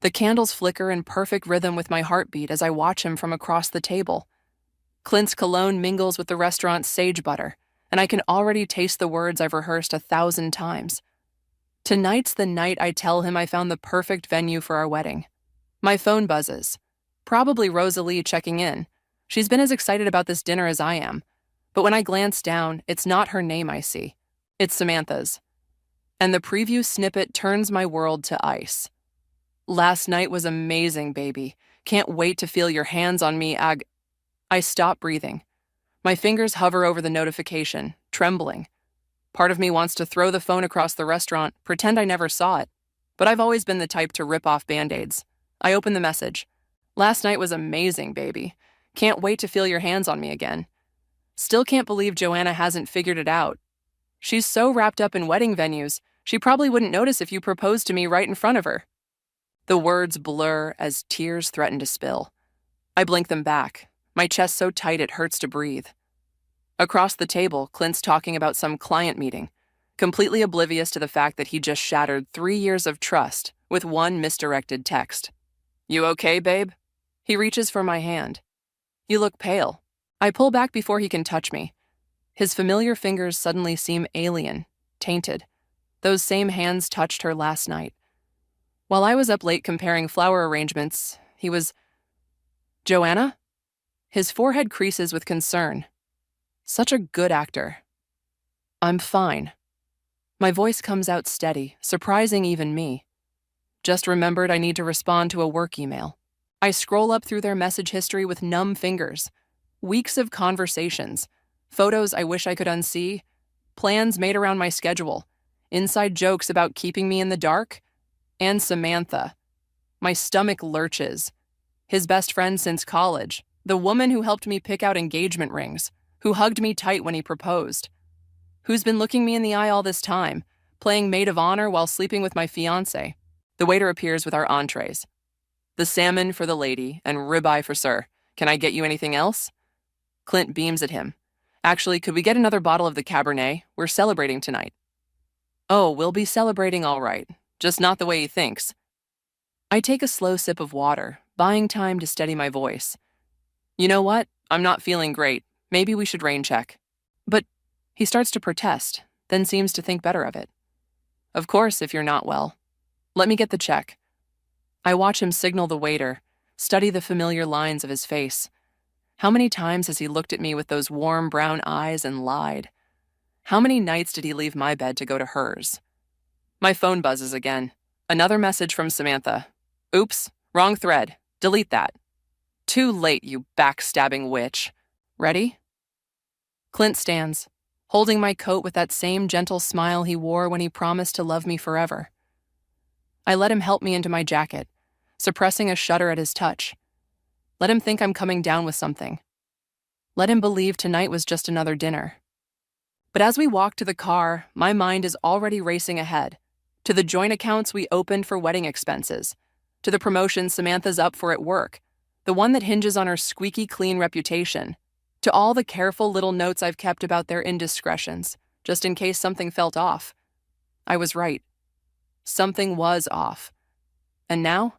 The candles flicker in perfect rhythm with my heartbeat as I watch him from across the table. Clint's cologne mingles with the restaurant's sage butter, and I can already taste the words I've rehearsed 1,000 times. Tonight's the night I tell him I found the perfect venue for our wedding. My phone buzzes. Probably Rosalie checking in. She's been as excited about this dinner as I am. But when I glance down, it's not her name I see. It's Samantha's. And the preview snippet turns my world to ice. Last night was amazing, baby. Can't wait to feel your hands on me, I stop breathing. My fingers hover over the notification, trembling. Part of me wants to throw the phone across the restaurant, pretend I never saw it. But I've always been the type to rip off Band-Aids. I open the message. Last night was amazing, baby. Can't wait to feel your hands on me again. Still can't believe Joanna hasn't figured it out. She's so wrapped up in wedding venues, she probably wouldn't notice if you proposed to me right in front of her. The words blur as tears threaten to spill. I blink them back, my chest so tight it hurts to breathe. Across the table, Clint's talking about some client meeting, completely oblivious to the fact that he just shattered 3 years of trust with one misdirected text. You okay, babe? He reaches for my hand. You look pale. I pull back before he can touch me. His familiar fingers suddenly seem alien, tainted. Those same hands touched her last night. While I was up late comparing flower arrangements, he was... Joanna? His forehead creases with concern. Such a good actor. I'm fine. My voice comes out steady, surprising even me. Just remembered I need to respond to a work email. I scroll up through their message history with numb fingers. Weeks of conversations, photos I wish I could unsee, plans made around my schedule, inside jokes about keeping me in the dark, and Samantha. My stomach lurches. His best friend since college, the woman who helped me pick out engagement rings, who hugged me tight when he proposed, who's been looking me in the eye all this time, playing maid of honor while sleeping with my fiancé. The waiter appears with our entrees. The salmon for the lady and ribeye for sir. Can I get you anything else? Clint beams at him. Actually, could we get another bottle of the Cabernet? We're celebrating tonight. Oh, we'll be celebrating all right, just not the way he thinks. I take a slow sip of water, buying time to steady my voice. You know what? I'm not feeling great. Maybe we should rain check. But he starts to protest, then seems to think better of it. Of course, if you're not well. Let me get the check. I watch him signal the waiter, study the familiar lines of his face. How many times has he looked at me with those warm brown eyes and lied? How many nights did he leave my bed to go to hers? My phone buzzes again. Another message from Samantha. Oops, wrong thread. Delete that. Too late, you backstabbing witch. Ready? Clint stands, holding my coat with that same gentle smile he wore when he promised to love me forever. I let him help me into my jacket, suppressing a shudder at his touch. Let him think I'm coming down with something. Let him believe tonight was just another dinner. But as we walk to the car, my mind is already racing ahead, to the joint accounts we opened for wedding expenses, to the promotion Samantha's up for at work, the one that hinges on her squeaky clean reputation, to all the careful little notes I've kept about their indiscretions, just in case something felt off. I was right. Something was off. And now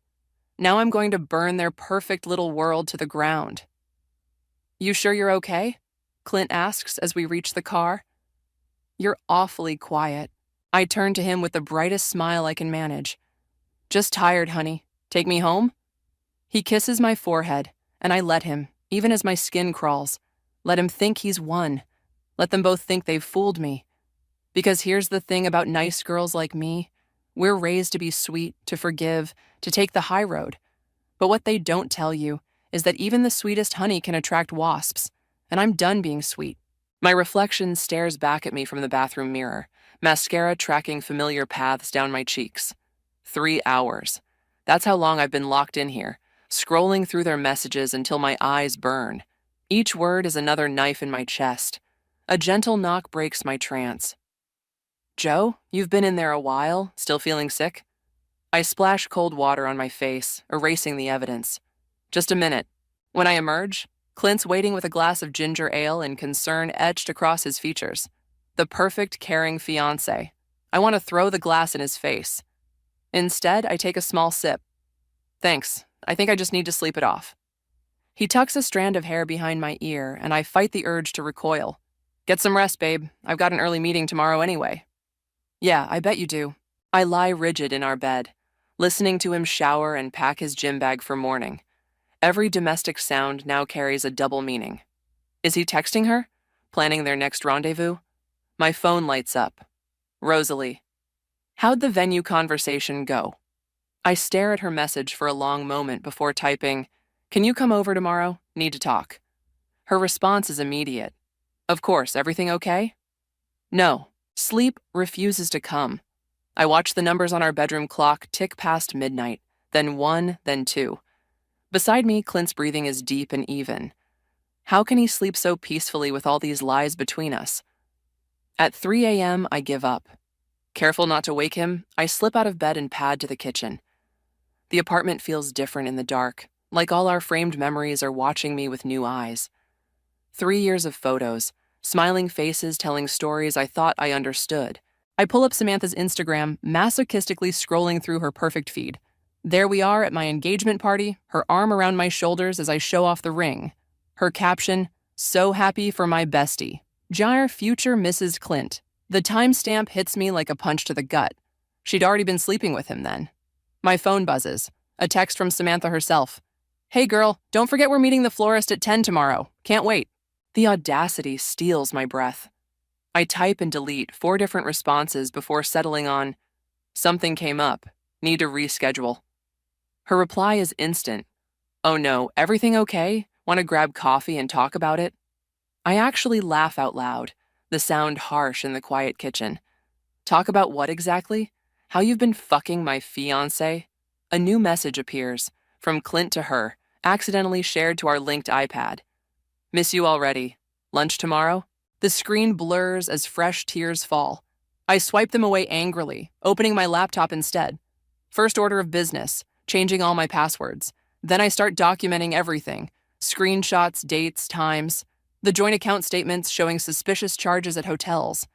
I'm going to burn their perfect little world to the ground. You sure you're okay? Clint asks as we reach the car. You're awfully quiet. I turn to him with the brightest smile I can manage. Just tired, honey. Take me home? He kisses my forehead, and I let him, even as my skin crawls. Let him think he's won. Let them both think they've fooled me. Because here's the thing about nice girls like me. We're raised to be sweet, to forgive, to take the high road. But what they don't tell you is that even the sweetest honey can attract wasps, and I'm done being sweet. My reflection stares back at me from the bathroom mirror, mascara tracking familiar paths down my cheeks. 3 hours. That's how long I've been locked in here, scrolling through their messages until my eyes burn. Each word is another knife in my chest. A gentle knock breaks my trance. Joe, you've been in there a while, still feeling sick? I splash cold water on my face, erasing the evidence. Just a minute. When I emerge, Clint's waiting with a glass of ginger ale and concern etched across his features. The perfect, caring fiancé. I want to throw the glass in his face. Instead, I take a small sip. Thanks. I think I just need to sleep it off. He tucks a strand of hair behind my ear, and I fight the urge to recoil. Get some rest, babe. I've got an early meeting tomorrow anyway. Yeah, I bet you do. I lie rigid in our bed, listening to him shower and pack his gym bag for morning. Every domestic sound now carries a double meaning. Is he texting her? Planning their next rendezvous? My phone lights up. Rosalie. How'd the venue conversation go? I stare at her message for a long moment before typing, "Can you come over tomorrow? Need to talk." Her response is immediate. Of course, everything okay? No. Sleep refuses to come. I watch the numbers on our bedroom clock tick past midnight, then 1, then 2. Beside me, Clint's breathing is deep and even. How can he sleep so peacefully with all these lies between us? At 3 a.m., I give up. Careful not to wake him, I slip out of bed and pad to the kitchen. The apartment feels different in the dark, like all our framed memories are watching me with new eyes. 3 years of photos, smiling faces telling stories I thought I understood. I pull up Samantha's Instagram, masochistically scrolling through her perfect feed. There we are at my engagement party, her arm around my shoulders as I show off the ring. Her caption, "So happy for my bestie. Jar future Mrs. Clint." The timestamp hits me like a punch to the gut. She'd already been sleeping with him then. My phone buzzes. A text from Samantha herself. "Hey girl, don't forget we're meeting the florist at 10 tomorrow. Can't wait." The audacity steals my breath. I type and delete 4 different responses before settling on, "Something came up. Need to reschedule." Her reply is instant. "Oh no, everything okay? Want to grab coffee and talk about it?" I actually laugh out loud, the sound harsh in the quiet kitchen. Talk about what exactly? How you've been fucking my fiancé? A new message appears, from Clint to her, accidentally shared to our linked iPad. "Miss you already. Lunch tomorrow?" The screen blurs as fresh tears fall. I swipe them away angrily, opening my laptop instead. First order of business, changing all my passwords. Then I start documenting everything. Screenshots, dates, times. The joint account statements showing suspicious charges at hotels.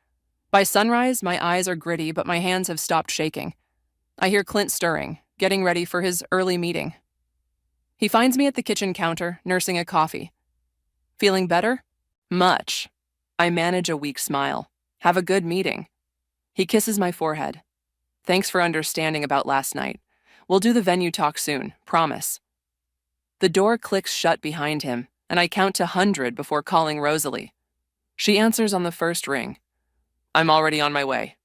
By sunrise, my eyes are gritty, but my hands have stopped shaking. I hear Clint stirring, getting ready for his early meeting. He finds me at the kitchen counter, nursing a coffee. Feeling better? Much. I manage a weak smile. Have a good meeting. He kisses my forehead. Thanks for understanding about last night. We'll do the venue talk soon, promise. The door clicks shut behind him, and I count to 100 before calling Rosalie. She answers on the first ring. I'm already on my way.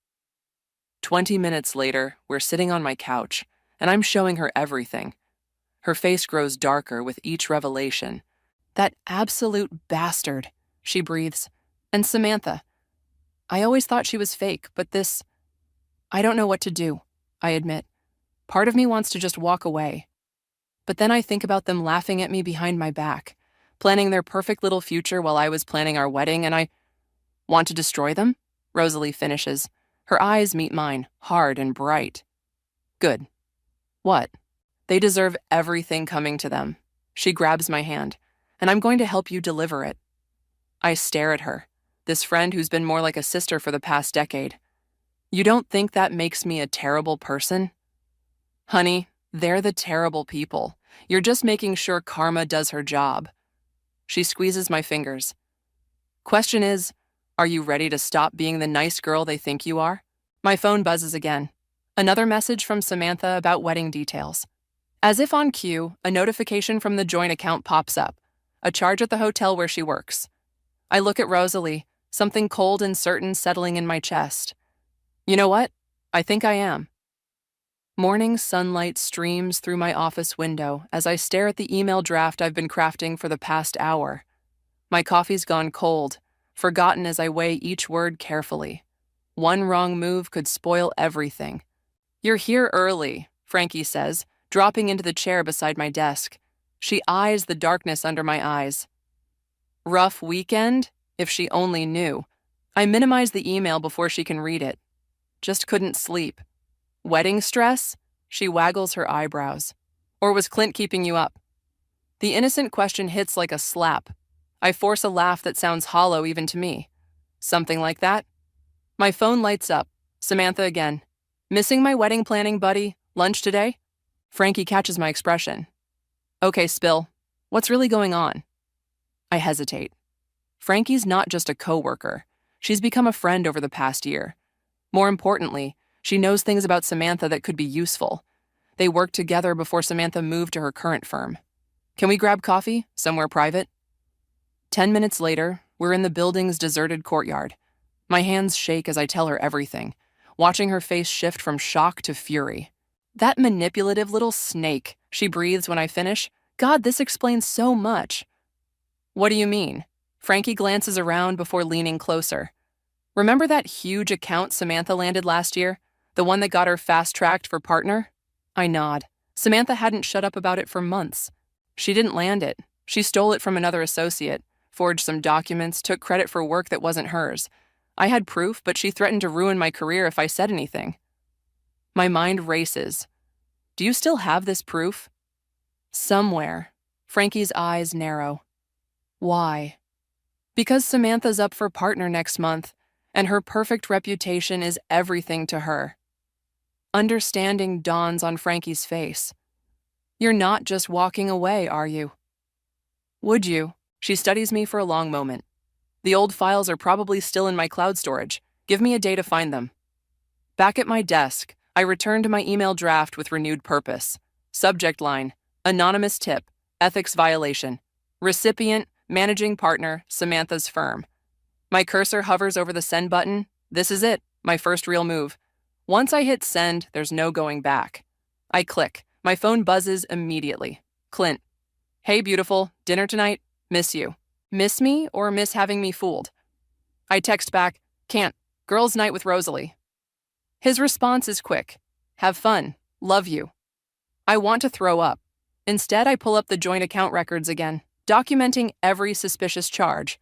20 minutes later, we're sitting on my couch, and I'm showing her everything. Her face grows darker with each revelation. That absolute bastard, she breathes. And Samantha. I always thought she was fake, but this... I don't know what to do, I admit. Part of me wants to just walk away. But then I think about them laughing at me behind my back, planning their perfect little future while I was planning our wedding, and I want to destroy them? Rosalie finishes. Her eyes meet mine, hard and bright. Good. What? They deserve everything coming to them. She grabs my hand, and I'm going to help you deliver it. I stare at her, this friend who's been more like a sister for the past decade. You don't think that makes me a terrible person? Honey, they're the terrible people. You're just making sure karma does her job. She squeezes my fingers. Question is, are you ready to stop being the nice girl they think you are? My phone buzzes again. Another message from Samantha about wedding details. As if on cue, a notification from the joint account pops up. A charge at the hotel where she works. I look at Rosalie, something cold and certain settling in my chest. You know what? I think I am. Morning sunlight streams through my office window as I stare at the email draft I've been crafting for the past hour. My coffee's gone cold, forgotten as I weigh each word carefully. One wrong move could spoil everything. You're here early, Frankie says, dropping into the chair beside my desk. She eyes the darkness under my eyes. Rough weekend? If she only knew. I minimize the email before she can read it. Just couldn't sleep. Wedding stress? She waggles her eyebrows. Or was Clint keeping you up? The innocent question hits like a slap. I force a laugh that sounds hollow even to me. Something like that? My phone lights up. Samantha again. Missing my wedding planning buddy? Lunch today? Frankie catches my expression. Okay, spill. What's really going on? I hesitate. Frankie's not just a coworker. She's become a friend over the past year. More importantly, she knows things about Samantha that could be useful. They worked together before Samantha moved to her current firm. Can we grab coffee, somewhere private? 10 minutes later, we're in the building's deserted courtyard. My hands shake as I tell her everything, watching her face shift from shock to fury. That manipulative little snake, she breathes when I finish. God, this explains so much. What do you mean? Frankie glances around before leaning closer. Remember that huge account Samantha landed last year? The one that got her fast-tracked for partner? I nod. Samantha hadn't shut up about it for months. She didn't land it. She stole it from another associate, forged some documents, took credit for work that wasn't hers. I had proof, but she threatened to ruin my career if I said anything. My mind races. Do you still have this proof? Somewhere. Frankie's eyes narrow. Why? Because Samantha's up for partner next month, and her perfect reputation is everything to her. Understanding dawns on Frankie's face. You're not just walking away, are you? Would you? She studies me for a long moment. The old files are probably still in my cloud storage. Give me a day to find them. Back at my desk, I return to my email draft with renewed purpose. Subject line, anonymous tip, ethics violation. Recipient, managing partner, Samantha's firm. My cursor hovers over the send button. This is it, my first real move. Once I hit send, there's no going back. I click. My phone buzzes immediately. Clint. Hey, beautiful. Dinner tonight? Miss you. Miss me or miss having me fooled? I text back, can't. Girls' night with Rosalie. His response is quick. Have fun. Love you. I want to throw up. Instead, I pull up the joint account records again, documenting every suspicious charge.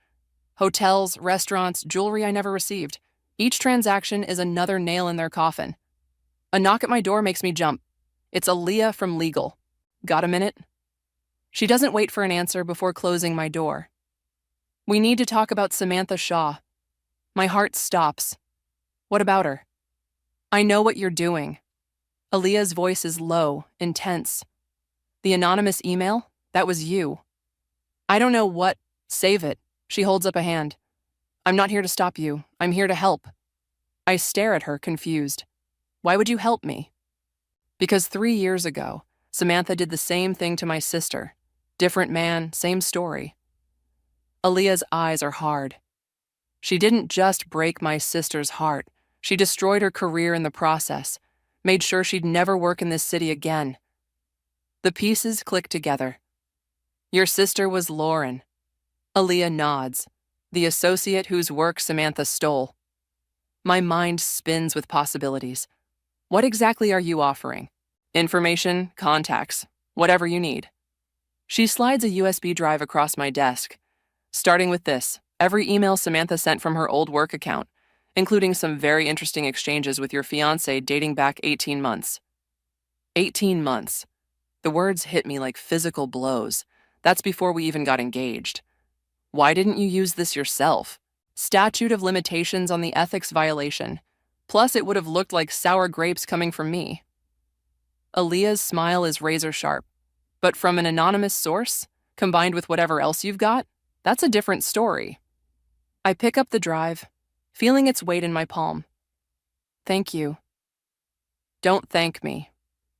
Hotels, restaurants, jewelry I never received. Each transaction is another nail in their coffin. A knock at my door makes me jump. It's Aaliyah from legal. Got a minute? She doesn't wait for an answer before closing my door. We need to talk about Samantha Shaw. My heart stops. What about her? I know what you're doing. Aaliyah's voice is low, intense. The anonymous email? That was you. I don't know what. Save it. She holds up a hand. I'm not here to stop you. I'm here to help. I stare at her, confused. Why would you help me? Because 3 years ago, Samantha did the same thing to my sister. Different man, same story. Aaliyah's eyes are hard. She didn't just break my sister's heart. She destroyed her career in the process, made sure she'd never work in this city again. The pieces click together. Your sister was Lauren. Aaliyah nods, the associate whose work Samantha stole. My mind spins with possibilities. What exactly are you offering? Information, contacts, whatever you need. She slides a USB drive across my desk. Starting with this, every email Samantha sent from her old work account, including some very interesting exchanges with your fiancé dating back 18 months. 18 months. The words hit me like physical blows. That's before we even got engaged. Why didn't you use this yourself? Statute of limitations on the ethics violation. Plus, it would have looked like sour grapes coming from me. Aaliyah's smile is razor sharp. But from an anonymous source, combined with whatever else you've got, that's a different story. I pick up the drive, feeling its weight in my palm. Thank you. Don't thank me.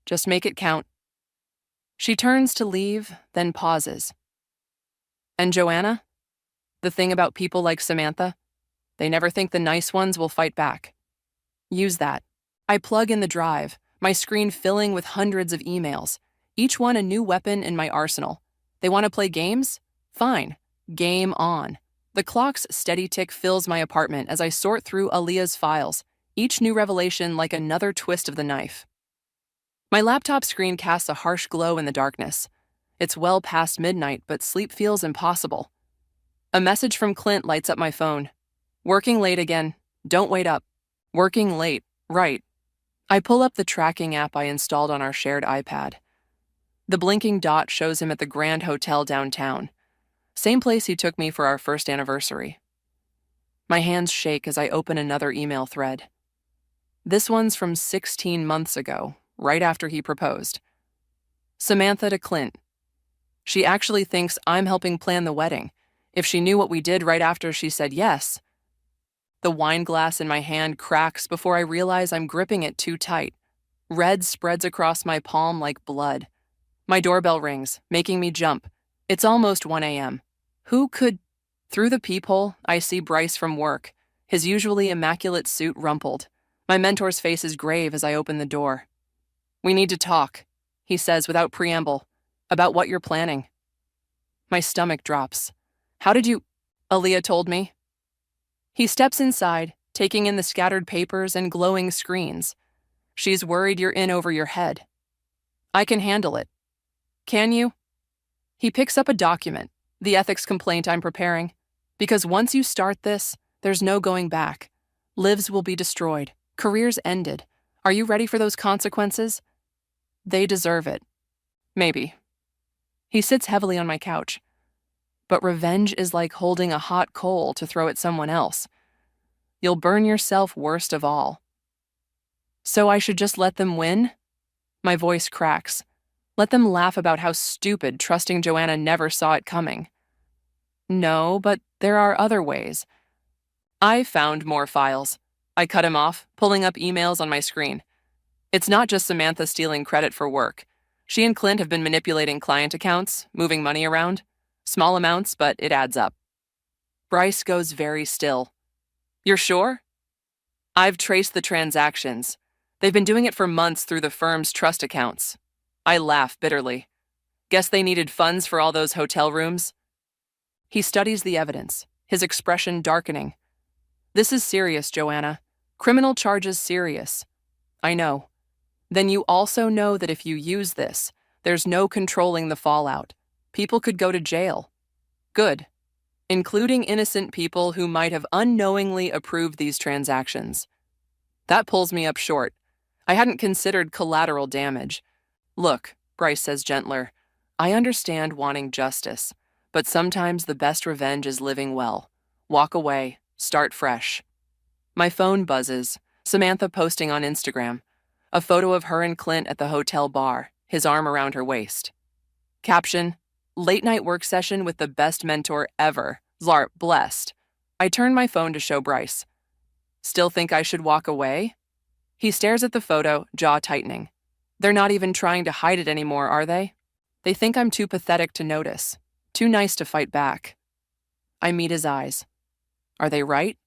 Just make it count. She turns to leave, then pauses. And Joanna? The thing about people like Samantha? They never think the nice ones will fight back. Use that. I plug in the drive, my screen filling with hundreds of emails, each one a new weapon in my arsenal. They want to play games? Fine. Game on. The clock's steady tick fills my apartment as I sort through Aaliyah's files, each new revelation like another twist of the knife. My laptop screen casts a harsh glow in the darkness. It's well past midnight, but sleep feels impossible. A message from Clint lights up my phone. Working late again. Don't wait up. Working late. Right. I pull up the tracking app I installed on our shared iPad. The blinking dot shows him at the Grand Hotel downtown. Same place he took me for our first anniversary. My hands shake as I open another email thread. This one's from 16 months ago, right after he proposed. Samantha to Clint. She actually thinks I'm helping plan the wedding. If she knew what we did right after she said yes. The wine glass in my hand cracks before I realize I'm gripping it too tight. Red spreads across my palm like blood. My doorbell rings, making me jump. It's almost 1 a.m. Who could... Through the peephole, I see Bryce from work, his usually immaculate suit rumpled. My mentor's face is grave as I open the door. "We need to talk," he says without preamble, "about what you're planning." My stomach drops. "How did you..." "Aaliyah told me." He steps inside, taking in the scattered papers and glowing screens. "She's worried you're in over your head." "I can handle it." "Can you?" He picks up a document, the ethics complaint I'm preparing. Because once you start this, there's no going back. Lives will be destroyed, careers ended. Are you ready for those consequences? They deserve it. Maybe. He sits heavily on my couch. But revenge is like holding a hot coal to throw at someone else. You'll burn yourself worst of all. So I should just let them win? My voice cracks. Let them laugh about how stupid trusting Joanna never saw it coming. No, but there are other ways. I found more files. I cut him off, pulling up emails on my screen. It's not just Samantha stealing credit for work. She and Clint have been manipulating client accounts, moving money around. Small amounts, but it adds up. Bryce goes very still. "You're sure?" "I've traced the transactions. They've been doing it for months through the firm's trust accounts." I laugh bitterly. "Guess they needed funds for all those hotel rooms?" He studies the evidence, his expression darkening. "This is serious, Joanna. Criminal charges serious." "I know." "Then you also know that if you use this, there's no controlling the fallout. People could go to jail." "Good." "Including innocent people who might have unknowingly approved these transactions." That pulls me up short. I hadn't considered collateral damage. "Look," Bryce says gentler, "I understand wanting justice. But sometimes the best revenge is living well. Walk away, start fresh." My phone buzzes, Samantha posting on Instagram. A photo of her and Clint at the hotel bar, his arm around her waist. Caption, "Late night work session with the best mentor ever. Zlarp, blessed." I turn my phone to show Bryce. "Still think I should walk away?" He stares at the photo, jaw tightening. They're not even trying to hide it anymore, are they? They think I'm too pathetic to notice. Too nice to fight back. I meet his eyes. Are they right?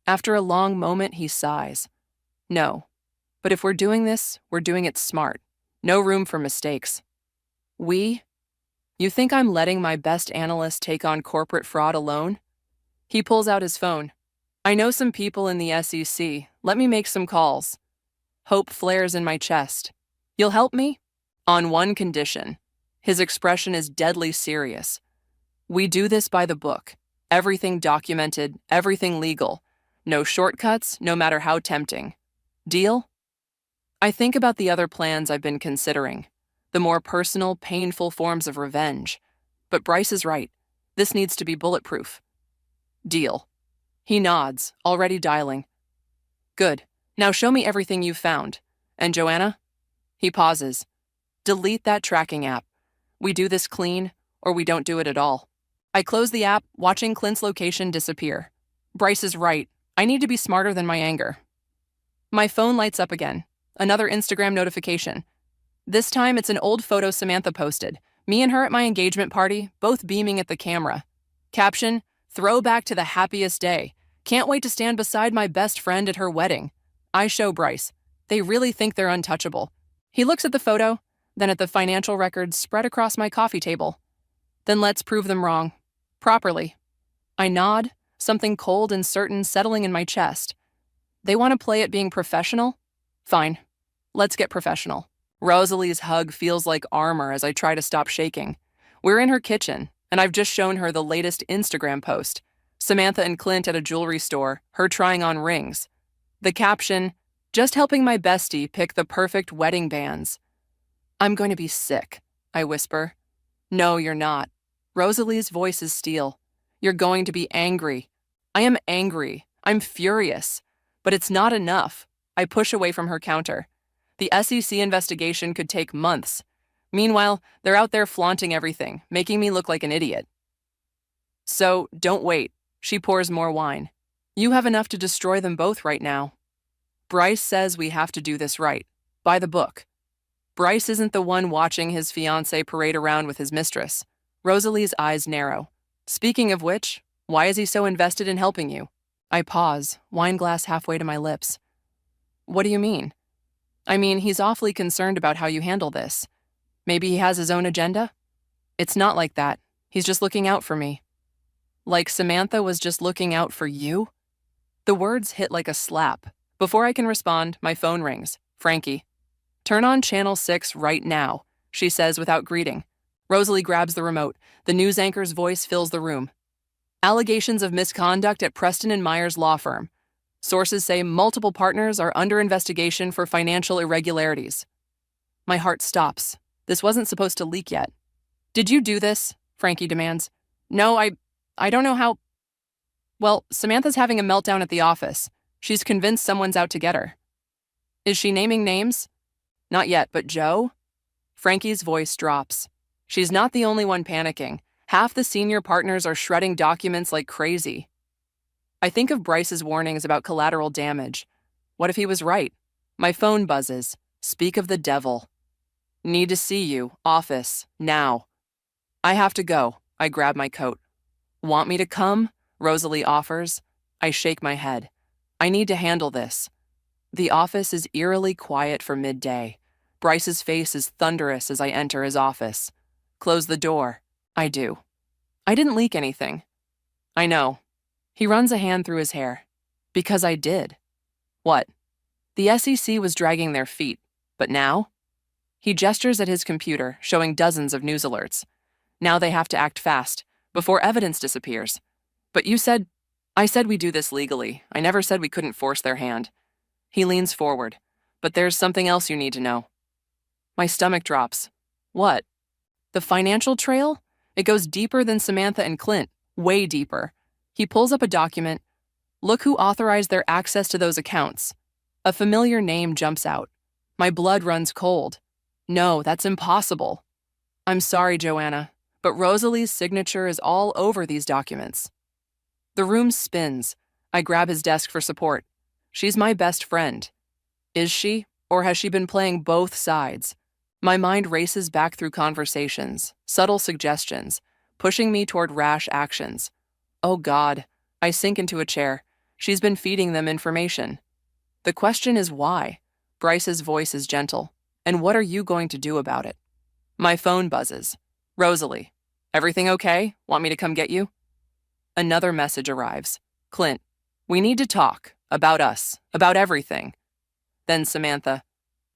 After a long moment, he sighs. "No. But if we're doing this, we're doing it smart. No room for mistakes." "We? You think I'm letting my best analyst take on corporate fraud alone?" He pulls out his phone. "I know some people in the SEC. Let me make some calls." Hope flares in my chest. "You'll help me?" "On one condition." His expression is deadly serious. "We do this by the book. Everything documented, everything legal. No shortcuts, no matter how tempting. Deal?" I think about the other plans I've been considering. The more personal, painful forms of revenge. But Bryce is right. This needs to be bulletproof. "Deal." He nods, already dialing. "Good. Now show me everything you've found. And Joanna?" He pauses. "Delete that tracking app. We do this clean, or we don't do it at all." I close the app, watching Clint's location disappear. Bryce is right. I need to be smarter than my anger. My phone lights up again. Another Instagram notification. This time it's an old photo Samantha posted. Me and her at my engagement party, both beaming at the camera. Caption, "Throwback to the happiest day. Can't wait to stand beside my best friend at her wedding." I show Bryce. They really think they're untouchable. He looks at the photo, then at the financial records spread across my coffee table. Then let's prove them wrong. Properly. I nod, something cold and certain settling in my chest. They want to play at being professional? Fine. Let's get professional. Rosalie's hug feels like armor as I try to stop shaking. We're in her kitchen, and I've just shown her the latest Instagram post. Samantha and Clint at a jewelry store, her trying on rings. The caption, "Just helping my bestie pick the perfect wedding bands." "I'm going to be sick," I whisper. "No, you're not." Rosalie's voice is steel. "You're going to be angry." I am angry. I'm furious. But it's not enough. I push away from her counter. The SEC investigation could take months. Meanwhile, they're out there flaunting everything, making me look like an idiot. So, don't wait. She pours more wine. You have enough to destroy them both right now. Bryce says we have to do this right. By the book. Bryce isn't the one watching his fiancée parade around with his mistress. Rosalie's eyes narrow. Speaking of which, why is he so invested in helping you? I pause, wine glass halfway to my lips. What do you mean? I mean, he's awfully concerned about how you handle this. Maybe he has his own agenda? It's not like that. He's just looking out for me. Like Samantha was just looking out for you? The words hit like a slap. Before I can respond, my phone rings. Frankie. Turn on Channel 6 right now, she says without greeting. Rosalie grabs the remote. The news anchor's voice fills the room. Allegations of misconduct at Preston and Myers law firm. Sources say multiple partners are under investigation for financial irregularities. My heart stops. This wasn't supposed to leak yet. Did you do this? Frankie demands. No, I don't know how. Well, Samantha's having a meltdown at the office. She's convinced someone's out to get her. Is she naming names? Not yet, but Joe? Frankie's voice drops. She's not the only one panicking. Half the senior partners are shredding documents like crazy. I think of Bryce's warnings about collateral damage. What if he was right? My phone buzzes. Speak of the devil. Need to see you. Office. Now. I have to go. I grab my coat. Want me to come? Rosalie offers. I shake my head. I need to handle this. The office is eerily quiet for midday. Bryce's face is thunderous as I enter his office. Close the door. I do. I didn't leak anything. I know. He runs a hand through his hair. Because I did. What? The SEC was dragging their feet. But now? He gestures at his computer, showing dozens of news alerts. Now they have to act fast, before evidence disappears. But I said we do this legally. I never said we couldn't force their hand. He leans forward. But there's something else you need to know. My stomach drops. What? The financial trail? It goes deeper than Samantha and Clint. Way deeper. He pulls up a document. Look who authorized their access to those accounts. A familiar name jumps out. My blood runs cold. No, that's impossible. I'm sorry, Joanna, but Rosalie's signature is all over these documents. The room spins. I grab his desk for support. She's my best friend. Is she, or has she been playing both sides? My mind races back through conversations, subtle suggestions, pushing me toward rash actions. Oh God, I sink into a chair. She's been feeding them information. The question is why? Bryce's voice is gentle. And what are you going to do about it? My phone buzzes. Rosalie, everything okay? Want me to come get you? Another message arrives. Clint, we need to talk. About us. About everything. Then Samantha,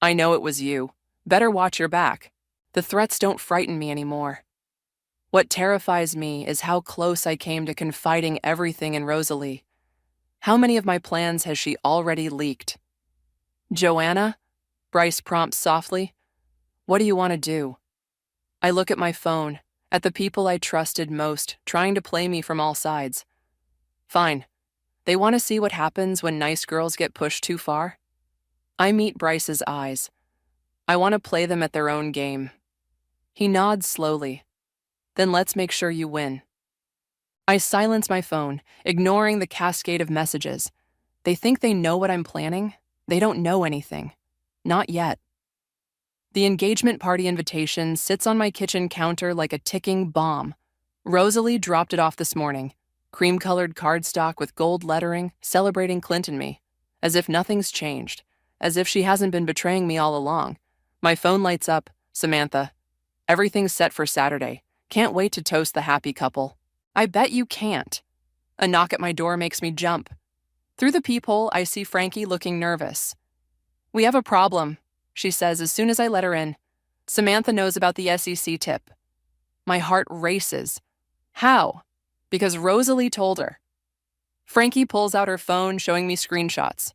I know it was you. Better watch your back. The threats don't frighten me anymore. What terrifies me is how close I came to confiding everything in Rosalie. How many of my plans has she already leaked? Joanna? Bryce prompts softly. What do you want to do? I look at my phone, at the people I trusted most, trying to play me from all sides. Fine. They want to see what happens when nice girls get pushed too far? I meet Bryce's eyes. I want to play them at their own game. He nods slowly. Then let's make sure you win. I silence my phone, ignoring the cascade of messages. They think they know what I'm planning. They don't know anything. Not yet. The engagement party invitation sits on my kitchen counter like a ticking bomb. Rosalie dropped it off this morning. Cream-colored cardstock with gold lettering, celebrating Clint and me. As if nothing's changed. As if she hasn't been betraying me all along. My phone lights up. Samantha. Everything's set for Saturday. Can't wait to toast the happy couple. I bet you can't. A knock at my door makes me jump. Through the peephole, I see Frankie looking nervous. We have a problem, she says as soon as I let her in. Samantha knows about the SEC tip. My heart races. How? Because Rosalie told her. Frankie pulls out her phone, showing me screenshots.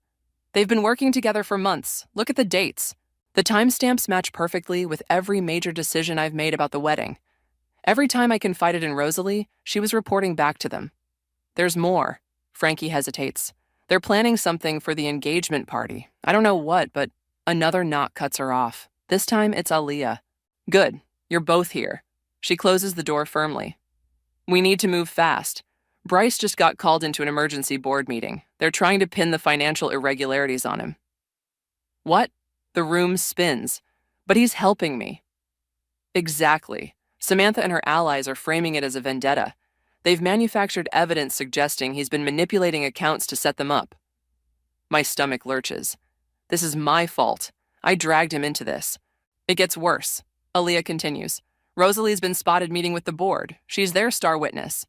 They've been working together for months. Look at the dates. The timestamps match perfectly with every major decision I've made about the wedding. Every time I confided in Rosalie, she was reporting back to them. There's more. Frankie hesitates. They're planning something for the engagement party. I don't know what, but another knock cuts her off. This time it's Aaliyah. Good, you're both here. She closes the door firmly. We need to move fast. Bryce just got called into an emergency board meeting. They're trying to pin the financial irregularities on him. What? The room spins. But he's helping me. Exactly. Samantha and her allies are framing it as a vendetta. They've manufactured evidence suggesting he's been manipulating accounts to set them up. My stomach lurches. This is my fault. I dragged him into this. It gets worse. Aaliyah continues. Rosalie's been spotted meeting with the board. She's their star witness.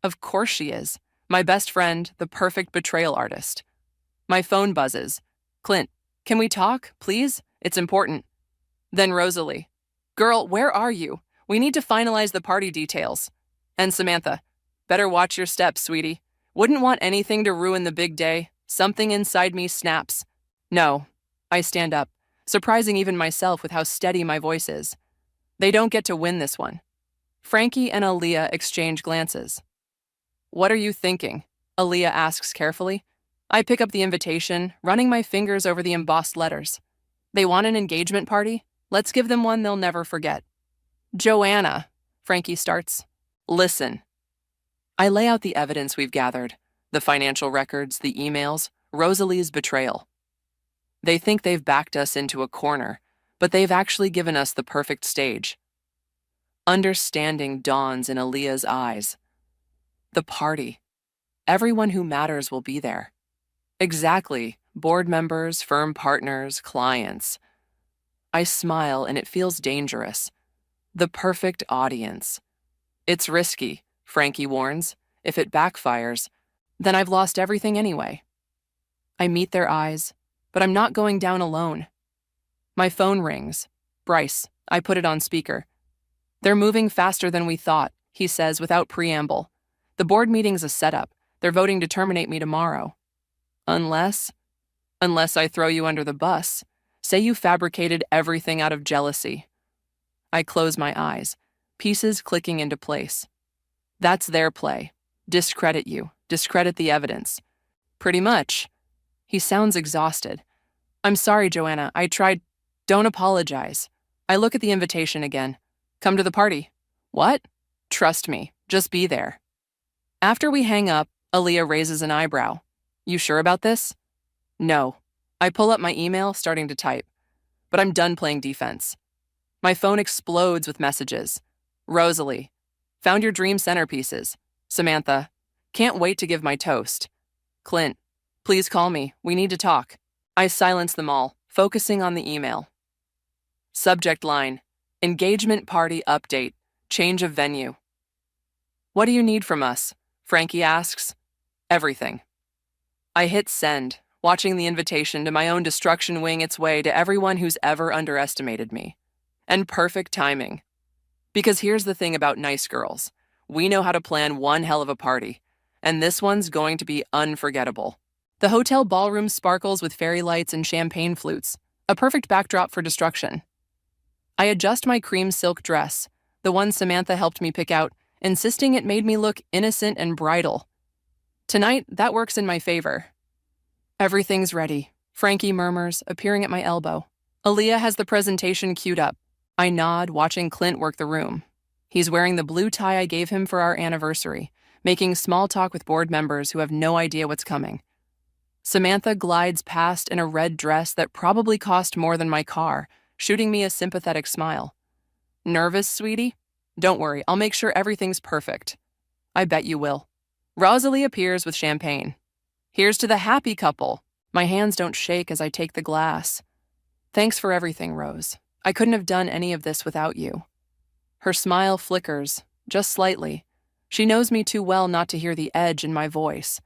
Of course she is. My best friend, the perfect betrayal artist. My phone buzzes. Clint, can we talk, please? It's important. Then Rosalie. Girl, where are you? We need to finalize the party details. And Samantha. Better watch your steps, sweetie. Wouldn't want anything to ruin the big day. Something inside me snaps. No. I stand up, surprising even myself with how steady my voice is. They don't get to win this one. Frankie and Aaliyah exchange glances. What are you thinking? Aaliyah asks carefully. I pick up the invitation, running my fingers over the embossed letters. They want an engagement party? Let's give them one they'll never forget. Joanna, Frankie starts. Listen. I lay out the evidence we've gathered, the financial records, the emails, Rosalie's betrayal. They think they've backed us into a corner, but they've actually given us the perfect stage. Understanding dawns in Aaliyah's eyes. The party. Everyone who matters will be there. Exactly. Board members, firm partners, clients. I smile and it feels dangerous. The perfect audience. It's risky, Frankie warns. If it backfires, then I've lost everything anyway. I meet their eyes, but I'm not going down alone. My phone rings. Bryce, I put it on speaker. They're moving faster than we thought, he says without preamble. The board meeting's a setup. They're voting to terminate me tomorrow. Unless I throw you under the bus. Say you fabricated everything out of jealousy. I close my eyes, pieces clicking into place. That's their play. Discredit you. Discredit the evidence. Pretty much. He sounds exhausted. I'm sorry, Joanna. I tried. Don't apologize. I look at the invitation again. Come to the party. What? Trust me. Just be there. After we hang up, Aaliyah raises an eyebrow. You sure about this? No. I pull up my email, starting to type. But I'm done playing defense. My phone explodes with messages. Rosalie. Found your dream centerpieces. Samantha. Can't wait to give my toast. Clint. Please call me. We need to talk. I silence them all, focusing on the email. Subject line. Engagement party update. Change of venue. What do you need from us? Frankie asks. Everything. I hit send, watching the invitation to my own destruction wing its way to everyone who's ever underestimated me. And perfect timing. Because here's the thing about nice girls. We know how to plan one hell of a party, and this one's going to be unforgettable. The hotel ballroom sparkles with fairy lights and champagne flutes, a perfect backdrop for destruction. I adjust my cream silk dress, the one Samantha helped me pick out, insisting it made me look innocent and bridal. Tonight, that works in my favor. Everything's ready, Frankie murmurs, appearing at my elbow. Aaliyah has the presentation queued up. I nod, watching Clint work the room. He's wearing the blue tie I gave him for our anniversary, making small talk with board members who have no idea what's coming. Samantha glides past in a red dress that probably cost more than my car, shooting me a sympathetic smile. Nervous, sweetie? Don't worry, I'll make sure everything's perfect. I bet you will. Rosalie appears with champagne. Here's to the happy couple. My hands don't shake as I take the glass. Thanks for everything, Rose. I couldn't have done any of this without you. Her smile flickers, just slightly. She knows me too well not to hear the edge in my voice.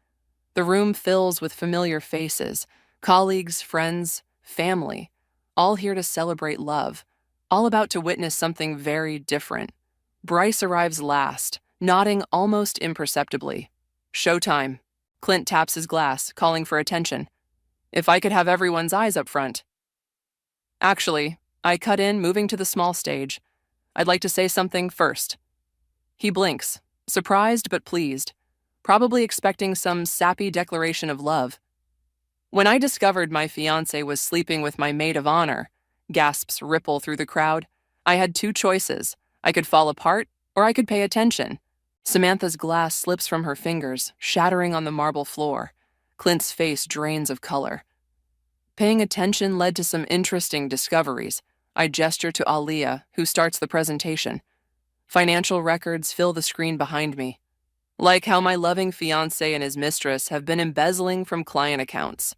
The room fills with familiar faces, colleagues, friends, family, all here to celebrate love, all about to witness something very different. Bryce arrives last, nodding almost imperceptibly. Showtime. Clint taps his glass, calling for attention. If I could have everyone's eyes up front. Actually, I cut in, moving to the small stage. I'd like to say something first. He blinks, surprised but pleased, probably expecting some sappy declaration of love. When I discovered my fiancé was sleeping with my maid of honor, gasps ripple through the crowd, I had two choices. I could fall apart, or I could pay attention. Samantha's glass slips from her fingers, shattering on the marble floor. Clint's face drains of color. Paying attention led to some interesting discoveries. I gesture to Aliyah, who starts the presentation. Financial records fill the screen behind me. Like how my loving fiancé and his mistress have been embezzling from client accounts.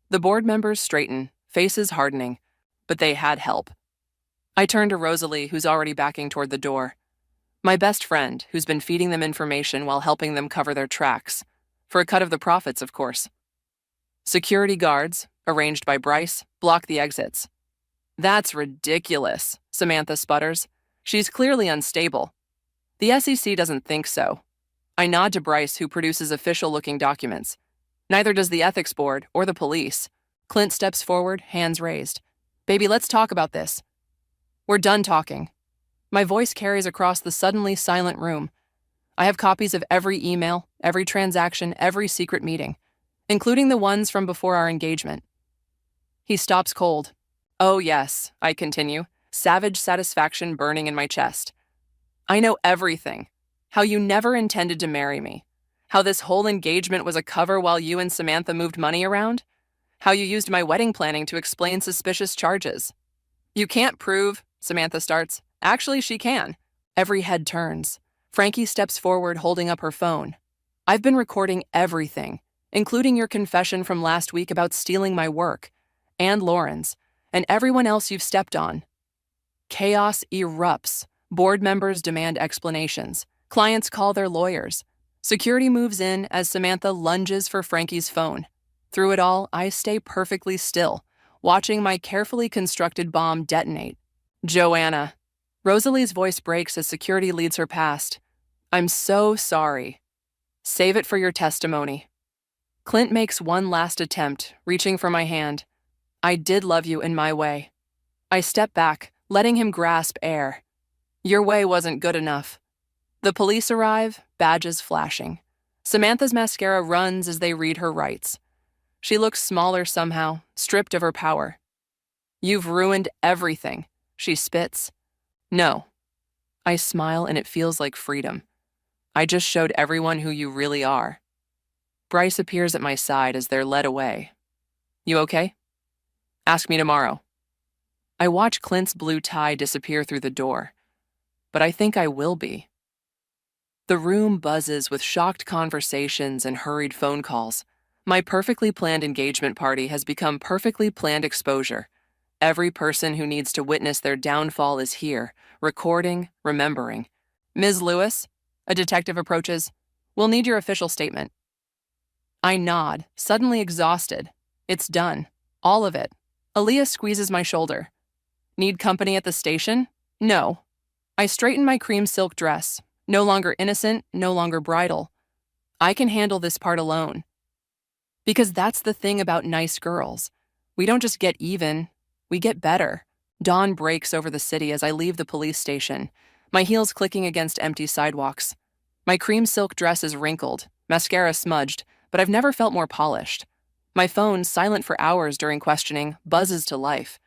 The board members straighten, faces hardening, but they had help. I turn to Rosalie, who's already backing toward the door. My best friend, who's been feeding them information while helping them cover their tracks. For a cut of the profits, of course. Security guards, arranged by Bryce, block the exits. That's ridiculous, Samantha sputters. She's clearly unstable. The SEC doesn't think so. I nod to Bryce, who produces official-looking documents. Neither does the ethics board or the police. Clint steps forward, hands raised. Baby, let's talk about this. We're done talking. My voice carries across the suddenly silent room. I have copies of every email, every transaction, every secret meeting, including the ones from before our engagement. He stops cold. Oh yes, I continue, savage satisfaction burning in my chest. I know everything. How you never intended to marry me. How this whole engagement was a cover while you and Samantha moved money around. How you used my wedding planning to explain suspicious charges. You can't prove, Samantha starts. Actually, she can. Every head turns. Frankie steps forward holding up her phone. I've been recording everything, including your confession from last week about stealing my work, and Lauren's, and everyone else you've stepped on. Chaos erupts. Board members demand explanations. Clients call their lawyers. Security moves in as Samantha lunges for Frankie's phone. Through it all, I stay perfectly still, watching my carefully constructed bomb detonate. Joanna. Rosalie's voice breaks as security leads her past. I'm so sorry. Save it for your testimony. Clint makes one last attempt, reaching for my hand. I did love you in my way. I step back, letting him grasp air. Your way wasn't good enough. The police arrive, badges flashing. Samantha's mascara runs as they read her rights. She looks smaller somehow, stripped of her power. You've ruined everything, she spits. No. I smile and it feels like freedom. I just showed everyone who you really are. Bryce appears at my side as they're led away. You okay? Ask me tomorrow. I watch Clint's blue tie disappear through the door, but I think I will be. The room buzzes with shocked conversations and hurried phone calls. My perfectly planned engagement party has become perfectly planned exposure. Every person who needs to witness their downfall is here, recording, remembering. Ms. Lewis, a detective approaches. We'll need your official statement. I nod, suddenly exhausted. It's done. All of it. Aaliyah squeezes my shoulder. Need company at the station? No. I straighten my cream silk dress. No longer innocent, no longer bridal. I can handle this part alone. Because that's the thing about nice girls. We don't just get even, we get better. Dawn breaks over the city as I leave the police station, my heels clicking against empty sidewalks. My cream silk dress is wrinkled, mascara smudged, but I've never felt more polished. My phone, silent for hours during questioning, buzzes to life.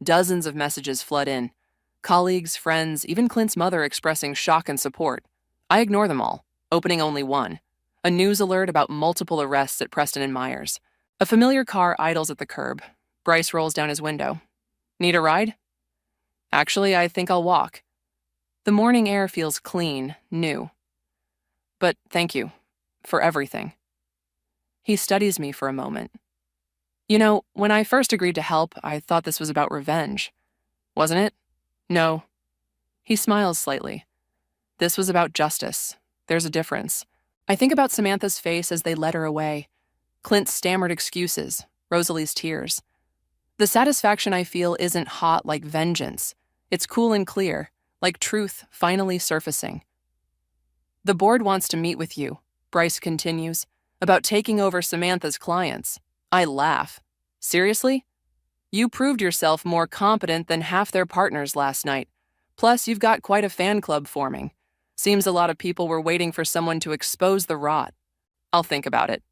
Dozens of messages flood in. Colleagues, friends, even Clint's mother expressing shock and support. I ignore them all, opening only one. A news alert about multiple arrests at Preston and Myers. A familiar car idles at the curb. Bryce rolls down his window. Need a ride? Actually, I think I'll walk. The morning air feels clean, new. But thank you for everything. He studies me for a moment. You know, when I first agreed to help, I thought this was about revenge. Wasn't it? No. He smiles slightly. This was about justice. There's a difference. I think about Samantha's face as they led her away. Clint's stammered excuses, Rosalie's tears. The satisfaction I feel isn't hot like vengeance. It's cool and clear, like truth finally surfacing. The board wants to meet with you, Bryce continues, about taking over Samantha's clients. I laugh. Seriously? You proved yourself more competent than half their partners last night. Plus, you've got quite a fan club forming. Seems a lot of people were waiting for someone to expose the rot. I'll think about it.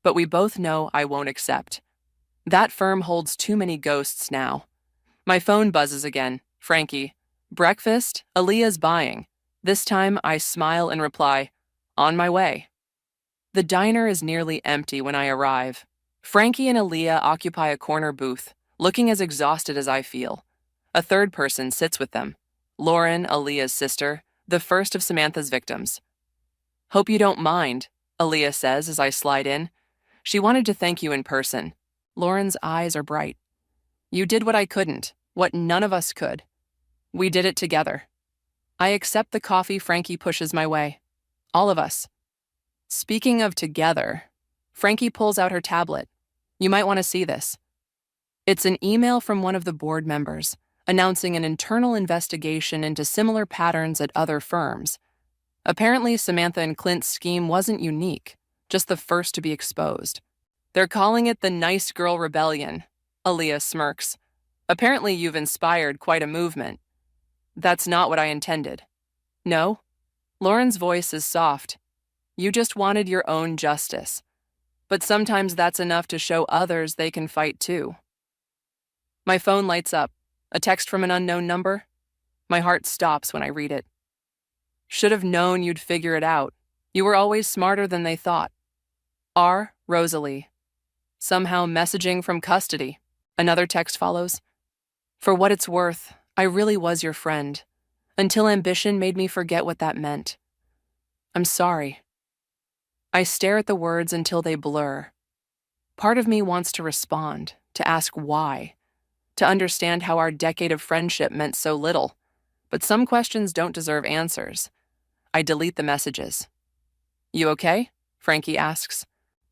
But we both know I won't accept. That firm holds too many ghosts now. My phone buzzes again. Frankie. Breakfast? Aaliyah's buying. This time I smile and reply, on my way. The diner is nearly empty when I arrive. Frankie and Aaliyah occupy a corner booth, looking as exhausted as I feel. A third person sits with them. Lauren, Aaliyah's sister, the first of Samantha's victims. Hope you don't mind, Aaliyah says as I slide in. She wanted to thank you in person. Lauren's eyes are bright. You did what I couldn't, what none of us could. We did it together. I accept the coffee Frankie pushes my way. All of us. Speaking of together, Frankie pulls out her tablet. You might want to see this. It's an email from one of the board members, announcing an internal investigation into similar patterns at other firms. Apparently, Samantha and Clint's scheme wasn't unique, just the first to be exposed. They're calling it the Nice Girl Rebellion, Aaliyah smirks. Apparently, you've inspired quite a movement. That's not what I intended. No? Lauren's voice is soft. You just wanted your own justice. But sometimes that's enough to show others they can fight too. My phone lights up. A text from an unknown number? My heart stops when I read it. Should have known you'd figure it out. You were always smarter than they thought. R. Rosalie. Somehow messaging from custody. Another text follows. For what it's worth, I really was your friend, until ambition made me forget what that meant. I'm sorry. I stare at the words until they blur. Part of me wants to respond, to ask why, to understand how our decade of friendship meant so little, but some questions don't deserve answers. I delete the messages. You okay? Frankie asks.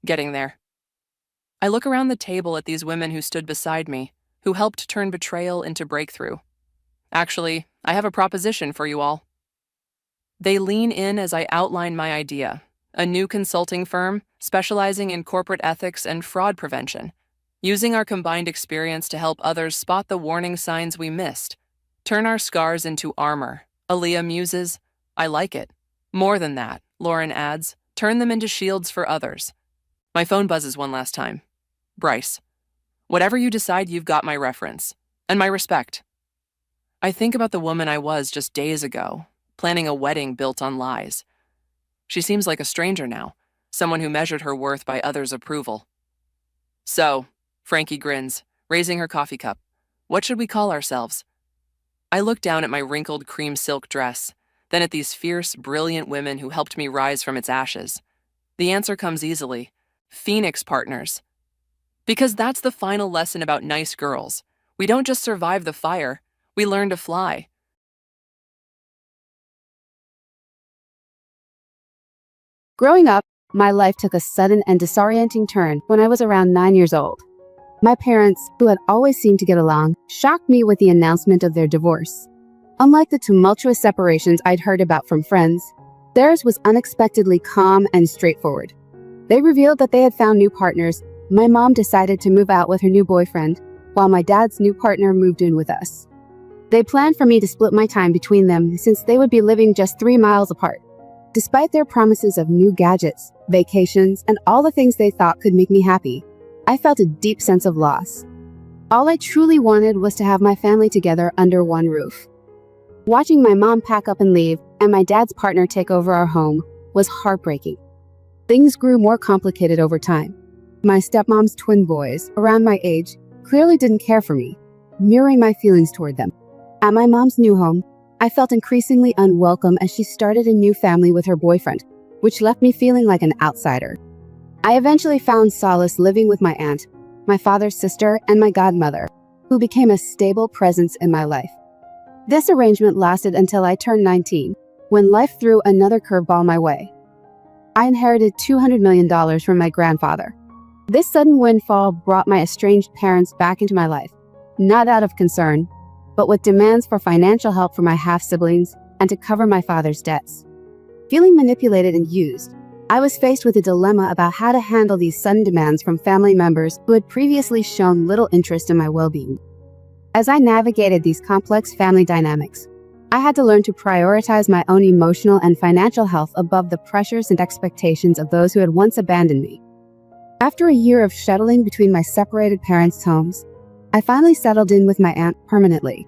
Getting there. I look around the table at these women who stood beside me, who helped turn betrayal into breakthrough. Actually, I have a proposition for you all. They lean in as I outline my idea, a new consulting firm specializing in corporate ethics and fraud prevention, using our combined experience to help others spot the warning signs we missed. Turn our scars into armor. Aaliyah muses, I like it. More than that, Lauren adds, turn them into shields for others. My phone buzzes one last time. Bryce. Whatever you decide, you've got my reference. And my respect. I think about the woman I was just days ago, planning a wedding built on lies. She seems like a stranger now, someone who measured her worth by others' approval. So, Frankie grins, raising her coffee cup. What should we call ourselves? I look down at my wrinkled cream silk dress, then at these fierce, brilliant women who helped me rise from its ashes. The answer comes easily. Phoenix Partners. Because that's the final lesson about nice girls. We don't just survive the fire, we learn to fly. Growing up, my life took a sudden and disorienting turn when I was around 9 years old. My parents, who had always seemed to get along, shocked me with the announcement of their divorce. Unlike the tumultuous separations I'd heard about from friends, theirs was unexpectedly calm and straightforward. They revealed that they had found new partners. My mom decided to move out with her new boyfriend, while my dad's new partner moved in with us. They planned for me to split my time between them since they would be living just 3 miles apart. Despite their promises of new gadgets, vacations, and all the things they thought could make me happy, I felt a deep sense of loss. All I truly wanted was to have my family together under one roof. Watching my mom pack up and leave, and my dad's partner take over our home, was heartbreaking. Things grew more complicated over time. My stepmom's twin boys, around my age, clearly didn't care for me, mirroring my feelings toward them. At my mom's new home, I felt increasingly unwelcome as she started a new family with her boyfriend, which left me feeling like an outsider. I eventually found solace living with my aunt, my father's sister, and my godmother, who became a stable presence in my life. This arrangement lasted until I turned 19, when life threw another curveball my way. I inherited $200 million from my grandfather. This sudden windfall brought my estranged parents back into my life, not out of concern, but with demands for financial help for my half-siblings and to cover my father's debts. Feeling manipulated and used, I was faced with a dilemma about how to handle these sudden demands from family members who had previously shown little interest in my well-being. As I navigated these complex family dynamics, I had to learn to prioritize my own emotional and financial health above the pressures and expectations of those who had once abandoned me. After a year of shuttling between my separated parents' homes, I finally settled in with my aunt permanently.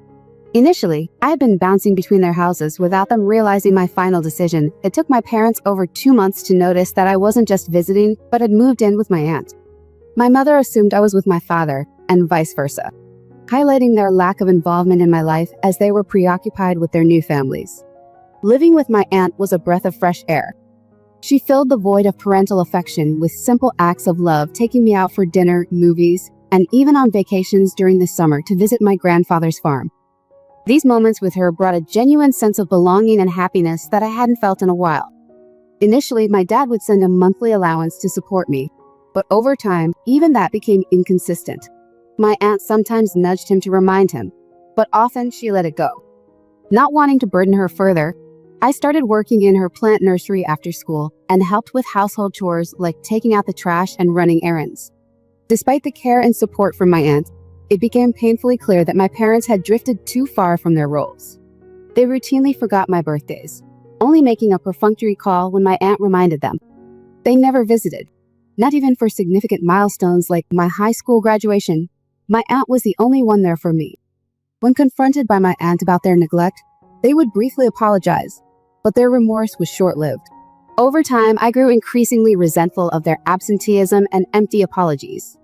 Initially, I had been bouncing between their houses without them realizing my final decision. It took my parents over 2 months to notice that I wasn't just visiting, but had moved in with my aunt. My mother assumed I was with my father, and vice versa, highlighting their lack of involvement in my life as they were preoccupied with their new families. Living with my aunt was a breath of fresh air. She filled the void of parental affection with simple acts of love, taking me out for dinner, movies, and even on vacations during the summer to visit my grandfather's farm. These moments with her brought a genuine sense of belonging and happiness that I hadn't felt in a while. Initially, my dad would send a monthly allowance to support me, but over time, even that became inconsistent. My aunt sometimes nudged him to remind him, but often she let it go. Not wanting to burden her further, I started working in her plant nursery after school and helped with household chores like taking out the trash and running errands. Despite the care and support from my aunt, it became painfully clear that my parents had drifted too far from their roles. They routinely forgot my birthdays, only making a perfunctory call when my aunt reminded them. They never visited, not even for significant milestones like my high school graduation. My aunt was the only one there for me. When confronted by my aunt about their neglect, they would briefly apologize, but their remorse was short-lived. Over time, I grew increasingly resentful of their absenteeism and empty apologies.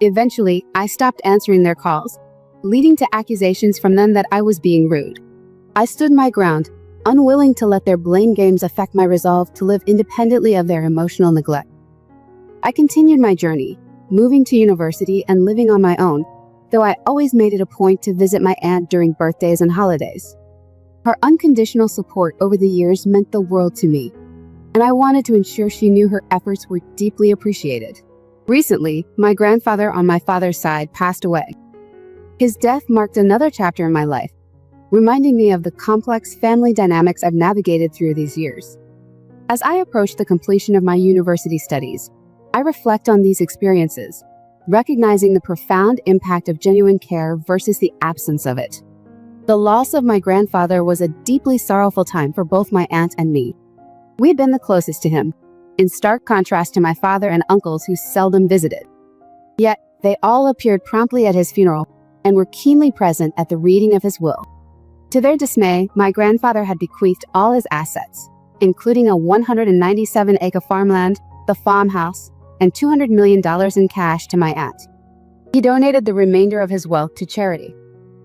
Eventually, I stopped answering their calls, leading to accusations from them that I was being rude. I stood my ground, unwilling to let their blame games affect my resolve to live independently of their emotional neglect. I continued my journey, moving to university and living on my own, though I always made it a point to visit my aunt during birthdays and holidays. Her unconditional support over the years meant the world to me, and I wanted to ensure she knew her efforts were deeply appreciated. Recently, my grandfather on my father's side passed away. His death marked another chapter in my life, reminding me of the complex family dynamics I've navigated through these years. As I approach the completion of my university studies, I reflect on these experiences, recognizing the profound impact of genuine care versus the absence of it. The loss of my grandfather was a deeply sorrowful time for both my aunt and me. We had been the closest to him, in stark contrast to my father and uncles who seldom visited. Yet, they all appeared promptly at his funeral and were keenly present at the reading of his will. To their dismay, my grandfather had bequeathed all his assets, including a 197-acre farmland, the farmhouse, and $200 million in cash to my aunt. He donated the remainder of his wealth to charity.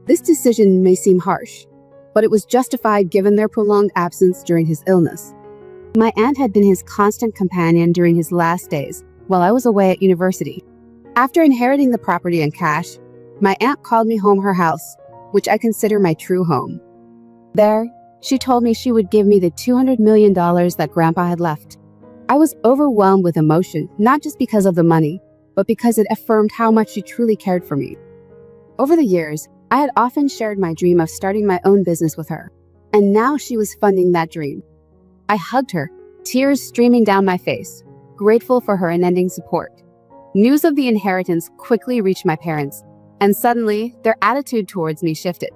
This decision may seem harsh, but it was justified given their prolonged absence during his illness. My aunt had been his constant companion during his last days, while I was away at university. After inheriting the property and cash, my aunt called me home her house, which I consider my true home. There, she told me she would give me the $200 million that Grandpa had left. I was overwhelmed with emotion, not just because of the money, but because it affirmed how much she truly cared for me. Over the years, I had often shared my dream of starting my own business with her, and now she was funding that dream. I hugged her, tears streaming down my face, grateful for her unending support. News of the inheritance quickly reached my parents, and suddenly their attitude towards me shifted.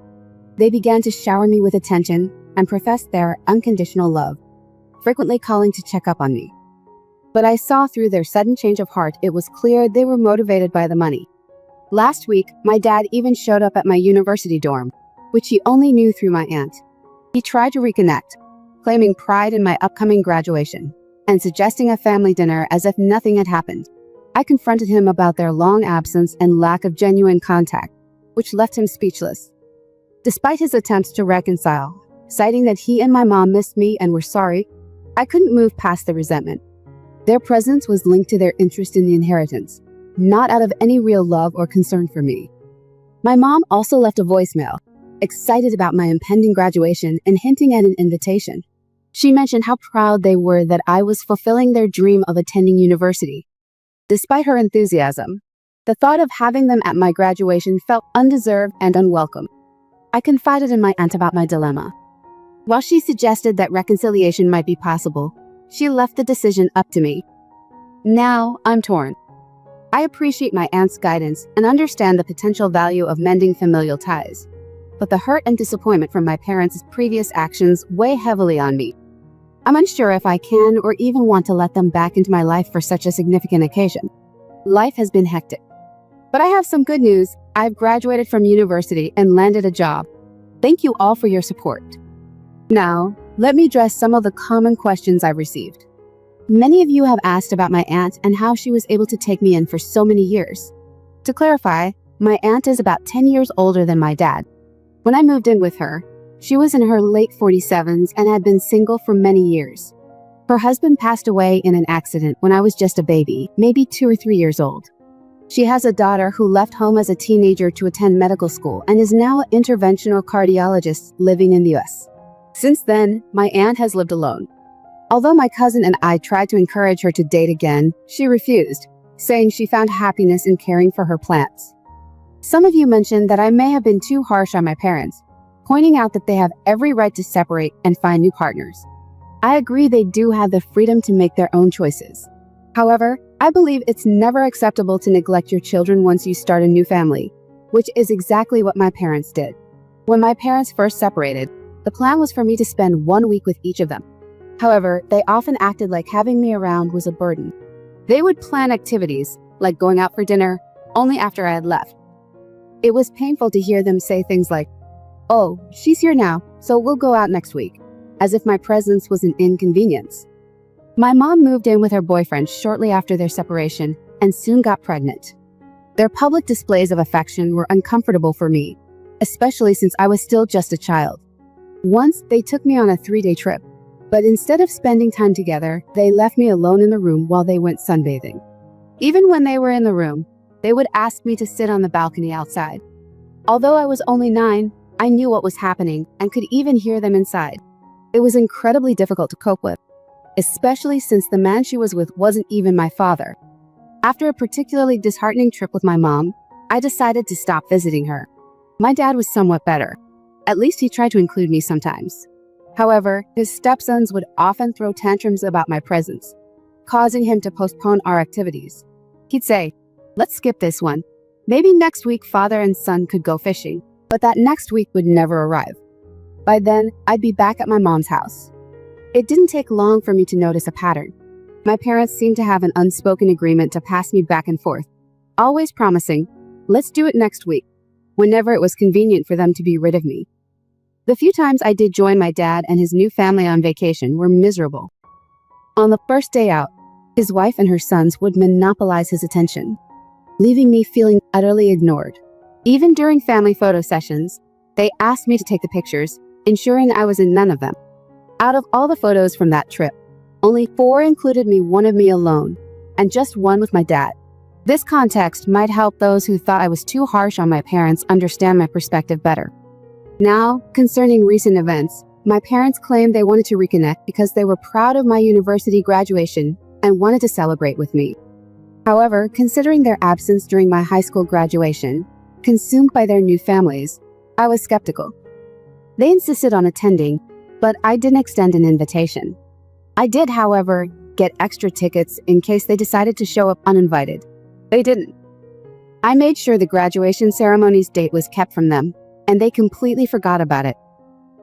They began to shower me with attention and professed their unconditional love, frequently calling to check up on me. But I saw through their sudden change of heart it was clear they were motivated by the money. Last week, my dad even showed up at my university dorm, which he only knew through my aunt. He tried to reconnect, claiming pride in my upcoming graduation, and suggesting a family dinner as if nothing had happened. I confronted him about their long absence and lack of genuine contact, which left him speechless. Despite his attempts to reconcile, citing that he and my mom missed me and were sorry, I couldn't move past the resentment. Their presence was linked to their interest in the inheritance, not out of any real love or concern for me. My mom also left a voicemail, excited about my impending graduation and hinting at an invitation. She mentioned how proud they were that I was fulfilling their dream of attending university. Despite her enthusiasm, the thought of having them at my graduation felt undeserved and unwelcome. I confided in my aunt about my dilemma. While she suggested that reconciliation might be possible, she left the decision up to me. Now, I'm torn. I appreciate my aunt's guidance and understand the potential value of mending familial ties, but the hurt and disappointment from my parents' previous actions weigh heavily on me. I'm unsure if I can or even want to let them back into my life for such a significant occasion. Life has been hectic. But I have some good news. I've graduated from university and landed a job. Thank you all for your support. Now, let me address some of the common questions I've received. Many of you have asked about my aunt and how she was able to take me in for so many years. To clarify, my aunt is about 10 years older than my dad. When I moved in with her, she was in her late 47s and had been single for many years. Her husband passed away in an accident when I was just a baby, maybe 2 or 3 years old. She has a daughter who left home as a teenager to attend medical school and is now an interventional cardiologist living in the US. Since then, my aunt has lived alone. Although my cousin and I tried to encourage her to date again, she refused, saying she found happiness in caring for her plants. Some of you mentioned that I may have been too harsh on my parents, pointing out that they have every right to separate and find new partners. I agree they do have the freedom to make their own choices. However, I believe it's never acceptable to neglect your children once you start a new family, which is exactly what my parents did. When my parents first separated, the plan was for me to spend 1 week with each of them. However, they often acted like having me around was a burden. They would plan activities, like going out for dinner, only after I had left. It was painful to hear them say things like, "Oh, she's here now, so we'll go out next week," as if my presence was an inconvenience. My mom moved in with her boyfriend shortly after their separation and soon got pregnant. Their public displays of affection were uncomfortable for me, especially since I was still just a child. Once, they took me on a 3-day trip, but instead of spending time together, they left me alone in the room while they went sunbathing. Even when they were in the room, they would ask me to sit on the balcony outside. Although I was only 9, I knew what was happening and could even hear them inside. It was incredibly difficult to cope with, especially since the man she was with wasn't even my father. After a particularly disheartening trip with my mom, I decided to stop visiting her. My dad was somewhat better. At least he tried to include me sometimes. However, his stepsons would often throw tantrums about my presence, causing him to postpone our activities. He'd say, "Let's skip this one. Maybe next week father and son could go fishing," but that next week would never arrive. By then, I'd be back at my mom's house. It didn't take long for me to notice a pattern. My parents seemed to have an unspoken agreement to pass me back and forth, always promising, "Let's do it next week," whenever it was convenient for them to be rid of me. The few times I did join my dad and his new family on vacation were miserable. On the first day out, his wife and her sons would monopolize his attention, leaving me feeling utterly ignored. Even during family photo sessions, they asked me to take the pictures, ensuring I was in none of them. Out of all the photos from that trip, only 4 included one of me alone, and just 1 with my dad. This context might help those who thought I was too harsh on my parents understand my perspective better. Now, concerning recent events, my parents claimed they wanted to reconnect because they were proud of my university graduation and wanted to celebrate with me. However, considering their absence during my high school graduation, consumed by their new families, I was skeptical. They insisted on attending, but I didn't extend an invitation. I did, however, get extra tickets in case they decided to show up uninvited. They didn't. I made sure the graduation ceremony's date was kept from them, and they completely forgot about it.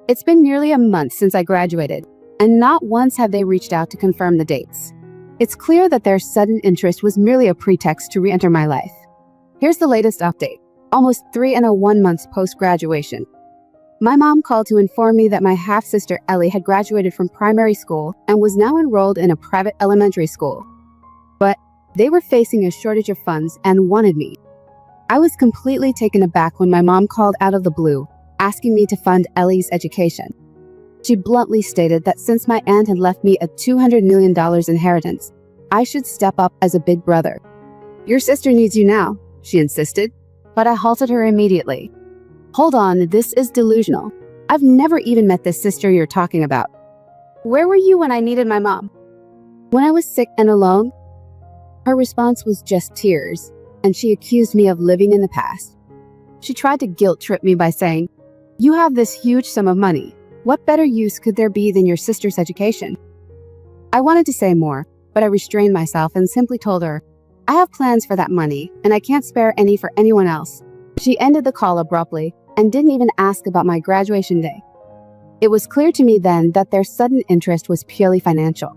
It's been nearly a month since I graduated, and not once have they reached out to confirm the dates. It's clear that their sudden interest was merely a pretext to re-enter my life. Here's the latest update, almost 3.1 months post-graduation. My mom called to inform me that my half-sister Ellie had graduated from primary school and was now enrolled in a private elementary school. But they were facing a shortage of funds and wanted me. I was completely taken aback when my mom called out of the blue, asking me to fund Ellie's education. She bluntly stated that since my aunt had left me a $200 million inheritance, I should step up as a big brother. "Your sister needs you now," she insisted, but I halted her immediately. "Hold on, this is delusional. I've never even met this sister you're talking about. Where were you when I needed my mom?" When I was sick and alone, her response was just tears, and she accused me of living in the past. She tried to guilt-trip me by saying, "You have this huge sum of money. What better use could there be than your sister's education?" I wanted to say more, but I restrained myself and simply told her, "I have plans for that money, and I can't spare any for anyone else." She ended the call abruptly and didn't even ask about my graduation day. It was clear to me then that their sudden interest was purely financial.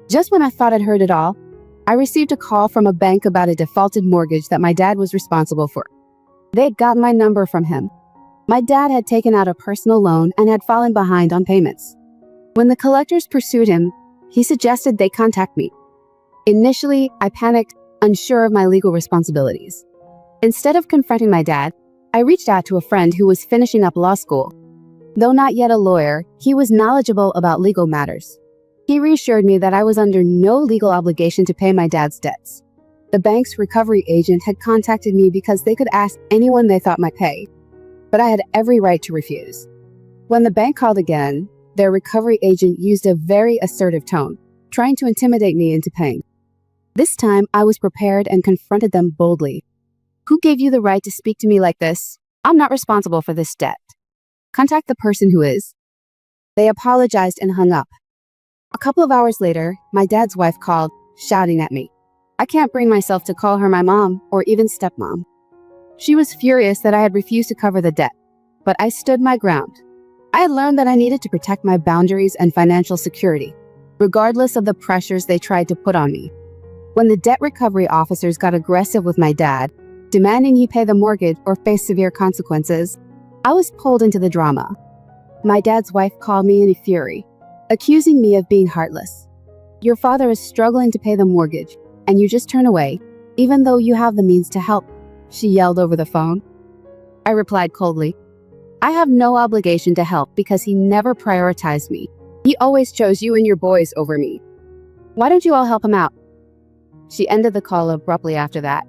Just when I thought I'd heard it all, I received a call from a bank about a defaulted mortgage that my dad was responsible for. They had gotten my number from him. My dad had taken out a personal loan and had fallen behind on payments. When the collectors pursued him, he suggested they contact me. Initially, I panicked, unsure of my legal responsibilities. Instead of confronting my dad, I reached out to a friend who was finishing up law school. Though not yet a lawyer, he was knowledgeable about legal matters. He reassured me that I was under no legal obligation to pay my dad's debts. The bank's recovery agent had contacted me because they could ask anyone they thought might pay, but I had every right to refuse. When the bank called again, their recovery agent used a very assertive tone, trying to intimidate me into paying. This time, I was prepared and confronted them boldly. "Who gave you the right to speak to me like this? I'm not responsible for this debt. Contact the person who is." They apologized and hung up. A couple of hours later, my dad's wife called, shouting at me. I can't bring myself to call her my mom or even stepmom. She was furious that I had refused to cover the debt, but I stood my ground. I had learned that I needed to protect my boundaries and financial security, regardless of the pressures they tried to put on me. When the debt recovery officers got aggressive with my dad, demanding he pay the mortgage or face severe consequences, I was pulled into the drama. My dad's wife called me in a fury, accusing me of being heartless. "Your father is struggling to pay the mortgage, and you just turn away, even though you have the means to help," she yelled over the phone. I replied coldly, "I have no obligation to help because he never prioritized me. He always chose you and your boys over me. Why don't you all help him out?" She ended the call abruptly after that.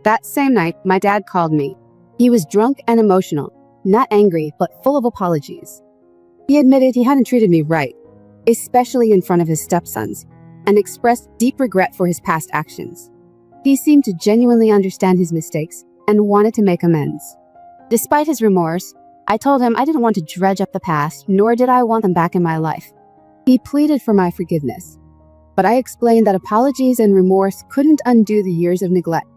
That same night, my dad called me. He was drunk and emotional, not angry, but full of apologies. He admitted he hadn't treated me right, especially in front of his stepsons, and expressed deep regret for his past actions. He seemed to genuinely understand his mistakes and wanted to make amends. Despite his remorse, I told him I didn't want to dredge up the past, nor did I want them back in my life. He pleaded for my forgiveness, but I explained that apologies and remorse couldn't undo the years of neglect.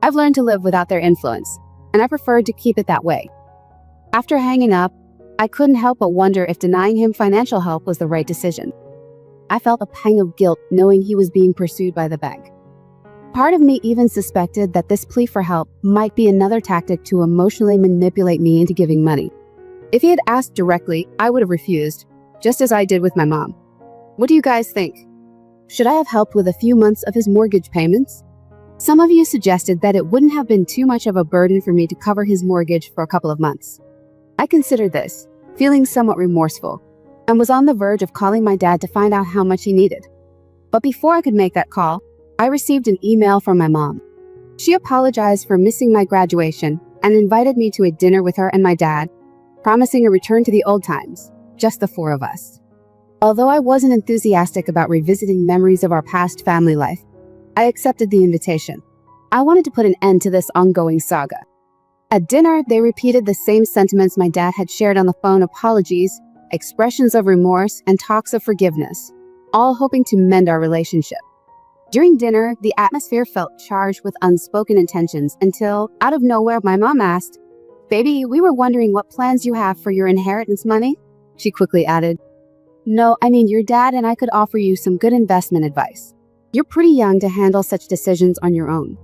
I've learned to live without their influence, and I preferred to keep it that way. After hanging up, I couldn't help but wonder if denying him financial help was the right decision. I felt a pang of guilt knowing he was being pursued by the bank. Part of me even suspected that this plea for help might be another tactic to emotionally manipulate me into giving money. If he had asked directly, I would have refused, just as I did with my mom. What do you guys think? Should I have helped with a few months of his mortgage payments? Some of you suggested that it wouldn't have been too much of a burden for me to cover his mortgage for a couple of months. I considered this, feeling somewhat remorseful, and was on the verge of calling my dad to find out how much he needed. But before I could make that call, I received an email from my mom. She apologized for missing my graduation and invited me to a dinner with her and my dad, promising a return to the old times, just the four of us. Although I wasn't enthusiastic about revisiting memories of our past family life, I accepted the invitation. I wanted to put an end to this ongoing saga. At dinner, they repeated the same sentiments my dad had shared on the phone: apologies, expressions of remorse, and talks of forgiveness, all hoping to mend our relationship. During dinner, the atmosphere felt charged with unspoken intentions until, out of nowhere, my mom asked, "Baby, we were wondering what plans you have for your inheritance money?" She quickly added, "No, I mean your dad and I could offer you some good investment advice. You're pretty young to handle such decisions on your own."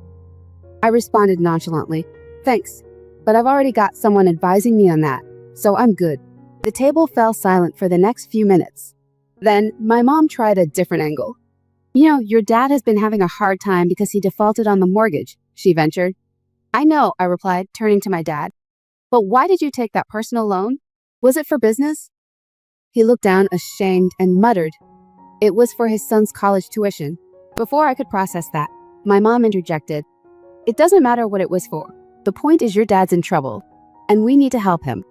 I responded nonchalantly, "Thanks, but I've already got someone advising me on that, so I'm good." The table fell silent for the next few minutes. Then, my mom tried a different angle. "You know, your dad has been having a hard time because he defaulted on the mortgage," she ventured. "I know," I replied, turning to my dad. "But why did you take that personal loan? Was it for business?" He looked down ashamed and muttered, "It was for his son's college tuition." Before I could process that, my mom interjected, "It doesn't matter what it was for. The point is your dad's in trouble, and we need to help him.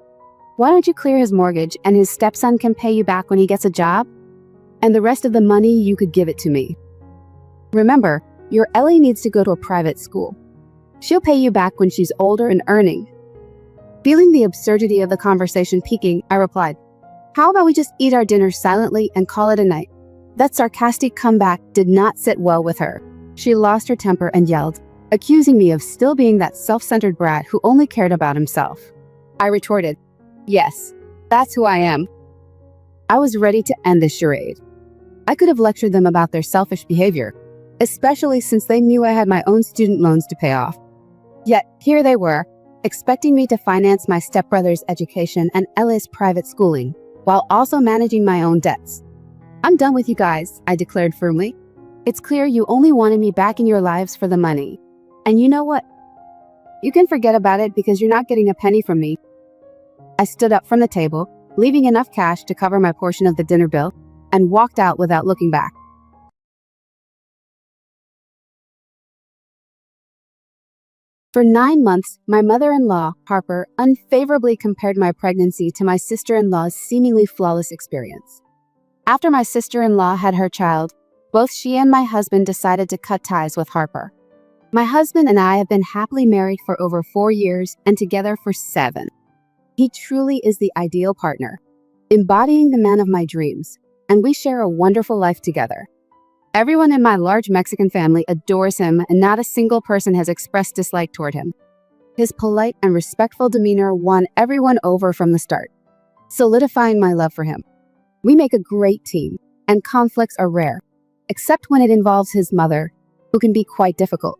Why don't you clear his mortgage and his stepson can pay you back when he gets a job? And the rest of the money, you could give it to me. Remember, your Ellie needs to go to a private school. She'll pay you back when she's older and earning." Feeling the absurdity of the conversation peaking, I replied, "How about we just eat our dinner silently and call it a night?" That sarcastic comeback did not sit well with her. She lost her temper and yelled, accusing me of still being that self-centered brat who only cared about himself. I retorted, "Yes, that's who I am." I was ready to end this charade. I could have lectured them about their selfish behavior, especially since they knew I had my own student loans to pay off. Yet here they were, expecting me to finance my stepbrother's education and Ella's private schooling, while also managing my own debts. "I'm done with you guys," I declared firmly. "It's clear you only wanted me back in your lives for the money. And you know what? You can forget about it because you're not getting a penny from me." I stood up from the table, leaving enough cash to cover my portion of the dinner bill, and walked out without looking back. For 9 months, my mother-in-law, Harper, unfavorably compared my pregnancy to my sister-in-law's seemingly flawless experience. After my sister-in-law had her child, both she and my husband decided to cut ties with Harper. My husband and I have been happily married for over 4 years and together for 7. He truly is the ideal partner, embodying the man of my dreams, and we share a wonderful life together. Everyone in my large Mexican family adores him, and not a single person has expressed dislike toward him. His polite and respectful demeanor won everyone over from the start, solidifying my love for him. We make a great team, and conflicts are rare, except when it involves his mother, who can be quite difficult.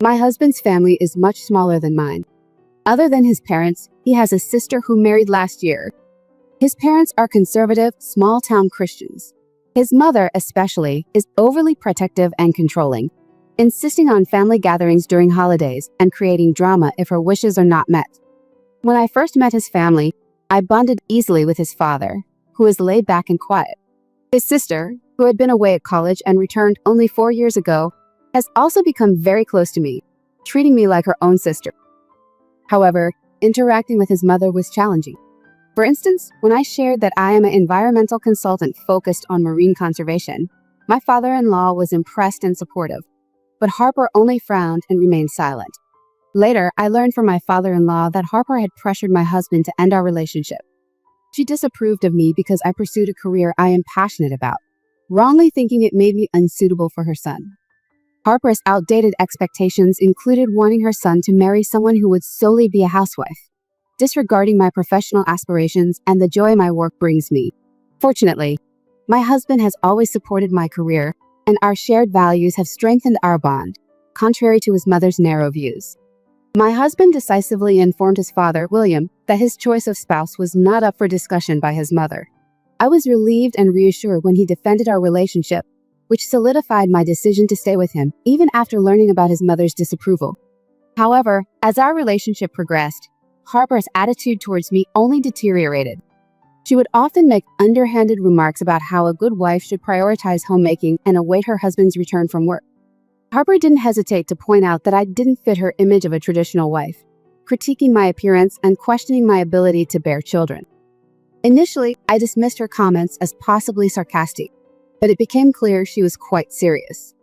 My husband's family is much smaller than mine. Other than his parents, he has a sister who married last year. His parents are conservative, small-town Christians. His mother, especially, is overly protective and controlling, insisting on family gatherings during holidays and creating drama if her wishes are not met. When I first met his family, I bonded easily with his father, who is laid back and quiet. His sister, who had been away at college and returned only 4 years ago, has also become very close to me, treating me like her own sister. However, interacting with his mother was challenging. For instance, when I shared that I am an environmental consultant focused on marine conservation, my father-in-law was impressed and supportive, but Harper only frowned and remained silent. Later, I learned from my father-in-law that Harper had pressured my husband to end our relationship. She disapproved of me because I pursued a career I am passionate about, wrongly thinking it made me unsuitable for her son. Harper's outdated expectations included wanting her son to marry someone who would solely be a housewife, disregarding my professional aspirations and the joy my work brings me. Fortunately, my husband has always supported my career, and our shared values have strengthened our bond, contrary to his mother's narrow views. My husband decisively informed his father, William, that his choice of spouse was not up for discussion by his mother. I was relieved and reassured when he defended our relationship, which solidified my decision to stay with him, even after learning about his mother's disapproval. However, as our relationship progressed, Harper's attitude towards me only deteriorated. She would often make underhanded remarks about how a good wife should prioritize homemaking and await her husband's return from work. Harper didn't hesitate to point out that I didn't fit her image of a traditional wife, critiquing my appearance and questioning my ability to bear children. Initially, I dismissed her comments as possibly sarcastic, but it became clear she was quite serious.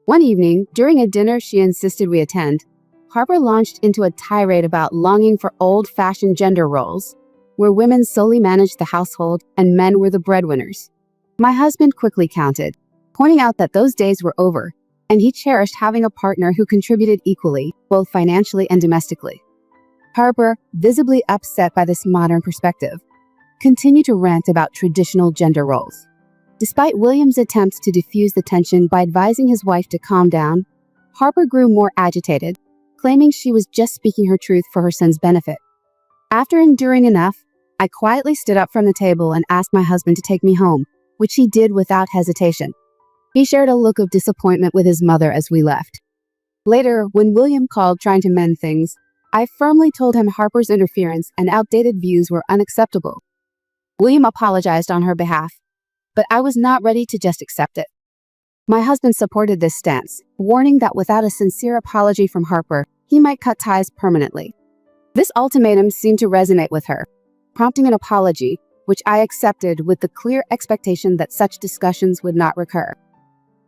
One evening, during a dinner she insisted we attend, Harper launched into a tirade about longing for old-fashioned gender roles, where women solely managed the household and men were the breadwinners. My husband quickly countered, pointing out that those days were over, and he cherished having a partner who contributed equally, both financially and domestically. Harper, visibly upset by this modern perspective, continued to rant about traditional gender roles. Despite William's attempts to diffuse the tension by advising his wife to calm down, Harper grew more agitated, claiming she was just speaking her truth for her son's benefit. After enduring enough, I quietly stood up from the table and asked my husband to take me home, which he did without hesitation. He shared a look of disappointment with his mother as we left. Later, when William called trying to mend things, I firmly told him Harper's interference and outdated views were unacceptable. William apologized on her behalf, but I was not ready to just accept it. My husband supported this stance, warning that without a sincere apology from Harper, he might cut ties permanently. This ultimatum seemed to resonate with her, prompting an apology, which I accepted with the clear expectation that such discussions would not recur.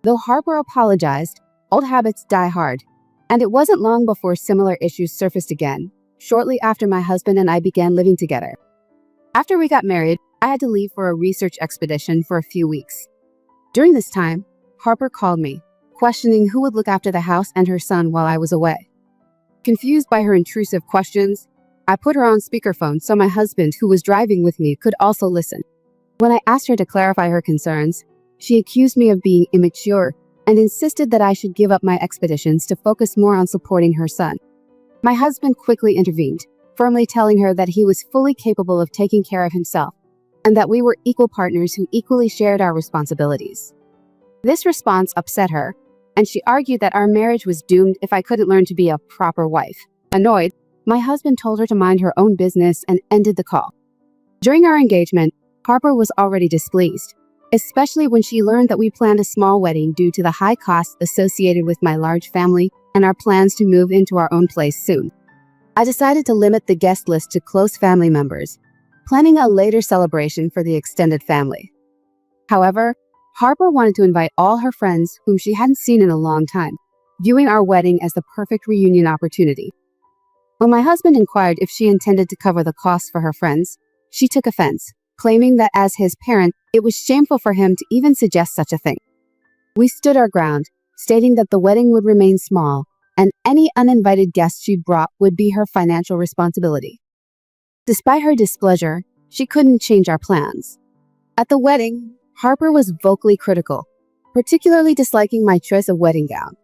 Though Harper apologized, old habits die hard, and it wasn't long before similar issues surfaced again, shortly after my husband and I began living together. After we got married, I had to leave for a research expedition for a few weeks. During this time, Harper called me, questioning who would look after the house and her son while I was away. Confused by her intrusive questions, I put her on speakerphone so my husband, who was driving with me, could also listen. When I asked her to clarify her concerns, she accused me of being immature and insisted that I should give up my expeditions to focus more on supporting her son. My husband quickly intervened, firmly telling her that he was fully capable of taking care of himself and that we were equal partners who equally shared our responsibilities. This response upset her, and she argued that our marriage was doomed if I couldn't learn to be a proper wife. Annoyed, my husband told her to mind her own business and ended the call. During our engagement, Harper was already displeased, especially when she learned that we planned a small wedding due to the high costs associated with my large family and our plans to move into our own place soon. I decided to limit the guest list to close family members, planning a later celebration for the extended family. However, Harper wanted to invite all her friends whom she hadn't seen in a long time, viewing our wedding as the perfect reunion opportunity. When my husband inquired if she intended to cover the costs for her friends, she took offense, claiming that as his parent, it was shameful for him to even suggest such a thing. We stood our ground, stating that the wedding would remain small, and any uninvited guests she brought would be her financial responsibility. Despite her displeasure, she couldn't change our plans. At the wedding, Harper was vocally critical, particularly disliking my choice of wedding gown.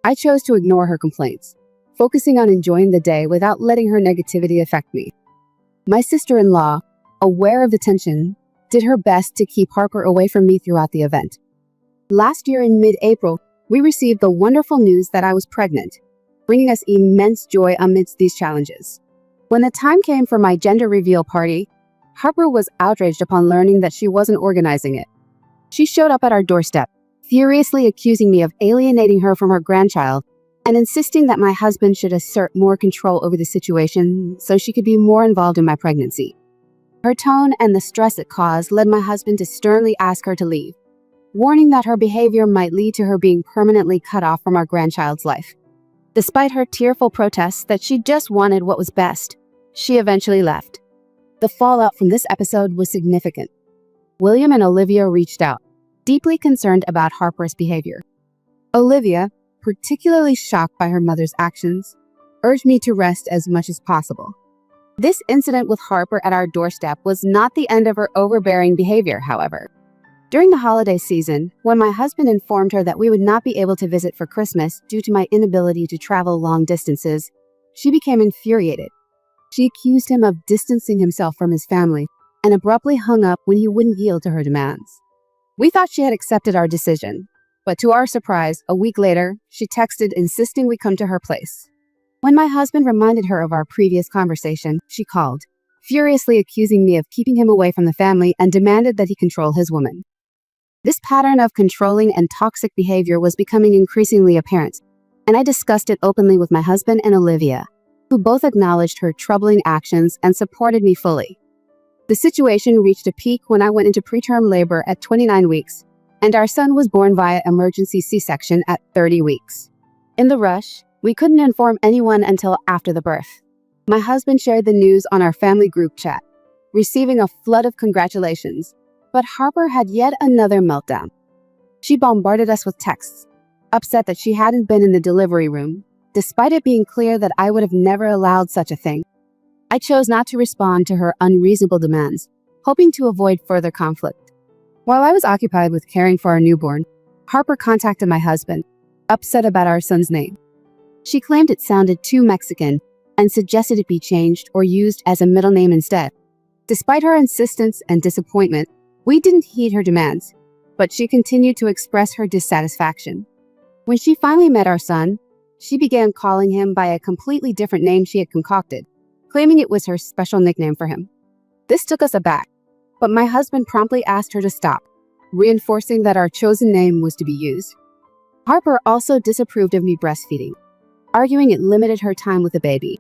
I chose to ignore her complaints, focusing on enjoying the day without letting her negativity affect me. My sister-in-law, aware of the tension, did her best to keep Harper away from me throughout the event. Last year in mid-April, we received the wonderful news that I was pregnant, bringing us immense joy amidst these challenges. When the time came for my gender reveal party, Harper was outraged upon learning that she wasn't organizing it. She showed up at our doorstep, furiously accusing me of alienating her from her grandchild and insisting that my husband should assert more control over the situation so she could be more involved in my pregnancy. Her tone and the stress it caused led my husband to sternly ask her to leave, warning that her behavior might lead to her being permanently cut off from our grandchild's life. Despite her tearful protests that she just wanted what was best, she eventually left. The fallout from this episode was significant. William and Olivia reached out, deeply concerned about Harper's behavior. Olivia, particularly shocked by her mother's actions, urged me to rest as much as possible. This incident with Harper at our doorstep was not the end of her overbearing behavior, however. During the holiday season, when my husband informed her that we would not be able to visit for Christmas due to my inability to travel long distances, she became infuriated. She accused him of distancing himself from his family and abruptly hung up when he wouldn't yield to her demands. We thought she had accepted our decision, but to our surprise, a week later, she texted insisting we come to her place. When my husband reminded her of our previous conversation, she called, furiously accusing me of keeping him away from the family and demanded that he control his woman. This pattern of controlling and toxic behavior was becoming increasingly apparent, and I discussed it openly with my husband and Olivia, who both acknowledged her troubling actions and supported me fully. The situation reached a peak when I went into preterm labor at 29 weeks, and our son was born via emergency C-section at 30 weeks. In the rush, we couldn't inform anyone until after the birth. My husband shared the news on our family group chat, receiving a flood of congratulations, but Harper had yet another meltdown. She bombarded us with texts, upset that she hadn't been in the delivery room, despite it being clear that I would have never allowed such a thing. I chose not to respond to her unreasonable demands, hoping to avoid further conflict. While I was occupied with caring for our newborn, Harper contacted my husband, upset about our son's name. She claimed it sounded too Mexican and suggested it be changed or used as a middle name instead. Despite her insistence and disappointment, we didn't heed her demands, but she continued to express her dissatisfaction. When she finally met our son, she began calling him by a completely different name she had concocted, claiming it was her special nickname for him. This took us aback, but my husband promptly asked her to stop, reinforcing that our chosen name was to be used. Harper also disapproved of me breastfeeding, arguing it limited her time with the baby.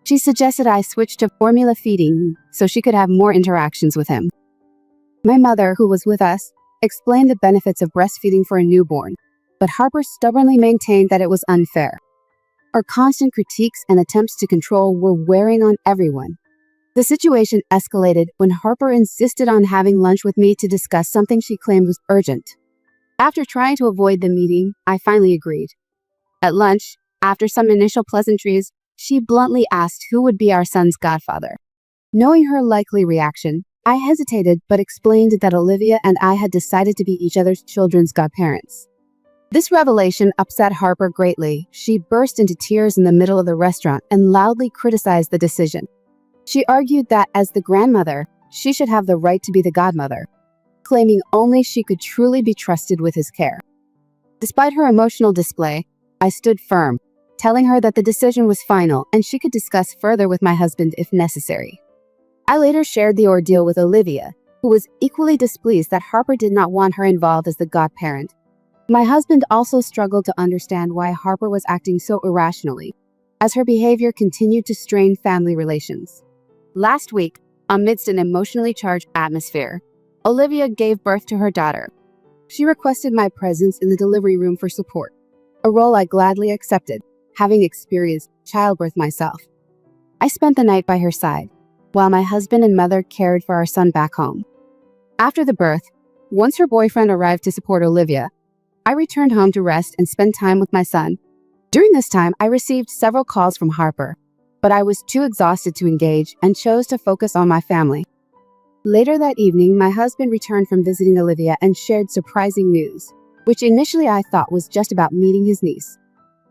She suggested I switch to formula feeding so she could have more interactions with him. My mother, who was with us, explained the benefits of breastfeeding for a newborn, but Harper stubbornly maintained that it was unfair. Our constant critiques and attempts to control were wearing on everyone. The situation escalated when Harper insisted on having lunch with me to discuss something she claimed was urgent. After trying to avoid the meeting, I finally agreed. At lunch, after some initial pleasantries, she bluntly asked who would be our son's godfather. Knowing her likely reaction, I hesitated but explained that Olivia and I had decided to be each other's children's godparents. This revelation upset Harper greatly. She burst into tears in the middle of the restaurant and loudly criticized the decision. She argued that as the grandmother, she should have the right to be the godmother, claiming only she could truly be trusted with his care. Despite her emotional display, I stood firm, telling her that the decision was final and she could discuss further with my husband if necessary. I later shared the ordeal with Olivia, who was equally displeased that Harper did not want her involved as the godparent. My husband also struggled to understand why Harper was acting so irrationally, as her behavior continued to strain family relations. Last week, amidst an emotionally charged atmosphere, Olivia gave birth to her daughter. She requested my presence in the delivery room for support, a role I gladly accepted, having experienced childbirth myself. I spent the night by her side, while my husband and mother cared for our son back home. After the birth, once her boyfriend arrived to support Olivia, I returned home to rest and spend time with my son. During this time, I received several calls from Harper, but I was too exhausted to engage and chose to focus on my family. Later that evening, my husband returned from visiting Olivia and shared surprising news, which initially I thought was just about meeting his niece.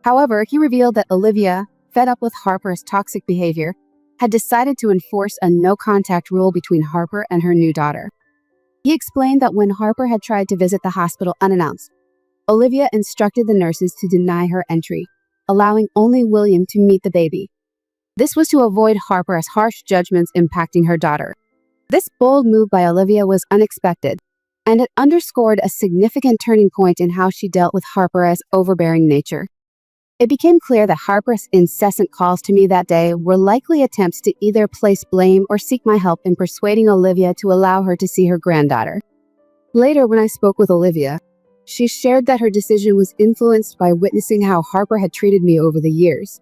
However, he revealed that Olivia, fed up with Harper's toxic behavior, had decided to enforce a no-contact rule between Harper and her new daughter. He explained that when Harper had tried to visit the hospital unannounced, Olivia instructed the nurses to deny her entry, allowing only William to meet the baby. This was to avoid Harper's harsh judgments impacting her daughter. This bold move by Olivia was unexpected, and it underscored a significant turning point in how she dealt with Harper's overbearing nature. It became clear that Harper's incessant calls to me that day were likely attempts to either place blame or seek my help in persuading Olivia to allow her to see her granddaughter. Later, when I spoke with Olivia, she shared that her decision was influenced by witnessing how Harper had treated me over the years.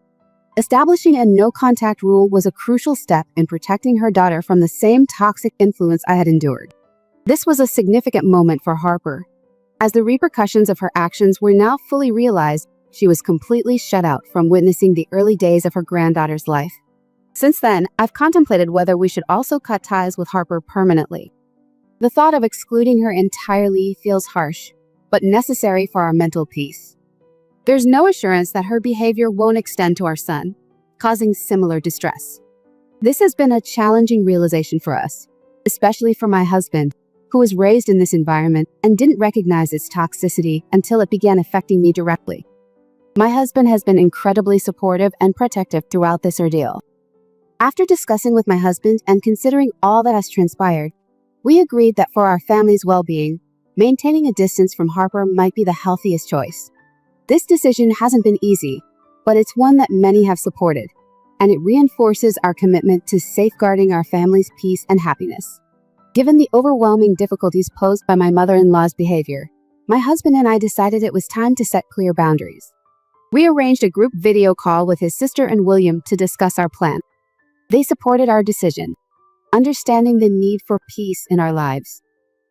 Establishing a no-contact rule was a crucial step in protecting her daughter from the same toxic influence I had endured. This was a significant moment for Harper. As the repercussions of her actions were now fully realized, she was completely shut out from witnessing the early days of her granddaughter's life. Since then, I've contemplated whether we should also cut ties with Harper permanently. The thought of excluding her entirely feels harsh, but necessary for our mental peace. There's no assurance that her behavior won't extend to our son, causing similar distress. This has been a challenging realization for us, especially for my husband, who was raised in this environment and didn't recognize its toxicity until it began affecting me directly. My husband has been incredibly supportive and protective throughout this ordeal. After discussing with my husband and considering all that has transpired, we agreed that for our family's well-being, maintaining a distance from Harper might be the healthiest choice. This decision hasn't been easy, but it's one that many have supported, and it reinforces our commitment to safeguarding our family's peace and happiness. Given the overwhelming difficulties posed by my mother-in-law's behavior, my husband and I decided it was time to set clear boundaries. We arranged a group video call with his sister and William to discuss our plan. They supported our decision, understanding the need for peace in our lives.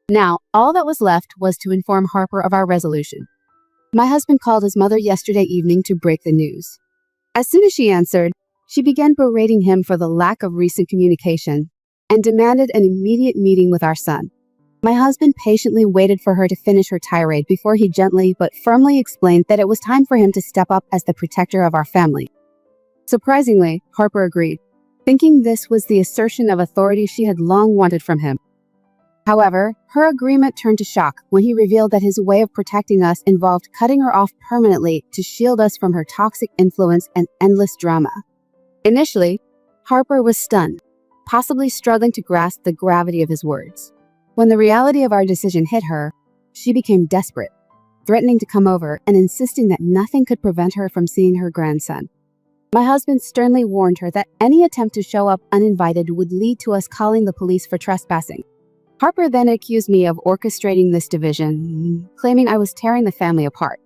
Now, all that was left was to inform Harper of our resolution. My husband called his mother yesterday evening to break the news. As soon as she answered, she began berating him for the lack of recent communication and demanded an immediate meeting with our son. My husband patiently waited for her to finish her tirade before he gently but firmly explained that it was time for him to step up as the protector of our family. Surprisingly, Harper agreed, thinking this was the assertion of authority she had long wanted from him. However, her agreement turned to shock when he revealed that his way of protecting us involved cutting her off permanently to shield us from her toxic influence and endless drama. Initially, Harper was stunned, possibly struggling to grasp the gravity of his words. When the reality of our decision hit her, she became desperate, threatening to come over and insisting that nothing could prevent her from seeing her grandson. My husband sternly warned her that any attempt to show up uninvited would lead to us calling the police for trespassing. Harper then accused me of orchestrating this division, claiming I was tearing the family apart.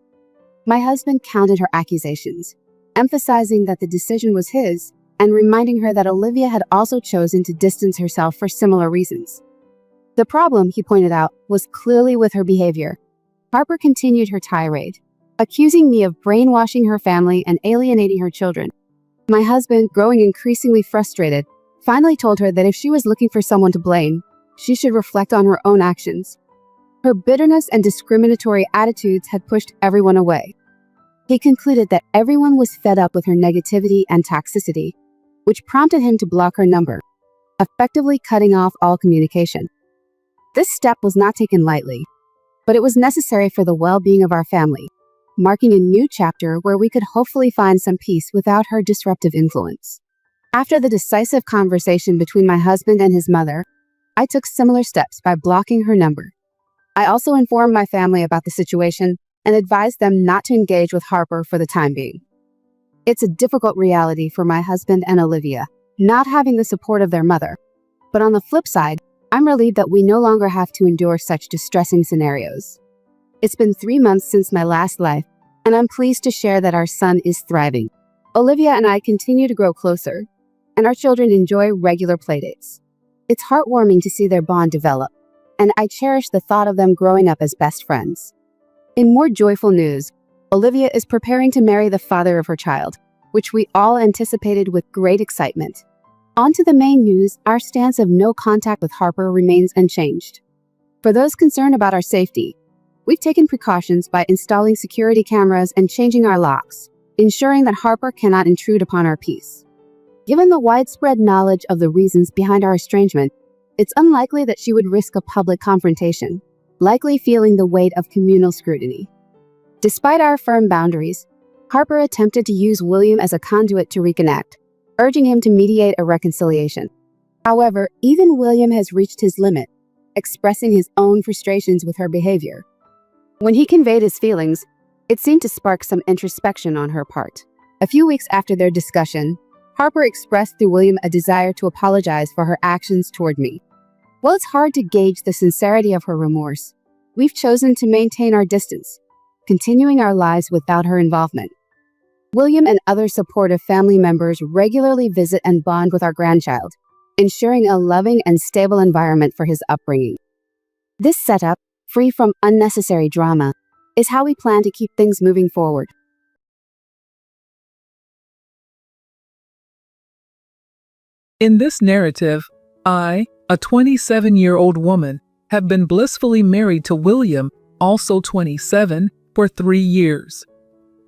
My husband countered her accusations, emphasizing that the decision was his and reminding her that Olivia had also chosen to distance herself for similar reasons. The problem, he pointed out, was clearly with her behavior. Harper continued her tirade, accusing me of brainwashing her family and alienating her children. My husband, growing increasingly frustrated, finally told her that if she was looking for someone to blame, she should reflect on her own actions. Her bitterness and discriminatory attitudes had pushed everyone away. He concluded that everyone was fed up with her negativity and toxicity, which prompted him to block her number, effectively cutting off all communication. This step was not taken lightly, but it was necessary for the well-being of our family, marking a new chapter where we could hopefully find some peace without her disruptive influence. After the decisive conversation between my husband and his mother, I took similar steps by blocking her number. I also informed my family about the situation and advised them not to engage with Harper for the time being. It's a difficult reality for my husband and Olivia, not having the support of their mother. But on the flip side, I'm relieved that we no longer have to endure such distressing scenarios. It's been 3 months since my last life, and I'm pleased to share that our son is thriving. Olivia and I continue to grow closer, and our children enjoy regular playdates. It's heartwarming to see their bond develop, and I cherish the thought of them growing up as best friends. In more joyful news, Olivia is preparing to marry the father of her child, which we all anticipated with great excitement. On to the main news, our stance of no contact with Harper remains unchanged. For those concerned about our safety, we've taken precautions by installing security cameras and changing our locks, ensuring that Harper cannot intrude upon our peace. Given the widespread knowledge of the reasons behind our estrangement, it's unlikely that she would risk a public confrontation, likely feeling the weight of communal scrutiny. Despite our firm boundaries, Harper attempted to use William as a conduit to reconnect, urging him to mediate a reconciliation. However, even William has reached his limit, expressing his own frustrations with her behavior. When he conveyed his feelings, it seemed to spark some introspection on her part. A few weeks after their discussion, Harper expressed through William a desire to apologize for her actions toward me. While it's hard to gauge the sincerity of her remorse, we've chosen to maintain our distance, continuing our lives without her involvement. William and other supportive family members regularly visit and bond with our grandchild, ensuring a loving and stable environment for his upbringing. This setup, free from unnecessary drama, is how we plan to keep things moving forward. In this narrative, I, a 27-year-old woman, have been blissfully married to William, also 27, for 3 years.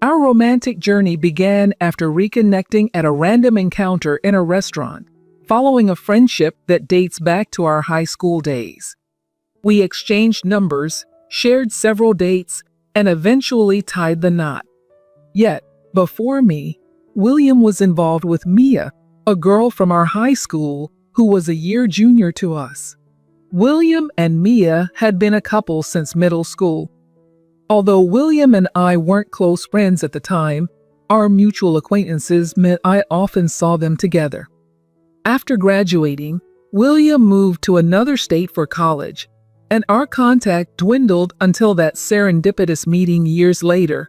Our romantic journey began after reconnecting at a random encounter in a restaurant, following a friendship that dates back to our high school days. We exchanged numbers, shared several dates, and eventually tied the knot. Yet, before me, William was involved with Mia, a girl from our high school who was a year junior to us. William and Mia had been a couple since middle school. Although William and I weren't close friends at the time, our mutual acquaintances meant I often saw them together. After graduating, William moved to another state for college, and our contact dwindled until that serendipitous meeting years later.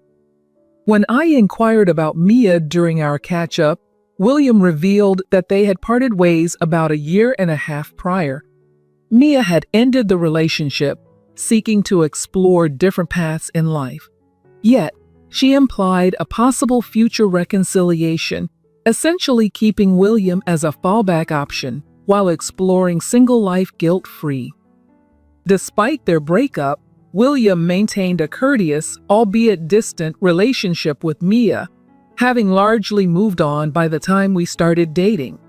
When I inquired about Mia during our catch-up, William revealed that they had parted ways about a year and a half prior. Mia had ended the relationship, seeking to explore different paths in life. Yet, she implied a possible future reconciliation, essentially keeping William as a fallback option while exploring single life guilt-free. Despite their breakup, William maintained a courteous, albeit distant, relationship with Mia, having largely moved on by the time we started dating.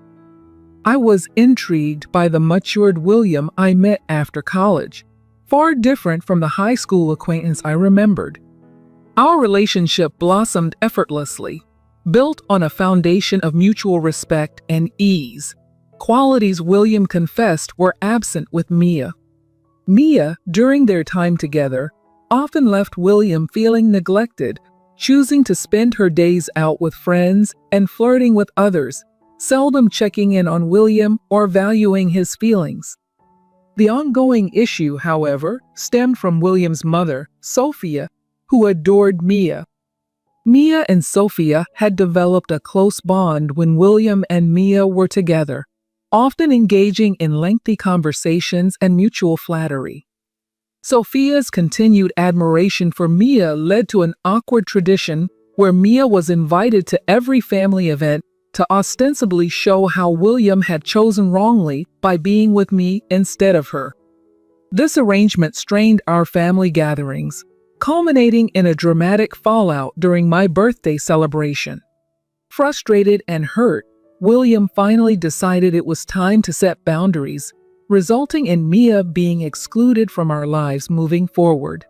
I was intrigued by the matured William I met after college, far different from the high school acquaintance I remembered. Our relationship blossomed effortlessly, built on a foundation of mutual respect and ease, qualities William confessed were absent with Mia. Mia, during their time together, often left William feeling neglected, choosing to spend her days out with friends and flirting with others, seldom checking in on William or valuing his feelings. The ongoing issue, however, stemmed from William's mother, Sophia, who adored Mia. Mia and Sophia had developed a close bond when William and Mia were together, often engaging in lengthy conversations and mutual flattery. Sophia's continued admiration for Mia led to an awkward tradition where Mia was invited to every family event to ostensibly show how William had chosen wrongly by being with me instead of her. This arrangement strained our family gatherings, culminating in a dramatic fallout during my birthday celebration. Frustrated and hurt, William finally decided it was time to set boundaries, resulting in Mia being excluded from our lives moving forward.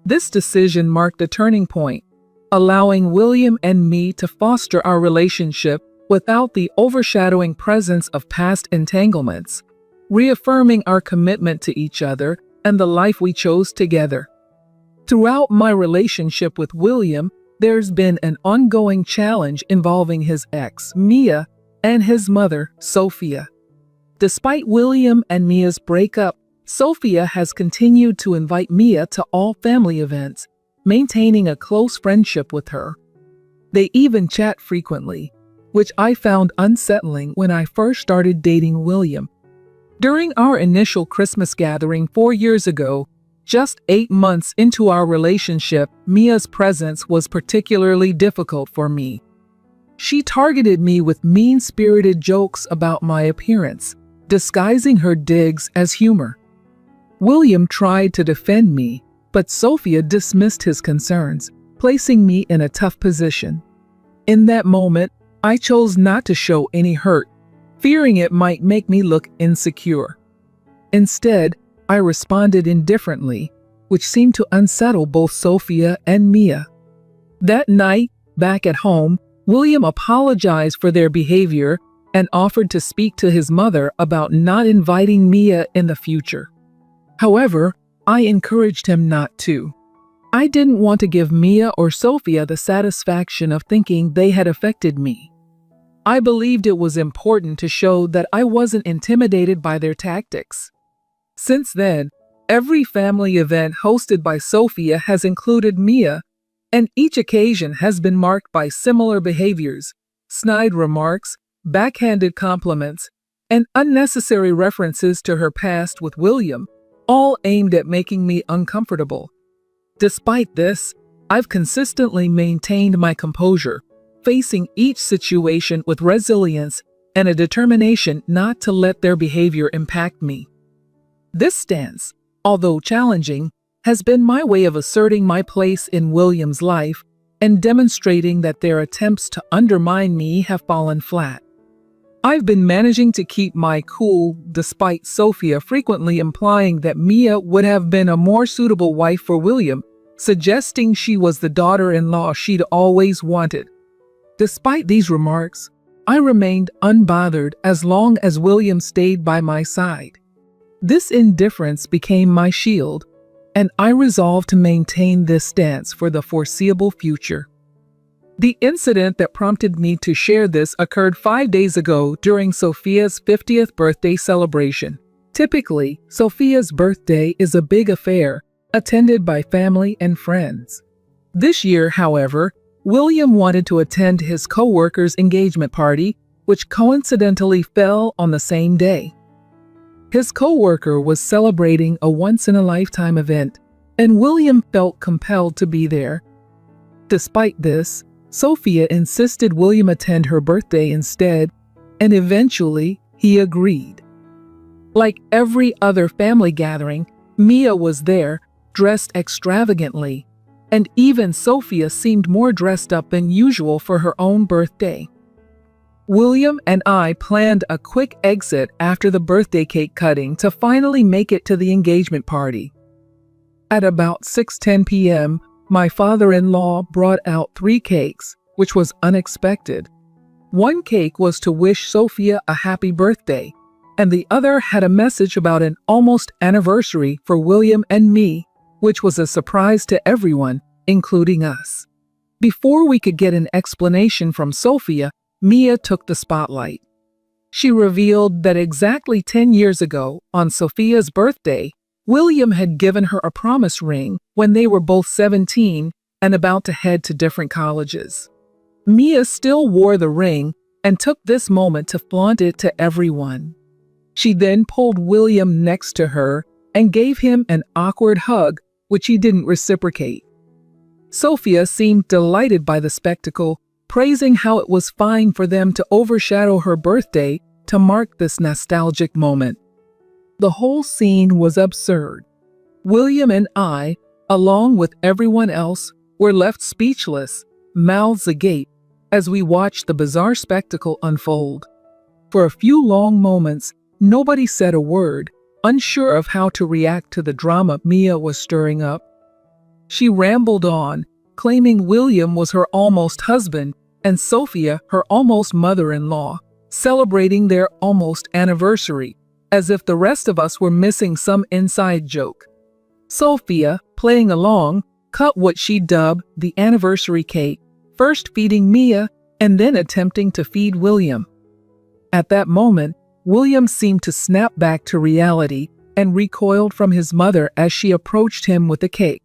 This decision marked a turning point, allowing William and me to foster our relationship without the overshadowing presence of past entanglements, reaffirming our commitment to each other and the life we chose together. Throughout my relationship with William, there's been an ongoing challenge involving his ex, Mia, and his mother, Sophia. Despite William and Mia's breakup, Sophia has continued to invite Mia to all family events, maintaining a close friendship with her. They even chat frequently, which I found unsettling when I first started dating William. During our initial Christmas gathering 4 years ago, just 8 months into our relationship, Mia's presence was particularly difficult for me. She targeted me with mean-spirited jokes about my appearance, disguising her digs as humor. William tried to defend me, but Sophia dismissed his concerns, placing me in a tough position. In that moment, I chose not to show any hurt, fearing it might make me look insecure. Instead, I responded indifferently, which seemed to unsettle both Sophia and Mia. That night, back at home, William apologized for their behavior and offered to speak to his mother about not inviting Mia in the future. However, I encouraged him not to. I didn't want to give Mia or Sophia the satisfaction of thinking they had affected me. I believed it was important to show that I wasn't intimidated by their tactics. Since then, every family event hosted by Sophia has included Mia, and each occasion has been marked by similar behaviors, snide remarks, backhanded compliments, and unnecessary references to her past with William, all aimed at making me uncomfortable. Despite this, I've consistently maintained my composure, facing each situation with resilience and a determination not to let their behavior impact me. This stance, although challenging, has been my way of asserting my place in William's life and demonstrating that their attempts to undermine me have fallen flat. I've been managing to keep my cool despite Sophia frequently implying that Mia would have been a more suitable wife for William, suggesting she was the daughter-in-law she'd always wanted. Despite these remarks, I remained unbothered as long as William stayed by my side. This indifference became my shield, and I resolved to maintain this stance for the foreseeable future. The incident that prompted me to share this occurred 5 days ago during Sophia's 50th birthday celebration. Typically, Sophia's birthday is a big affair, attended by family and friends. This year, however, William wanted to attend his co-worker's engagement party, which coincidentally fell on the same day. His co-worker was celebrating a once-in-a-lifetime event, and William felt compelled to be there. Despite this, Sophia insisted William attend her birthday instead, and eventually he agreed. Like every other family gathering, Mia was there, dressed extravagantly, and even Sophia seemed more dressed up than usual for her own birthday. William and I planned a quick exit after the birthday cake cutting to finally make it to the engagement party. At about 6:10 p.m., my father-in-law brought out 3 cakes, which was unexpected. One cake was to wish Sophia a happy birthday, and the other had a message about an almost anniversary for William and me, which was a surprise to everyone, including us. Before we could get an explanation from Sophia, Mia took the spotlight. She revealed that exactly 10 years ago, on Sophia's birthday, William had given her a promise ring when they were both 17 and about to head to different colleges. Mia still wore the ring and took this moment to flaunt it to everyone. She then pulled William next to her and gave him an awkward hug, which he didn't reciprocate. Sophia seemed delighted by the spectacle, praising how it was fine for them to overshadow her birthday to mark this nostalgic moment. The whole scene was absurd. William and I, along with everyone else, were left speechless, mouths agape, as we watched the bizarre spectacle unfold. For a few long moments, nobody said a word, unsure of how to react to the drama Mia was stirring up. She rambled on, claiming William was her almost husband and Sophia her almost mother-in-law, celebrating their almost anniversary, as if the rest of us were missing some inside joke. Sophia, playing along, cut what she dubbed the anniversary cake, first feeding Mia and then attempting to feed William. At that moment, William seemed to snap back to reality and recoiled from his mother as she approached him with the cake.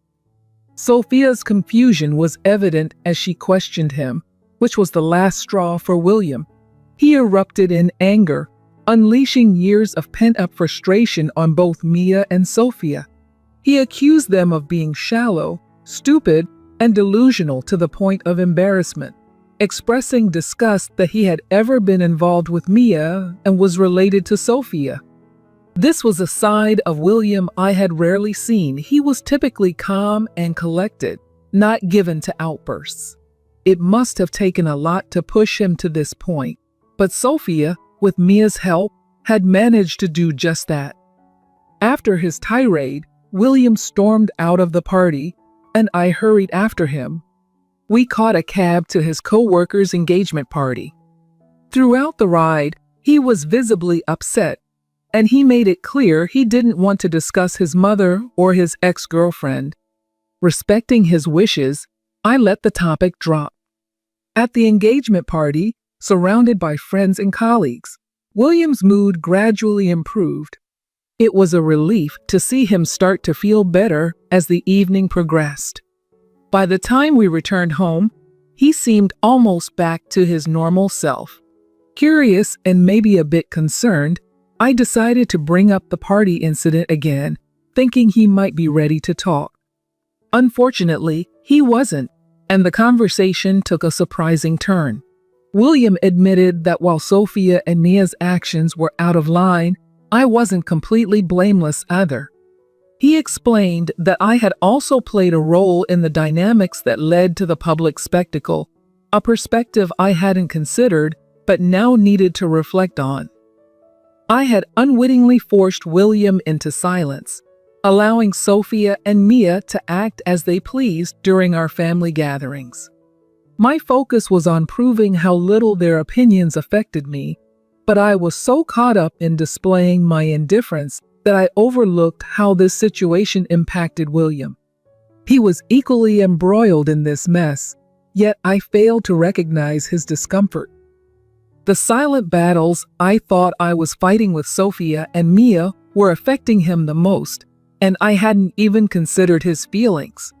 Sophia's confusion was evident as she questioned him, which was the last straw for William. He erupted in anger, unleashing years of pent-up frustration on both Mia and Sophia. He accused them of being shallow, stupid, and delusional to the point of embarrassment, expressing disgust that he had ever been involved with Mia and was related to Sophia. This was a side of William I had rarely seen. He was typically calm and collected, not given to outbursts. It must have taken a lot to push him to this point, but Sophia, with Mia's help, had managed to do just that. After his tirade, William stormed out of the party, and I hurried after him. We caught a cab to his co-worker's engagement party. Throughout the ride, he was visibly upset, and he made it clear he didn't want to discuss his mother or his ex-girlfriend. Respecting his wishes, I let the topic drop. At the engagement party, surrounded by friends and colleagues, William's mood gradually improved. It was a relief to see him start to feel better as the evening progressed. By the time we returned home, he seemed almost back to his normal self. Curious and maybe a bit concerned, I decided to bring up the party incident again, thinking he might be ready to talk. Unfortunately, he wasn't, and the conversation took a surprising turn. William admitted that while Sophia and Mia's actions were out of line, I wasn't completely blameless either. He explained that I had also played a role in the dynamics that led to the public spectacle, a perspective I hadn't considered but now needed to reflect on. I had unwittingly forced William into silence, allowing Sophia and Mia to act as they pleased during our family gatherings. My focus was on proving how little their opinions affected me, but I was so caught up in displaying my indifference that I overlooked how this situation impacted William. He was equally embroiled in this mess, yet I failed to recognize his discomfort. The silent battles I thought I was fighting with Sophia and Mia were affecting him the most, and I hadn't even considered his feelings.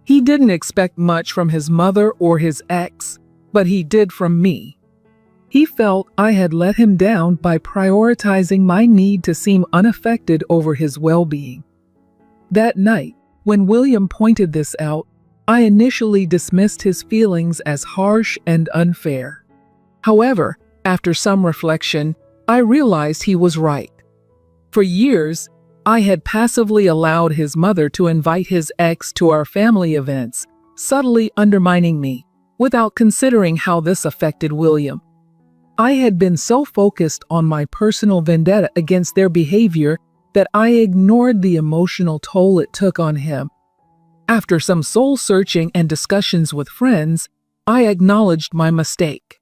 He didn't expect much from his mother or his ex, but he did from me. He felt I had let him down by prioritizing my need to seem unaffected over his well-being. That night, when William pointed this out, I initially dismissed his feelings as harsh and unfair. However, after some reflection, I realized he was right. For years, I had passively allowed his mother to invite his ex to our family events, subtly undermining me, without considering how this affected William. I had been so focused on my personal vendetta against their behavior that I ignored the emotional toll it took on him. After some soul-searching and discussions with friends, I acknowledged my mistake.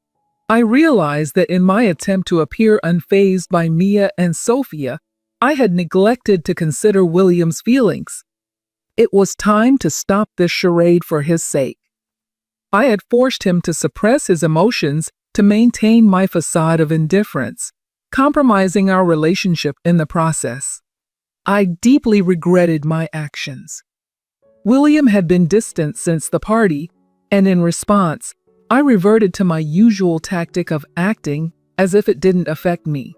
I realized that in my attempt to appear unfazed by Mia and Sophia, I had neglected to consider William's feelings. It was time to stop this charade for his sake. I had forced him to suppress his emotions to maintain my facade of indifference, compromising our relationship in the process. I deeply regretted my actions. William had been distant since the party, and in response, I reverted to my usual tactic of acting as if it didn't affect me.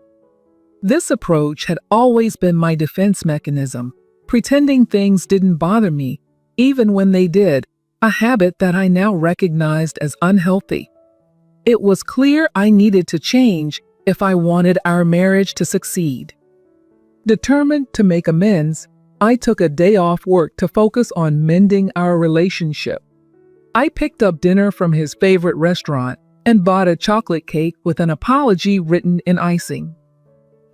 This approach had always been my defense mechanism, pretending things didn't bother me, even when they did, a habit that I now recognized as unhealthy. It was clear I needed to change if I wanted our marriage to succeed. Determined to make amends, I took a day off work to focus on mending our relationship. I picked up dinner from his favorite restaurant and bought a chocolate cake with an apology written in icing.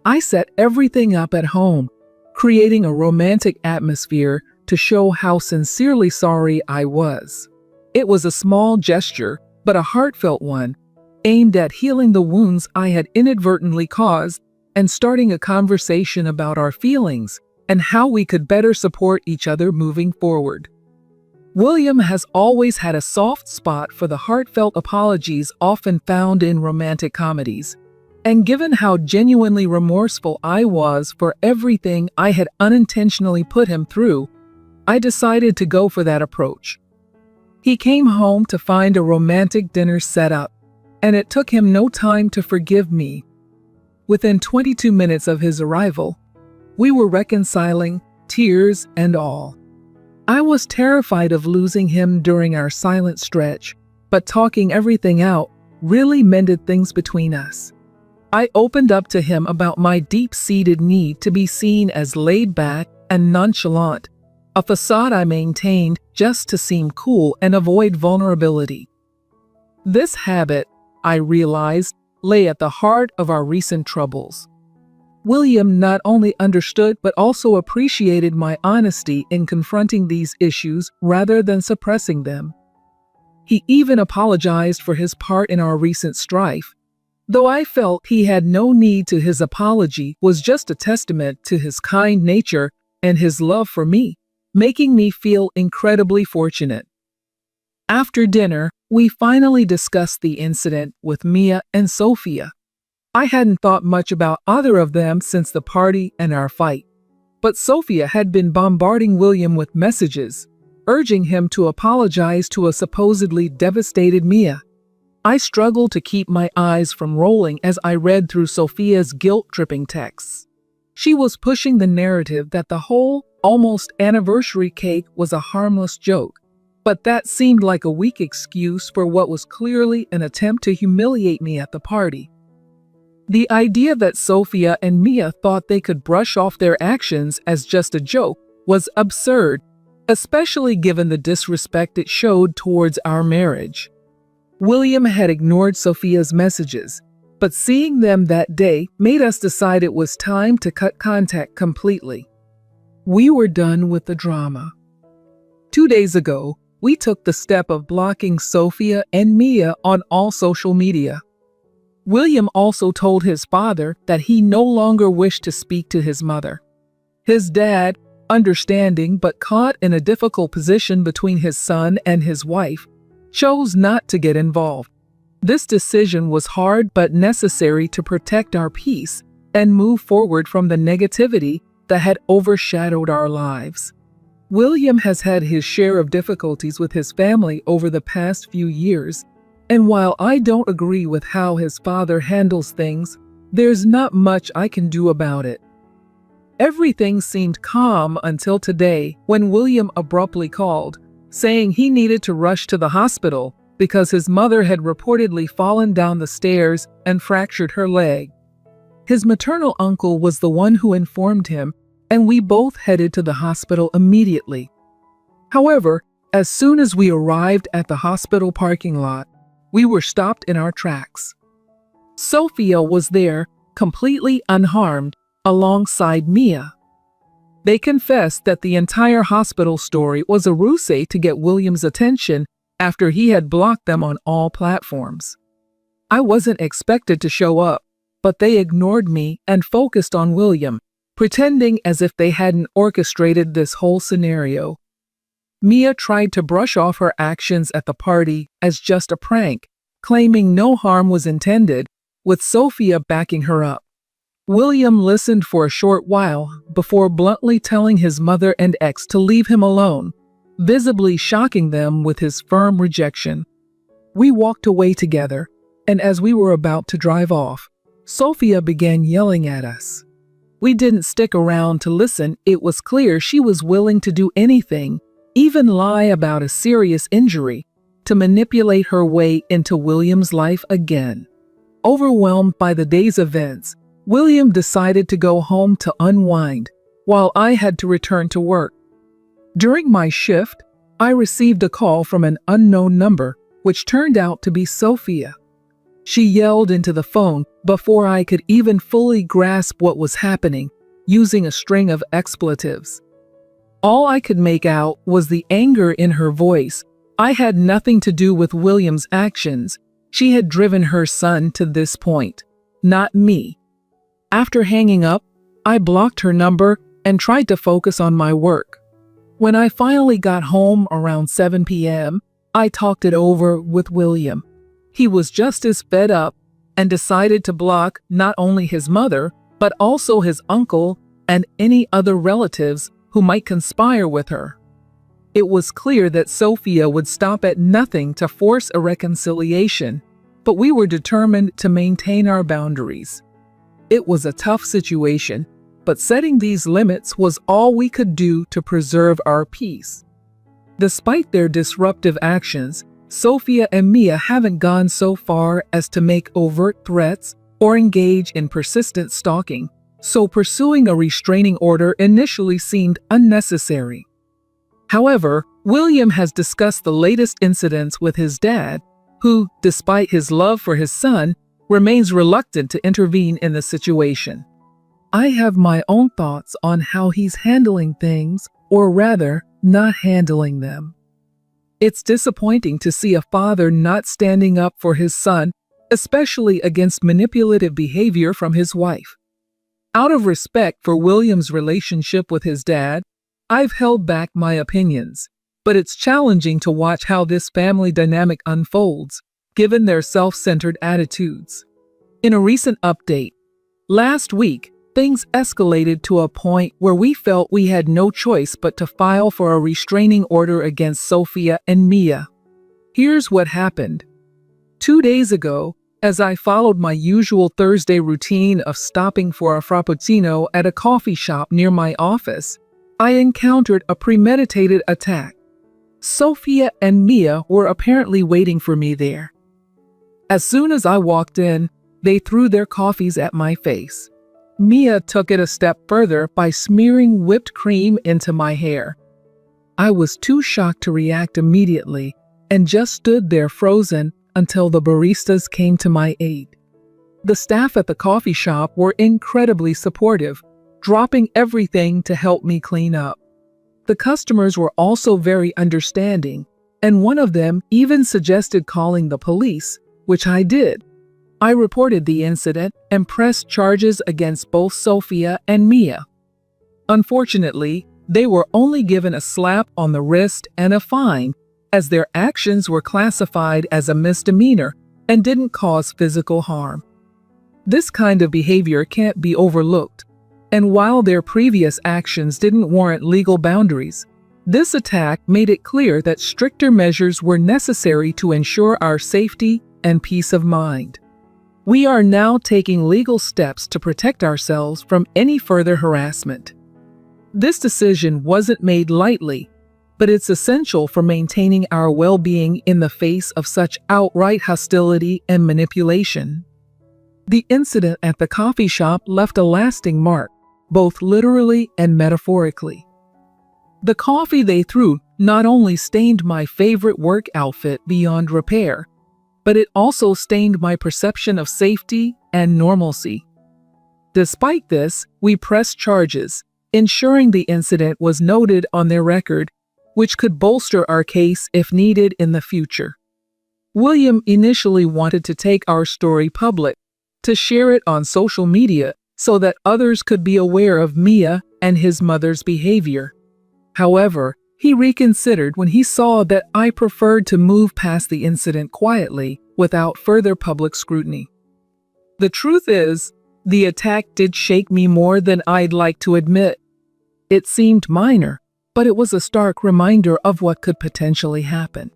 I set everything up at home, creating a romantic atmosphere to show how sincerely sorry I was. It was a small gesture, but a heartfelt one, aimed at healing the wounds I had inadvertently caused and starting a conversation about our feelings and how we could better support each other moving forward. William has always had a soft spot for the heartfelt apologies often found in romantic comedies, and given how genuinely remorseful I was for everything I had unintentionally put him through, I decided to go for that approach. He came home to find a romantic dinner set up, and it took him no time to forgive me. Within 22 minutes of his arrival, we were reconciling, tears and all. I was terrified of losing him during our silent stretch, but talking everything out really mended things between us. I opened up to him about my deep-seated need to be seen as laid-back and nonchalant, a facade I maintained just to seem cool and avoid vulnerability. This habit, I realized, lay at the heart of our recent troubles. William not only understood but also appreciated my honesty in confronting these issues rather than suppressing them. He even apologized for his part in our recent strife, though I felt he had no need to. His apology was just a testament to his kind nature and his love for me, making me feel incredibly fortunate. After dinner, we finally discussed the incident with Mia and Sophia. I hadn't thought much about either of them since the party and our fight, but Sophia had been bombarding William with messages, urging him to apologize to a supposedly devastated Mia. I struggled to keep my eyes from rolling as I read through Sophia's guilt-tripping texts. She was pushing the narrative that the whole almost anniversary cake was a harmless joke, but that seemed like a weak excuse for what was clearly an attempt to humiliate me at the party. The idea that Sophia and Mia thought they could brush off their actions as just a joke was absurd, especially given the disrespect it showed towards our marriage. William had ignored Sophia's messages, but seeing them that day made us decide it was time to cut contact completely. We were done with the drama. 2 days ago, we took the step of blocking Sophia and Mia on all social media. William also told his father that he no longer wished to speak to his mother. His dad, understanding but caught in a difficult position between his son and his wife, chose not to get involved. This decision was hard but necessary to protect our peace and move forward from the negativity that had overshadowed our lives. William has had his share of difficulties with his family over the past few years, and while I don't agree with how his father handles things, there's not much I can do about it. Everything seemed calm until today when William abruptly called, saying he needed to rush to the hospital because his mother had reportedly fallen down the stairs and fractured her leg. His maternal uncle was the one who informed him, and we both headed to the hospital immediately. However, as soon as we arrived at the hospital parking lot, we were stopped in our tracks. Sophia was there, completely unharmed, alongside Mia. They confessed that the entire hospital story was a ruse to get William's attention after he had blocked them on all platforms. I wasn't expected to show up, but they ignored me and focused on William, pretending as if they hadn't orchestrated this whole scenario. Mia tried to brush off her actions at the party as just a prank, claiming no harm was intended, with Sophia backing her up. William listened for a short while before bluntly telling his mother and ex to leave him alone, visibly shocking them with his firm rejection. We walked away together, and as we were about to drive off, Sophia began yelling at us. We didn't stick around to listen. It was clear she was willing to do anything, even lie about a serious injury, to manipulate her way into William's life again. Overwhelmed by the day's events, William decided to go home to unwind, while I had to return to work. During my shift, I received a call from an unknown number, which turned out to be Sophia. She yelled into the phone before I could even fully grasp what was happening, using a string of expletives. All I could make out was the anger in her voice. I had nothing to do with William's actions. She had driven her son to this point, not me. After hanging up, I blocked her number and tried to focus on my work. When I finally got home around 7 p.m., I talked it over with William. He was just as fed up and decided to block not only his mother, but also his uncle and any other relatives who might conspire with her. It was clear that Sophia would stop at nothing to force a reconciliation, but we were determined to maintain our boundaries. It was a tough situation, but setting these limits was all we could do to preserve our peace. Despite their disruptive actions, Sophia and Mia haven't gone so far as to make overt threats or engage in persistent stalking, so pursuing a restraining order initially seemed unnecessary. However, William has discussed the latest incidents with his dad, who, despite his love for his son, remains reluctant to intervene in the situation. I have my own thoughts on how he's handling things, or rather, not handling them. It's disappointing to see a father not standing up for his son, especially against manipulative behavior from his wife. Out of respect for William's relationship with his dad, I've held back my opinions, but it's challenging to watch how this family dynamic unfolds, given their self-centered attitudes. In a recent update, last week, things escalated to a point where we felt we had no choice but to file for a restraining order against Sophia and Mia. Here's what happened. 2 days ago, as I followed my usual Thursday routine of stopping for a frappuccino at a coffee shop near my office, I encountered a premeditated attack. Sophia and Mia were apparently waiting for me there. As soon as I walked in, they threw their coffees at my face. Mia took it a step further by smearing whipped cream into my hair. I was too shocked to react immediately and just stood there frozen until the baristas came to my aid. The staff at the coffee shop were incredibly supportive, dropping everything to help me clean up. The customers were also very understanding, and one of them even suggested calling the police, which I did. I reported the incident and pressed charges against both Sophia and Mia. Unfortunately, they were only given a slap on the wrist and a fine, as their actions were classified as a misdemeanor and didn't cause physical harm. This kind of behavior can't be overlooked, and while their previous actions didn't warrant legal boundaries, this attack made it clear that stricter measures were necessary to ensure our safety and peace of mind. We are now taking legal steps to protect ourselves from any further harassment. This decision wasn't made lightly, but it's essential for maintaining our well-being in the face of such outright hostility and manipulation. The incident at the coffee shop left a lasting mark, both literally and metaphorically. The coffee they threw not only stained my favorite work outfit beyond repair, but it also stained my perception of safety and normalcy. Despite this, we pressed charges, ensuring the incident was noted on their record, which could bolster our case if needed in the future. William initially wanted to take our story public, to share it on social media so that others could be aware of Mia and his mother's behavior. However, he reconsidered when he saw that I preferred to move past the incident quietly without further public scrutiny. The truth is, the attack did shake me more than I'd like to admit. It seemed minor, but it was a stark reminder of what could potentially happen.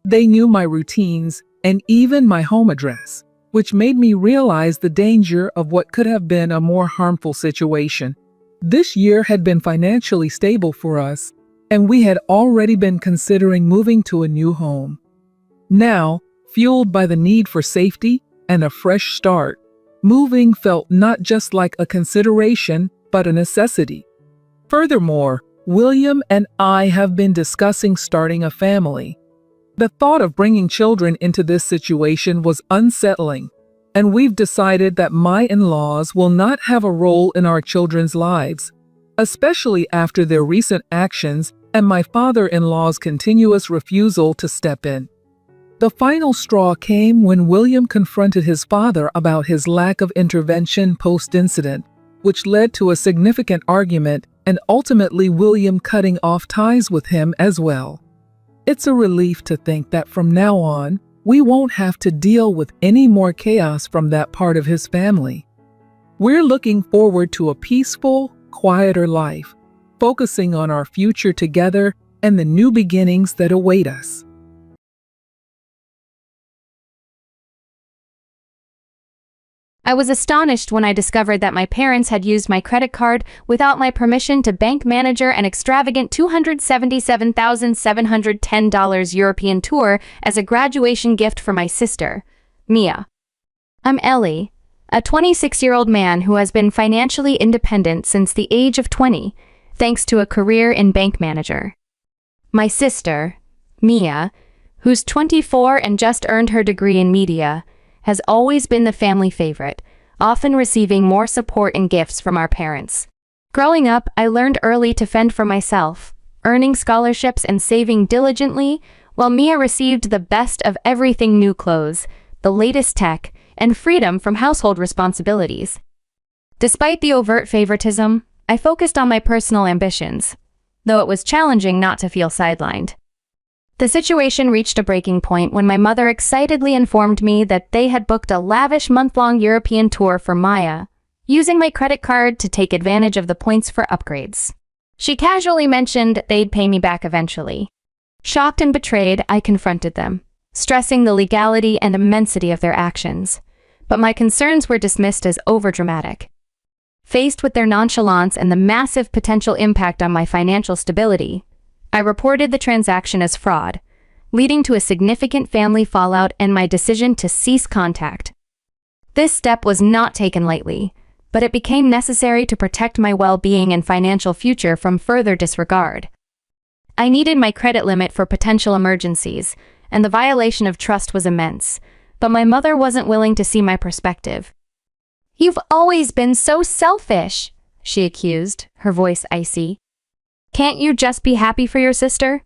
They knew my routines and even my home address, which made me realize the danger of what could have been a more harmful situation. This year had been financially stable for us, and we had already been considering moving to a new home. Now, fueled by the need for safety and a fresh start, Moving felt not just like a consideration, but a necessity. Furthermore, William and I have been discussing starting a family. The thought of bringing children into this situation was unsettling, and we've decided that my in-laws will not have a role in our children's lives, especially after their recent actions and my father-in-law's continuous refusal to step in. The final straw came when William confronted his father about his lack of intervention post-incident, which led to a significant argument and ultimately William cutting off ties with him as well. It's a relief to think that from now on, we won't have to deal with any more chaos from that part of his family. We're looking forward to a peaceful, quieter life, focusing on our future together and the new beginnings that await us. I was astonished when I discovered that my parents had used my credit card without my permission to bank manager an extravagant $277,710 European tour as a graduation gift for my sister, Mia. I'm Ellie, a 26-year-old man who has been financially independent since the age of 20, thanks to a career in bank manager. My sister, Mia, who's 24 and just earned her degree in media, has always been the family favorite, often receiving more support and gifts from our parents. Growing up, I learned early to fend for myself, earning scholarships and saving diligently, while Mia received the best of everything: new clothes, the latest tech, and freedom from household responsibilities. Despite the overt favoritism, I focused on my personal ambitions, though it was challenging not to feel sidelined. The situation reached a breaking point when my mother excitedly informed me that they had booked a lavish month-long European tour for Maya, using my credit card to take advantage of the points for upgrades. She casually mentioned they'd pay me back eventually. Shocked and betrayed, I confronted them, stressing the legality and immensity of their actions, but my concerns were dismissed as overdramatic. Faced with their nonchalance and the massive potential impact on my financial stability, I reported the transaction as fraud, leading to a significant family fallout and my decision to cease contact. This step was not taken lightly, but it became necessary to protect my well-being and financial future from further disregard. I needed my credit limit for potential emergencies, and the violation of trust was immense, but my mother wasn't willing to see my perspective. "You've always been so selfish," she accused, her voice icy. "Can't you just be happy for your sister?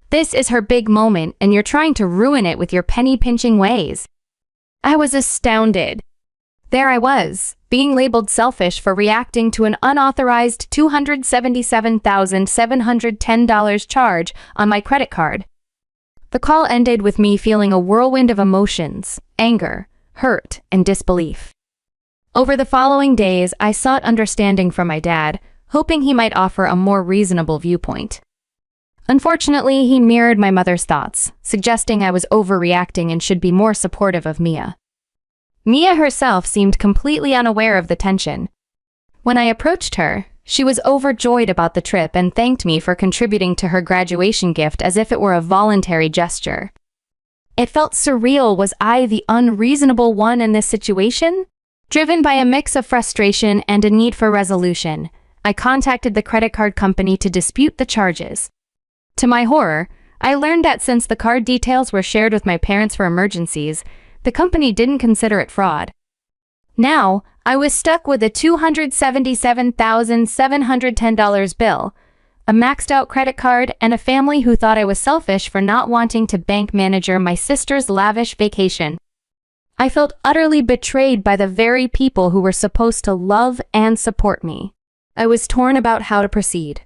This is her big moment, and you're trying to ruin it with your penny-pinching ways." I was astounded. There I was, being labeled selfish for reacting to an unauthorized $277,710 charge on my credit card. The call ended with me feeling a whirlwind of emotions, anger, hurt, and disbelief. Over the following days, I sought understanding from my dad, hoping he might offer a more reasonable viewpoint. Unfortunately, he mirrored my mother's thoughts, suggesting I was overreacting and should be more supportive of Mia. Mia herself seemed completely unaware of the tension. When I approached her, she was overjoyed about the trip and thanked me for contributing to her graduation gift as if it were a voluntary gesture. It felt surreal. Was I the unreasonable one in this situation? Driven by a mix of frustration and a need for resolution, I contacted the credit card company to dispute the charges. To my horror, I learned that since the card details were shared with my parents for emergencies, the company didn't consider it fraud. Now, I was stuck with a $277,710 bill, a maxed-out credit card, and a family who thought I was selfish for not wanting to bank manager my sister's lavish vacation. I felt utterly betrayed by the very people who were supposed to love and support me. I was torn about how to proceed.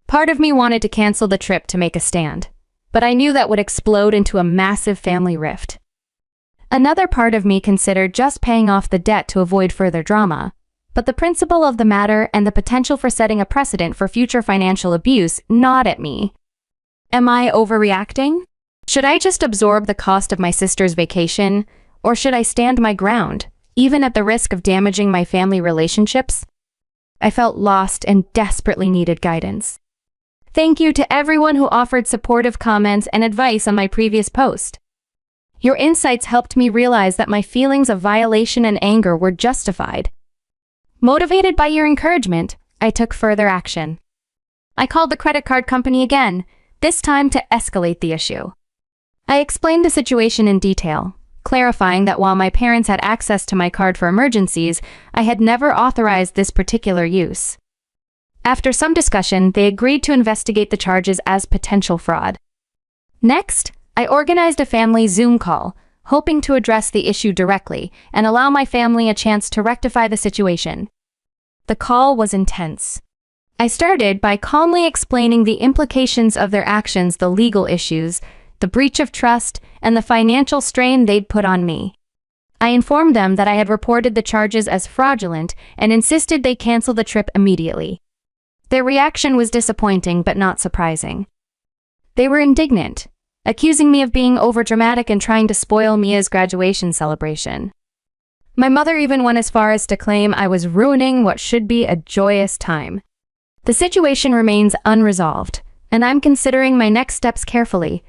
Part of me wanted to cancel the trip to make a stand, but I knew that would explode into a massive family rift. Another part of me considered just paying off the debt to avoid further drama, but the principle of the matter and the potential for setting a precedent for future financial abuse gnawed at me. Am I overreacting? Should I just absorb the cost of my sister's vacation, or should I stand my ground, even at the risk of damaging my family relationships? I felt lost and desperately needed guidance. Thank you to everyone who offered supportive comments and advice on my previous post. Your insights helped me realize that my feelings of violation and anger were justified. Motivated by your encouragement, I took further action. I called the credit card company again, this time to escalate the issue. I explained the situation in detail, clarifying that while my parents had access to my card for emergencies, I had never authorized this particular use. After some discussion, they agreed to investigate the charges as potential fraud. Next, I organized a family Zoom call, hoping to address the issue directly and allow my family a chance to rectify the situation. The call was intense. I started by calmly explaining the implications of their actions, the legal issues, the breach of trust, and the financial strain they'd put on me. I informed them that I had reported the charges as fraudulent and insisted they cancel the trip immediately. Their reaction was disappointing but not surprising. They were indignant, accusing me of being overdramatic and trying to spoil Mia's graduation celebration. My mother even went as far as to claim I was ruining what should be a joyous time. The situation remains unresolved, and I'm considering my next steps carefully,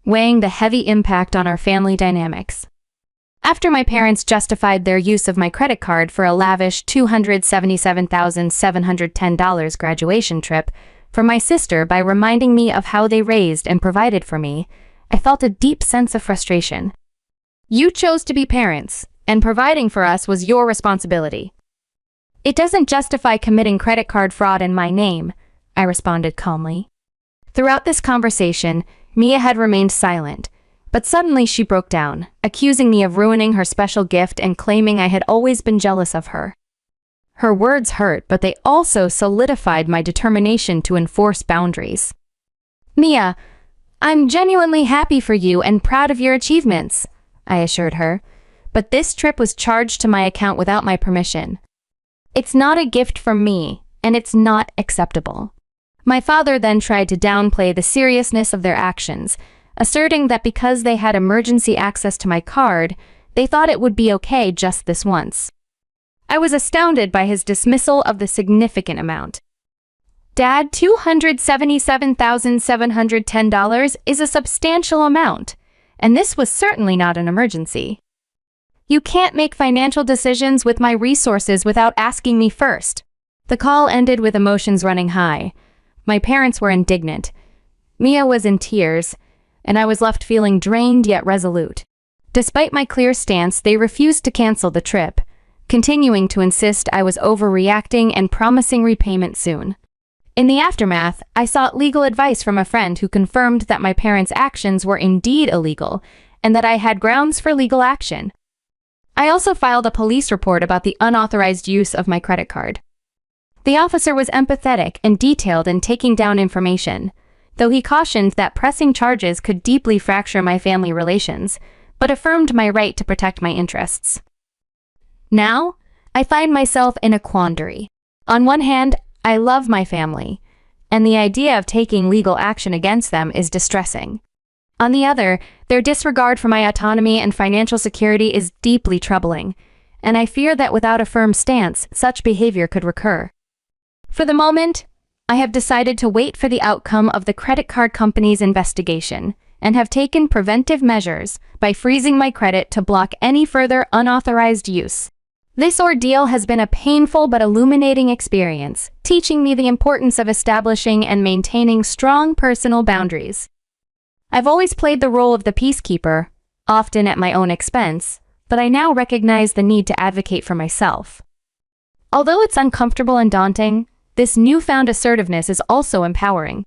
weighing the heavy impact on our family dynamics. After my parents justified their use of my credit card for a lavish $277,710 graduation trip for my sister by reminding me of how they raised and provided for me, I felt a deep sense of frustration. You chose to be parents, and providing for us was your responsibility. It doesn't justify committing credit card fraud in my name, I responded calmly. Throughout this conversation, Mia had remained silent, but suddenly she broke down, accusing me of ruining her special gift and claiming I had always been jealous of her. Her words hurt, but they also solidified my determination to enforce boundaries. Mia, I'm genuinely happy for you and proud of your achievements, I assured her, but this trip was charged to my account without my permission. It's not a gift from me, and it's not acceptable. My father then tried to downplay the seriousness of their actions, asserting that because they had emergency access to my card, they thought it would be okay just this once. I was astounded by his dismissal of the significant amount. Dad, $277,710 is a substantial amount, and this was certainly not an emergency. You can't make financial decisions with my resources without asking me first. The call ended with emotions running high. My parents were indignant. Mia was in tears, and I was left feeling drained yet resolute. Despite my clear stance, they refused to cancel the trip, continuing to insist I was overreacting and promising repayment soon. In the aftermath, I sought legal advice from a friend who confirmed that my parents' actions were indeed illegal and that I had grounds for legal action. I also filed a police report about the unauthorized use of my credit card. The officer was empathetic and detailed in taking down information, though he cautioned that pressing charges could deeply fracture my family relations, but affirmed my right to protect my interests. Now, I find myself in a quandary. On one hand, I love my family, and the idea of taking legal action against them is distressing. On the other, their disregard for my autonomy and financial security is deeply troubling, and I fear that without a firm stance, such behavior could recur. For the moment, I have decided to wait for the outcome of the credit card company's investigation and have taken preventive measures by freezing my credit to block any further unauthorized use. This ordeal has been a painful but illuminating experience, teaching me the importance of establishing and maintaining strong personal boundaries. I've always played the role of the peacekeeper, often at my own expense, but I now recognize the need to advocate for myself. Although it's uncomfortable and daunting, this newfound assertiveness is also empowering.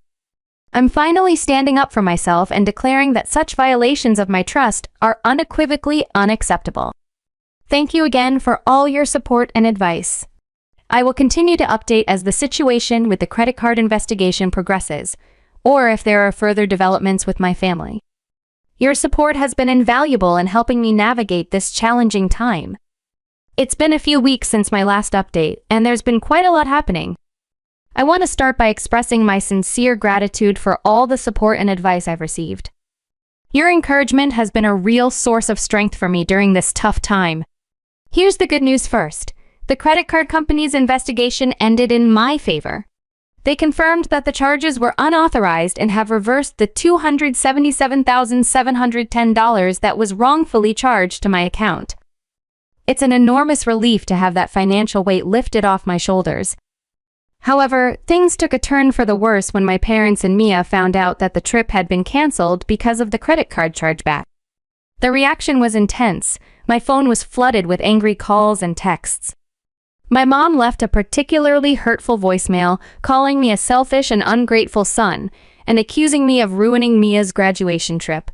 I'm finally standing up for myself and declaring that such violations of my trust are unequivocally unacceptable. Thank you again for all your support and advice. I will continue to update as the situation with the credit card investigation progresses, or if there are further developments with my family. Your support has been invaluable in helping me navigate this challenging time. It's been a few weeks since my last update, and there's been quite a lot happening. I want to start by expressing my sincere gratitude for all the support and advice I've received. Your encouragement has been a real source of strength for me during this tough time. Here's the good news first. The credit card company's investigation ended in my favor. They confirmed that the charges were unauthorized and have reversed the $277,710 that was wrongfully charged to my account. It's an enormous relief to have that financial weight lifted off my shoulders. However, things took a turn for the worse when my parents and Mia found out that the trip had been canceled because of the credit card chargeback. The reaction was intense. My phone was flooded with angry calls and texts. My mom left a particularly hurtful voicemail, calling me a selfish and ungrateful son, and accusing me of ruining Mia's graduation trip.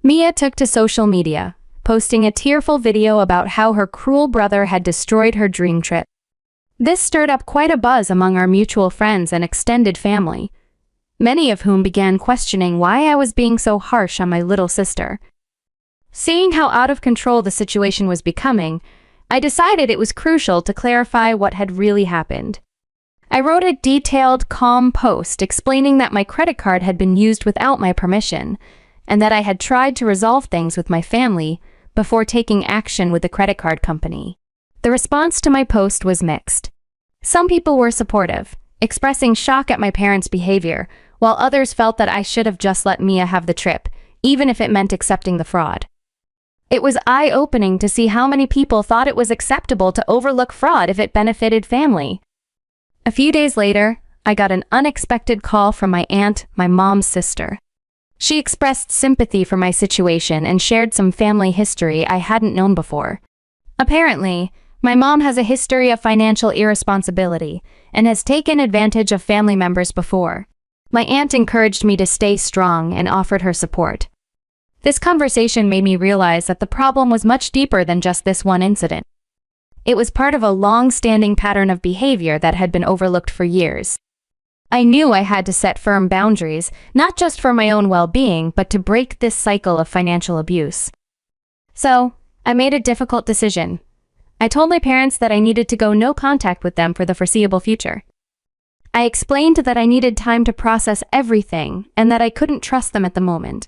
Mia took to social media, posting a tearful video about how her cruel brother had destroyed her dream trip. This stirred up quite a buzz among our mutual friends and extended family, many of whom began questioning why I was being so harsh on my little sister. Seeing how out of control the situation was becoming, I decided it was crucial to clarify what had really happened. I wrote a detailed, calm post explaining that my credit card had been used without my permission, and that I had tried to resolve things with my family before taking action with the credit card company. The response to my post was mixed. Some people were supportive, expressing shock at my parents' behavior, while others felt that I should have just let Mia have the trip, even if it meant accepting the fraud. It was eye-opening to see how many people thought it was acceptable to overlook fraud if it benefited family. A few days later, I got an unexpected call from my aunt, my mom's sister. She expressed sympathy for my situation and shared some family history I hadn't known before. Apparently, my mom has a history of financial irresponsibility and has taken advantage of family members before. My aunt encouraged me to stay strong and offered her support. This conversation made me realize that the problem was much deeper than just this one incident. It was part of a long-standing pattern of behavior that had been overlooked for years. I knew I had to set firm boundaries, not just for my own well-being, but to break this cycle of financial abuse. So, I made a difficult decision. I told my parents that I needed to go no contact with them for the foreseeable future. I explained that I needed time to process everything and that I couldn't trust them at the moment.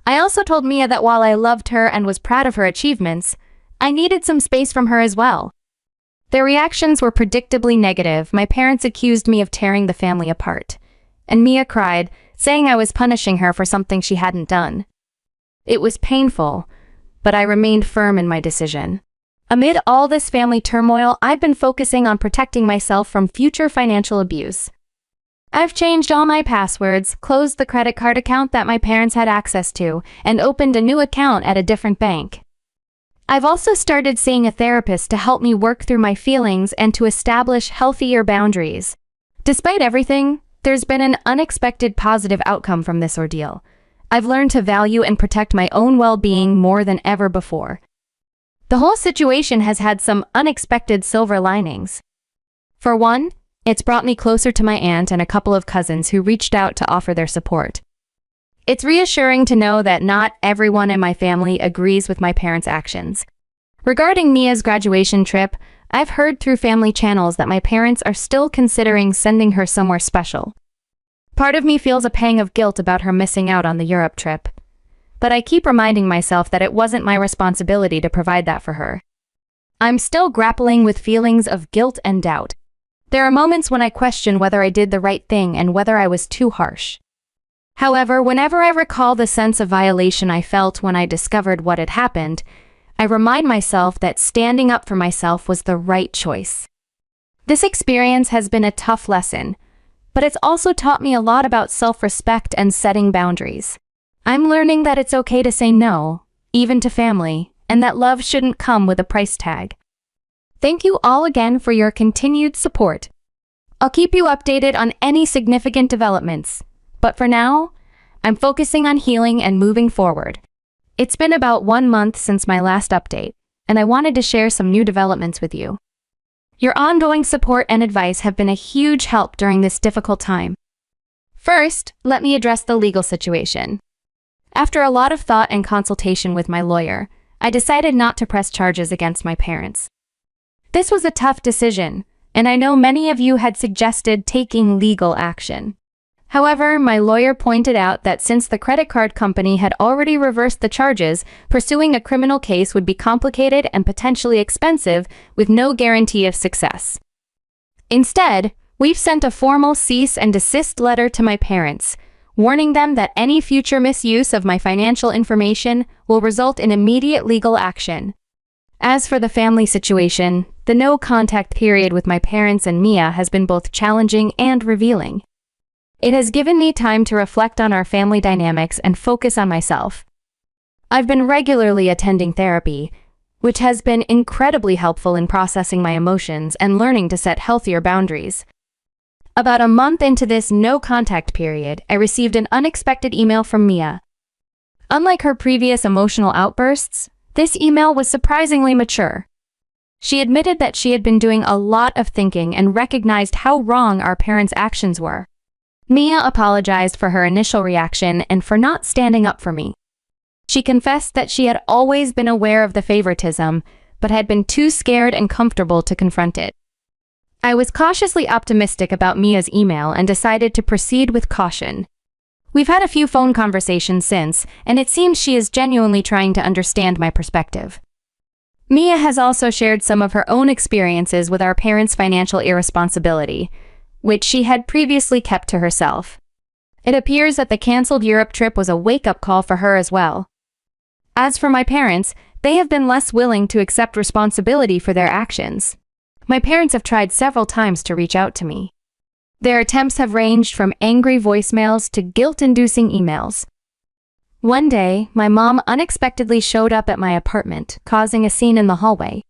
I also told Mia that while I loved her and was proud of her achievements, I needed some space from her as well. Their reactions were predictably negative. My parents accused me of tearing the family apart, and Mia cried, saying I was punishing her for something she hadn't done. It was painful, but I remained firm in my decision. Amid all this family turmoil, I've been focusing on protecting myself from future financial abuse. I've changed all my passwords, closed the credit card account that my parents had access to, and opened a new account at a different bank. I've also started seeing a therapist to help me work through my feelings and to establish healthier boundaries. Despite everything, there's been an unexpected positive outcome from this ordeal. I've learned to value and protect my own well-being more than ever before. The whole situation has had some unexpected silver linings. For one, it's brought me closer to my aunt and a couple of cousins who reached out to offer their support. It's reassuring to know that not everyone in my family agrees with my parents' actions. Regarding Mia's graduation trip, I've heard through family channels that my parents are still considering sending her somewhere special. Part of me feels a pang of guilt about her missing out on the Europe trip, but I keep reminding myself that it wasn't my responsibility to provide that for her. I'm still grappling with feelings of guilt and doubt. There are moments when I question whether I did the right thing and whether I was too harsh. However, whenever I recall the sense of violation I felt when I discovered what had happened, I remind myself that standing up for myself was the right choice. This experience has been a tough lesson, but it's also taught me a lot about self-respect and setting boundaries. I'm learning that it's okay to say no, even to family, and that love shouldn't come with a price tag. Thank you all again for your continued support. I'll keep you updated on any significant developments, but for now, I'm focusing on healing and moving forward. It's been about 1 month since my last update, and I wanted to share some new developments with you. Your ongoing support and advice have been a huge help during this difficult time. First, let me address the legal situation. After a lot of thought and consultation with my lawyer, I decided not to press charges against my parents. This was a tough decision, and I know many of you had suggested taking legal action. However, my lawyer pointed out that since the credit card company had already reversed the charges, pursuing a criminal case would be complicated and potentially expensive with no guarantee of success. Instead, We've sent a formal cease and desist letter to my parents, warning them that any future misuse of my financial information will result in immediate legal action. As for the family situation, the no-contact period with my parents and Mia has been both challenging and revealing. It has given me time to reflect on our family dynamics and focus on myself. I've been regularly attending therapy, which has been incredibly helpful in processing my emotions and learning to set healthier boundaries. About a month into this no-contact period, I received an unexpected email from Mia. Unlike her previous emotional outbursts, this email was surprisingly mature. She admitted that she had been doing a lot of thinking and recognized how wrong our parents' actions were. Mia apologized for her initial reaction and for not standing up for me. She confessed that she had always been aware of the favoritism, but had been too scared and comfortable to confront it. I was cautiously optimistic about Mia's email and decided to proceed with caution. We've had a few phone conversations since, and it seems she is genuinely trying to understand my perspective. Mia has also shared some of her own experiences with our parents' financial irresponsibility, which she had previously kept to herself. It appears that the canceled Europe trip was a wake-up call for her as well. As for my parents, they have been less willing to accept responsibility for their actions. My parents have tried several times to reach out to me. Their attempts have ranged from angry voicemails to guilt-inducing emails. One day, my mom unexpectedly showed up at my apartment, causing a scene in the hallway.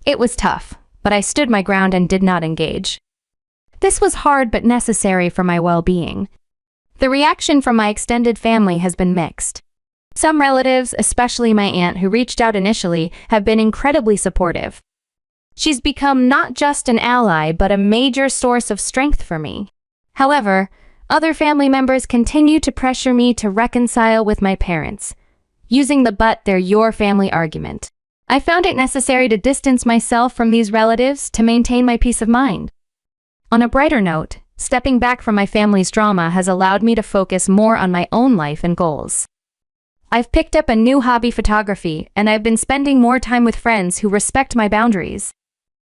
It was tough, but I stood my ground and did not engage. This was hard but necessary for my well-being. The reaction from my extended family has been mixed. Some relatives, especially my aunt who reached out initially, have been incredibly supportive. She's become not just an ally, but a major source of strength for me. However, other family members continue to pressure me to reconcile with my parents, using the "but they're your family" argument. I found it necessary to distance myself from these relatives to maintain my peace of mind. On a brighter note, stepping back from my family's drama has allowed me to focus more on my own life and goals. I've picked up a new hobby, photography, and I've been spending more time with friends who respect my boundaries.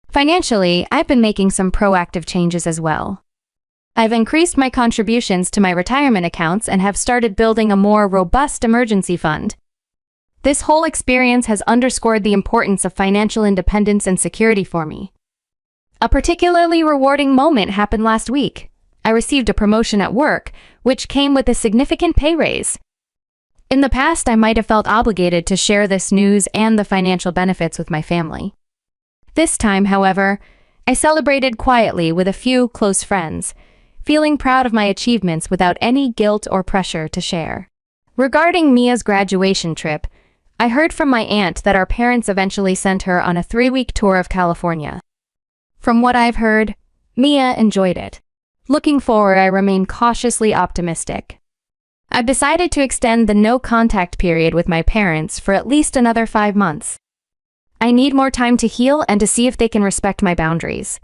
Financially, I've been making some proactive changes as well. I've increased my contributions to my retirement accounts and have started building a more robust emergency fund. This whole experience has underscored the importance of financial independence and security for me. A particularly rewarding moment happened last week. I received a promotion at work, which came with a significant pay raise. In the past, I might have felt obligated to share this news and the financial benefits with my family. This time, however, I celebrated quietly with a few close friends, feeling proud of my achievements without any guilt or pressure to share. Regarding Mia's graduation trip, I heard from my aunt that our parents eventually sent her on a 3-week tour of California. From what I've heard, Mia enjoyed it. Looking forward, I remain cautiously optimistic. I've decided to extend the no-contact period with my parents for at least another 5 months. I need more time to heal and to see if they can respect my boundaries.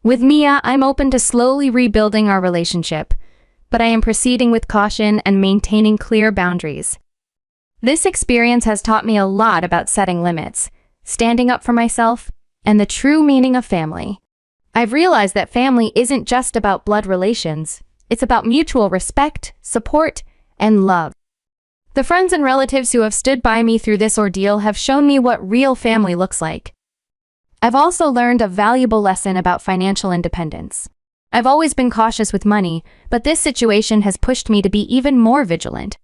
With Mia, I'm open to slowly rebuilding our relationship, but I am proceeding with caution and maintaining clear boundaries. This experience has taught me a lot about setting limits, standing up for myself, and the true meaning of family. I've realized that family isn't just about blood relations, it's about mutual respect, support, and love. The friends and relatives who have stood by me through this ordeal have shown me what real family looks like. I've also learned a valuable lesson about financial independence. I've always been cautious with money, but this situation has pushed me to be even more vigilant.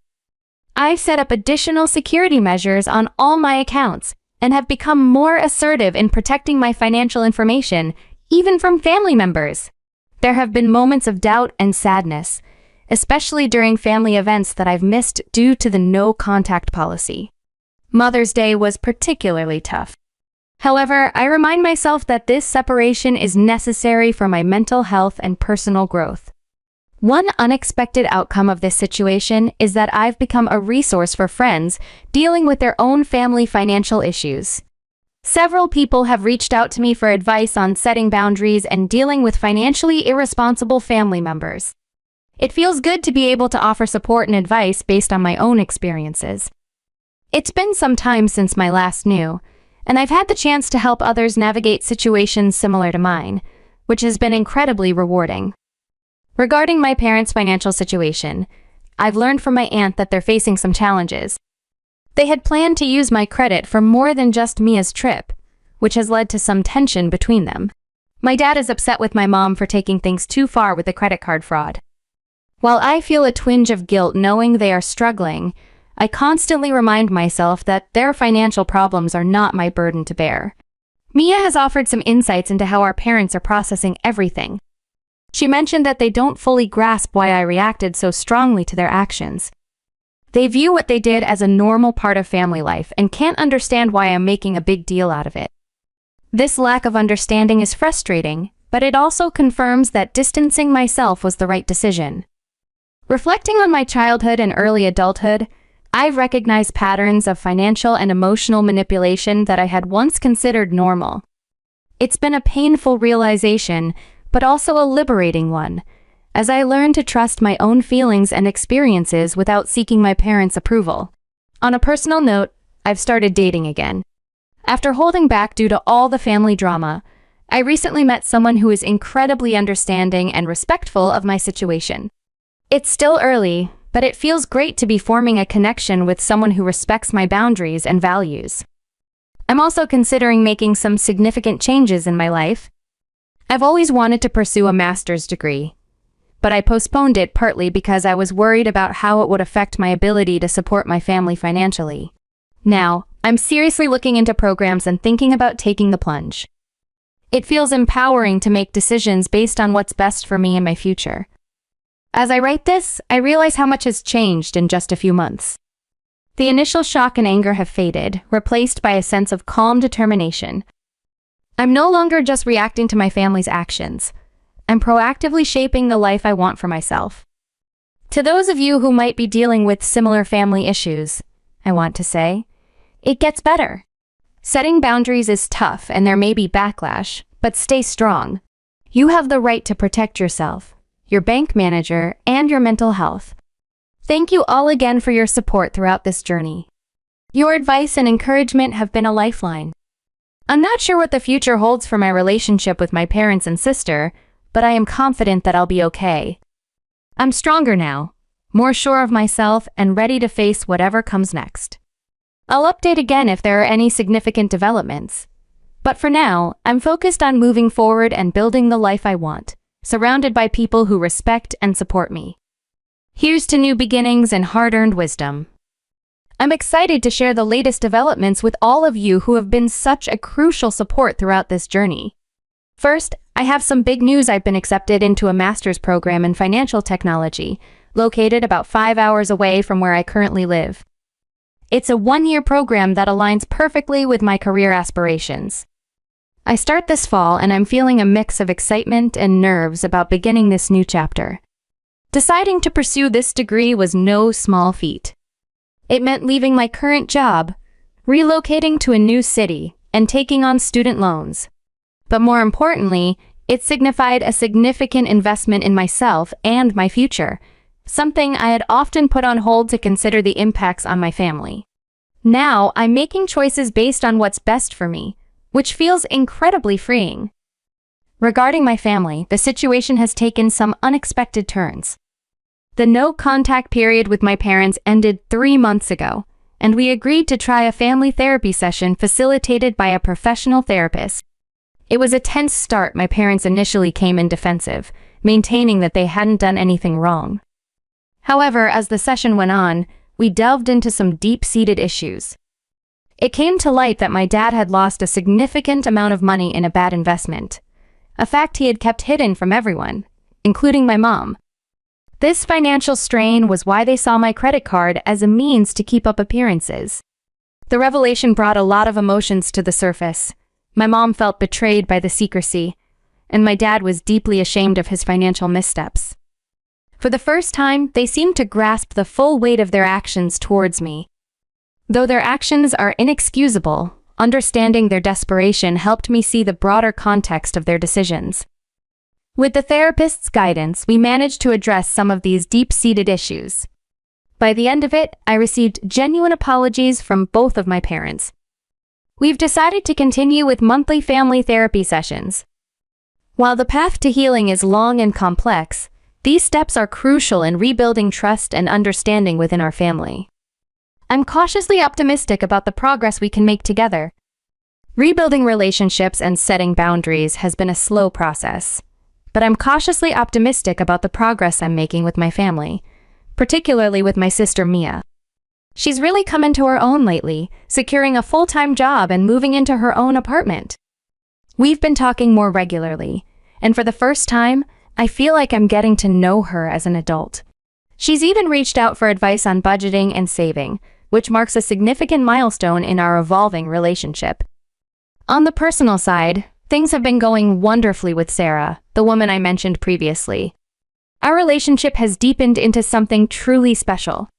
I've set up additional security measures on all my accounts and have become more assertive in protecting my financial information, even from family members. There have been moments of doubt and sadness, especially during family events that I've missed due to the no-contact policy. Mother's Day was particularly tough. However, I remind myself that this separation is necessary for my mental health and personal growth. One unexpected outcome of this situation is that I've become a resource for friends dealing with their own family financial issues. Several people have reached out to me for advice on setting boundaries and dealing with financially irresponsible family members. It feels good to be able to offer support and advice based on my own experiences. It's been some time since my last new, and I've had the chance to help others navigate situations similar to mine, which has been incredibly rewarding. Regarding my parents' financial situation, I've learned from my aunt that they're facing some challenges. They had planned to use my credit for more than just Mia's trip, which has led to some tension between them. My dad is upset with my mom for taking things too far with the credit card fraud. While I feel a twinge of guilt knowing they are struggling, I constantly remind myself that their financial problems are not my burden to bear. Mia has offered some insights into how our parents are processing everything. She mentioned that they don't fully grasp why I reacted so strongly to their actions. They view what they did as a normal part of family life and can't understand why I'm making a big deal out of it. This lack of understanding is frustrating, but it also confirms that distancing myself was the right decision. Reflecting on my childhood and early adulthood, I've recognized patterns of financial and emotional manipulation that I had once considered normal. It's been a painful realization, but also a liberating one, as I learned to trust my own feelings and experiences without seeking my parents' approval. On a personal note, I've started dating again. After holding back due to all the family drama, I recently met someone who is incredibly understanding and respectful of my situation. It's still early, but it feels great to be forming a connection with someone who respects my boundaries and values. I'm also considering making some significant changes in my life. I've always wanted to pursue a master's degree, but I postponed it partly because I was worried about how it would affect my ability to support my family financially. Now, I'm seriously looking into programs and thinking about taking the plunge. It feels empowering to make decisions based on what's best for me and my future. As I write this, I realize how much has changed in just a few months. The initial shock and anger have faded, replaced by a sense of calm determination. I'm no longer just reacting to my family's actions. I'm proactively shaping the life I want for myself. To those of you who might be dealing with similar family issues, I want to say, it gets better. Setting boundaries is tough and there may be backlash, but stay strong. You have the right to protect yourself, your bank manager, and your mental health. Thank you all again for your support throughout this journey. Your advice and encouragement have been a lifeline. I'm not sure what the future holds for my relationship with my parents and sister, but I am confident that I'll be okay. I'm stronger now, more sure of myself, and ready to face whatever comes next. I'll update again if there are any significant developments. But for now, I'm focused on moving forward and building the life I want, surrounded by people who respect and support me. Here's to new beginnings and hard-earned wisdom. I'm excited to share the latest developments with all of you who have been such a crucial support throughout this journey. First, I have some big news. I've been accepted into a master's program in financial technology, located about 5 hours away from where I currently live. It's a one-year program that aligns perfectly with my career aspirations. I start this fall and I'm feeling a mix of excitement and nerves about beginning this new chapter. Deciding to pursue this degree was no small feat. It meant leaving my current job, relocating to a new city, and taking on student loans. But more importantly, it signified a significant investment in myself and my future, something I had often put on hold to consider the impacts on my family. Now, I'm making choices based on what's best for me, which feels incredibly freeing. Regarding my family, the situation has taken some unexpected turns. The no-contact period with my parents ended 3 months ago, and we agreed to try a family therapy session facilitated by a professional therapist. It was a tense start. My parents initially came in defensive, maintaining that they hadn't done anything wrong. However, as the session went on, we delved into some deep-seated issues. It came to light that my dad had lost a significant amount of money in a bad investment, a fact he had kept hidden from everyone, including my mom. This financial strain was why they saw my credit card as a means to keep up appearances. The revelation brought a lot of emotions to the surface. My mom felt betrayed by the secrecy, and my dad was deeply ashamed of his financial missteps. For the first time, they seemed to grasp the full weight of their actions towards me. Though their actions are inexcusable, understanding their desperation helped me see the broader context of their decisions. With the therapist's guidance, we managed to address some of these deep-seated issues. By the end of it, I received genuine apologies from both of my parents. We've decided to continue with monthly family therapy sessions. While the path to healing is long and complex, these steps are crucial in rebuilding trust and understanding within our family. I'm cautiously optimistic about the progress we can make together. Rebuilding relationships and setting boundaries has been a slow process, but I'm cautiously optimistic about the progress I'm making with my family, particularly with my sister Mia. She's really come into her own lately, securing a full-time job and moving into her own apartment. We've been talking more regularly, and for the first time, I feel like I'm getting to know her as an adult. She's even reached out for advice on budgeting and saving, which marks a significant milestone in our evolving relationship. On the personal side, things have been going wonderfully with Sarah, the woman I mentioned previously. Our relationship has deepened into something truly special.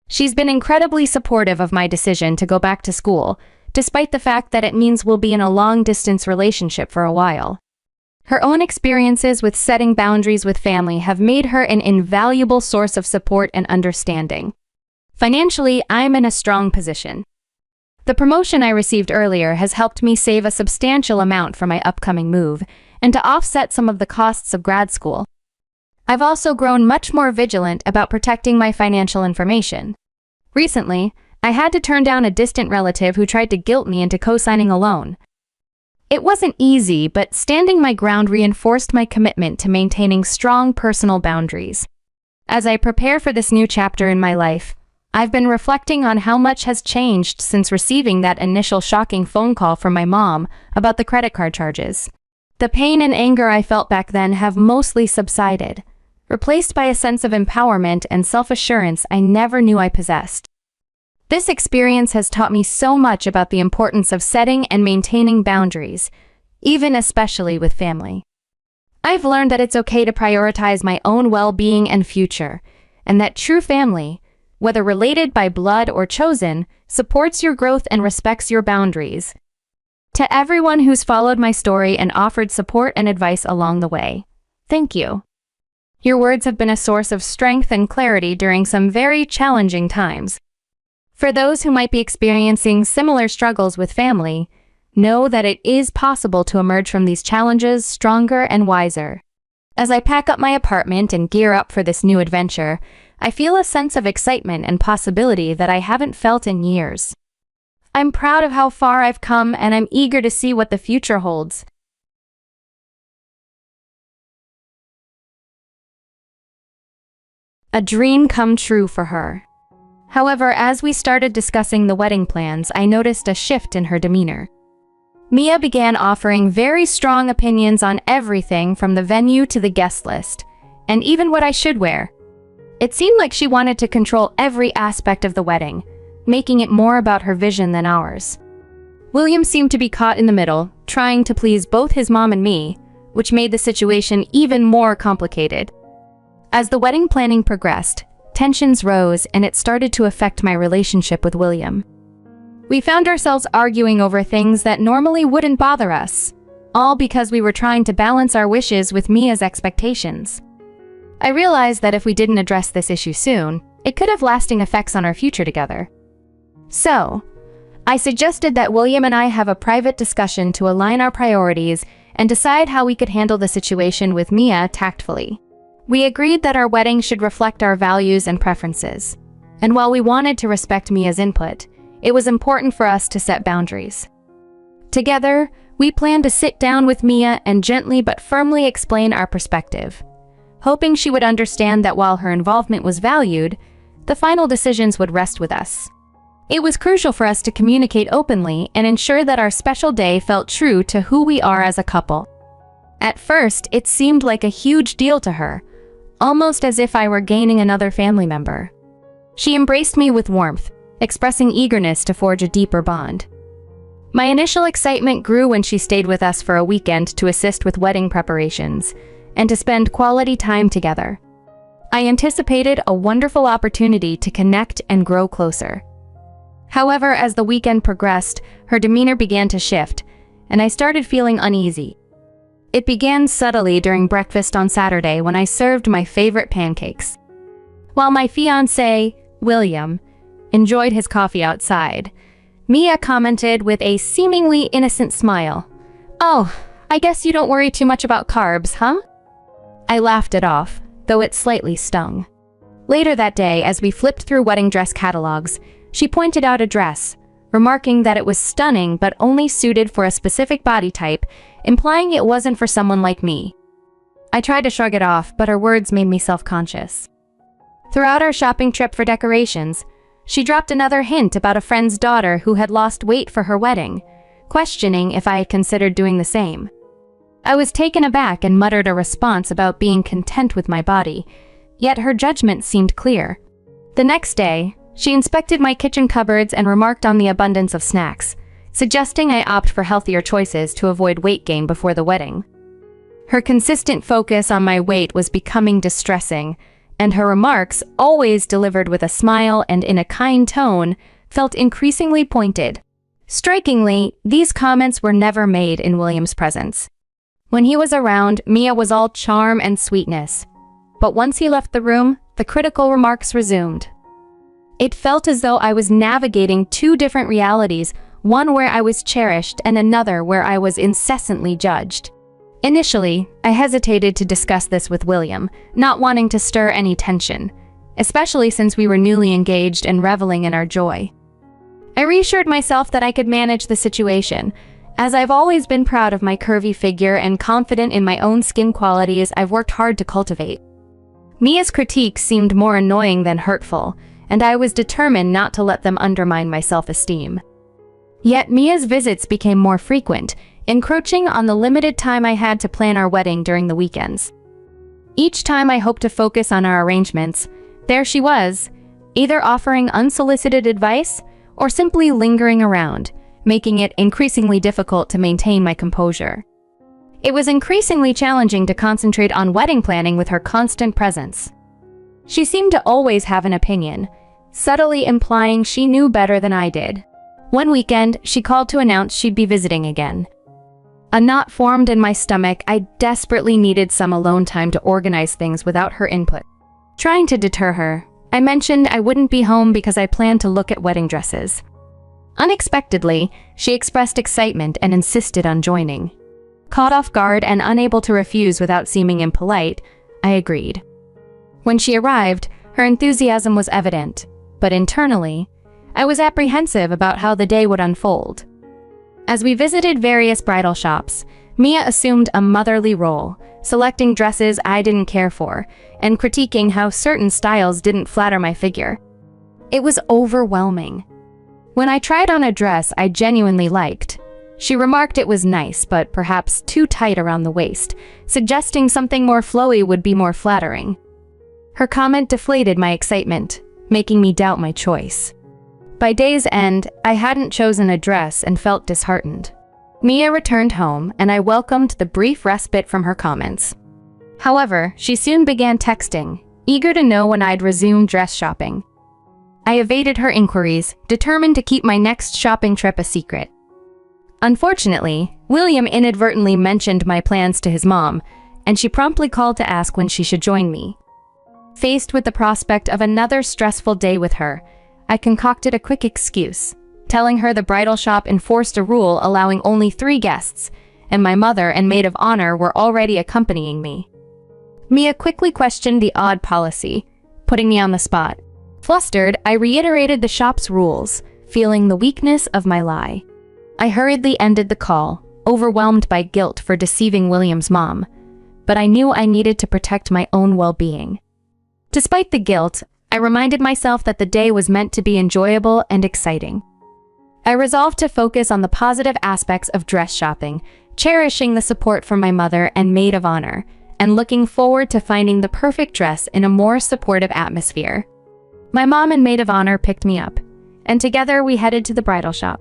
She's been incredibly supportive of my decision to go back to school, despite the fact that it means we'll be in a long-distance relationship for a while. Her own experiences with setting boundaries with family have made her an invaluable source of support and understanding. Financially, I'm in a strong position. The promotion I received earlier has helped me save a substantial amount for my upcoming move and to offset some of the costs of grad school. I've also grown much more vigilant about protecting my financial information. Recently, I had to turn down a distant relative who tried to guilt me into co-signing a loan. It wasn't easy, but standing my ground reinforced my commitment to maintaining strong personal boundaries. As I prepare for this new chapter in my life, I've been reflecting on how much has changed since receiving that initial shocking phone call from my mom about the credit card charges. The pain and anger I felt back then have mostly subsided, replaced by a sense of empowerment and self-assurance I never knew I possessed. This experience has taught me so much about the importance of setting and maintaining boundaries, even especially with family. I've learned that it's okay to prioritize my own well-being and future, and that true family, whether related by blood or chosen, supports your growth and respects your boundaries. To everyone who's followed my story and offered support and advice along the way, thank you. Your words have been a source of strength and clarity during some very challenging times. For those who might be experiencing similar struggles with family, know that it is possible to emerge from these challenges stronger and wiser. As I pack up my apartment and gear up for this new adventure, I feel a sense of excitement and possibility that I haven't felt in years. I'm proud of how far I've come, and I'm eager to see what the future holds. A dream come true for her. However, as we started discussing the wedding plans, I noticed a shift in her demeanor. Mia began offering very strong opinions on everything from the venue to the guest list, and even what I should wear. It seemed like she wanted to control every aspect of the wedding, making it more about her vision than ours. William seemed to be caught in the middle, trying to please both his mom and me, which made the situation even more complicated. As the wedding planning progressed, tensions rose and it started to affect my relationship with William. We found ourselves arguing over things that normally wouldn't bother us, all because we were trying to balance our wishes with Mia's expectations. I realized that if we didn't address this issue soon, it could have lasting effects on our future together. So, I suggested that William and I have a private discussion to align our priorities and decide how we could handle the situation with Mia tactfully. We agreed that our wedding should reflect our values and preferences, and while we wanted to respect Mia's input, it was important for us to set boundaries. Together, we planned to sit down with Mia and gently but firmly explain our perspective, hoping she would understand that while her involvement was valued, the final decisions would rest with us. It was crucial for us to communicate openly and ensure that our special day felt true to who we are as a couple. At first, it seemed like a huge deal to her, almost as if I were gaining another family member. She embraced me with warmth, expressing eagerness to forge a deeper bond. My initial excitement grew when she stayed with us for a weekend to assist with wedding preparations and to spend quality time together. I anticipated a wonderful opportunity to connect and grow closer. However, as the weekend progressed, her demeanor began to shift, and I started feeling uneasy. It began subtly during breakfast on Saturday when I served my favorite pancakes. While my fiancé, William, enjoyed his coffee outside, Mia commented with a seemingly innocent smile, "Oh, I guess you don't worry too much about carbs, huh? I laughed it off, though it slightly stung. Later that day, as we flipped through wedding dress catalogs, she pointed out a dress, remarking that it was stunning but only suited for a specific body type, implying it wasn't for someone like me. I tried to shrug it off, but her words made me self-conscious. Throughout our shopping trip for decorations, she dropped another hint about a friend's daughter who had lost weight for her wedding, questioning if I had considered doing the same. I was taken aback and muttered a response about being content with my body, yet her judgment seemed clear. The next day, she inspected my kitchen cupboards and remarked on the abundance of snacks, suggesting I opt for healthier choices to avoid weight gain before the wedding. Her consistent focus on my weight was becoming distressing, and her remarks, always delivered with a smile and in a kind tone, felt increasingly pointed. Strikingly, these comments were never made in William's presence. When he was around, Mia was all charm and sweetness. But once he left the room, the critical remarks resumed. It felt as though I was navigating two different realities, one where I was cherished and another where I was incessantly judged. Initially, I hesitated to discuss this with William, not wanting to stir any tension, especially since we were newly engaged and reveling in our joy. I reassured myself that I could manage the situation, as I've always been proud of my curvy figure and confident in my own skin qualities I've worked hard to cultivate. Mia's critiques seemed more annoying than hurtful, and I was determined not to let them undermine my self-esteem. Yet Mia's visits became more frequent, encroaching on the limited time I had to plan our wedding during the weekends. Each time I hoped to focus on our arrangements, there she was, either offering unsolicited advice or simply lingering around, making it increasingly difficult to maintain my composure. It was increasingly challenging to concentrate on wedding planning with her constant presence. She seemed to always have an opinion, subtly implying she knew better than I did. One weekend, she called to announce she'd be visiting again. A knot formed in my stomach. I desperately needed some alone time to organize things without her input. Trying to deter her, I mentioned I wouldn't be home because I planned to look at wedding dresses. Unexpectedly, she expressed excitement and insisted on joining. Caught off guard and unable to refuse without seeming impolite, I agreed. When she arrived, her enthusiasm was evident, but internally, I was apprehensive about how the day would unfold. As we visited various bridal shops, Mia assumed a motherly role, selecting dresses I didn't care for, and critiquing how certain styles didn't flatter my figure. It was overwhelming. When I tried on a dress I genuinely liked, she remarked it was nice but perhaps too tight around the waist, suggesting something more flowy would be more flattering. Her comment deflated my excitement, making me doubt my choice. By day's end, I hadn't chosen a dress and felt disheartened. Mia returned home, and I welcomed the brief respite from her comments. However, she soon began texting, eager to know when I'd resume dress shopping. I evaded her inquiries, determined to keep my next shopping trip a secret. Unfortunately, William inadvertently mentioned my plans to his mom, and she promptly called to ask when she should join me. Faced with the prospect of another stressful day with her, I concocted a quick excuse, telling her the bridal shop enforced a rule allowing only 3 guests, and my mother and maid of honor were already accompanying me. Mia quickly questioned the odd policy, putting me on the spot. Flustered, I reiterated the shop's rules, feeling the weakness of my lie. I hurriedly ended the call, overwhelmed by guilt for deceiving William's mom, but I knew I needed to protect my own well-being. Despite the guilt, I reminded myself that the day was meant to be enjoyable and exciting. I resolved to focus on the positive aspects of dress shopping, cherishing the support from my mother and maid of honor, and looking forward to finding the perfect dress in a more supportive atmosphere. My mom and maid of honor picked me up, and together we headed to the bridal shop.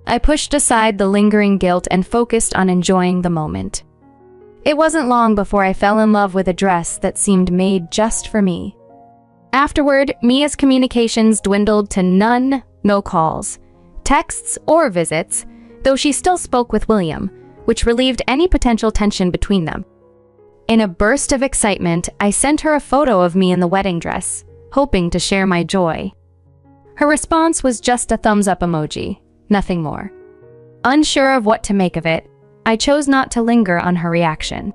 I pushed aside the lingering guilt and focused on enjoying the moment. It wasn't long before I fell in love with a dress that seemed made just for me. Afterward, Mia's communications dwindled to none, no calls, texts, or visits, though she still spoke with William, which relieved any potential tension between them. In a burst of excitement, I sent her a photo of me in the wedding dress, hoping to share my joy. Her response was just a thumbs-up emoji, nothing more. Unsure of what to make of it, I chose not to linger on her reaction.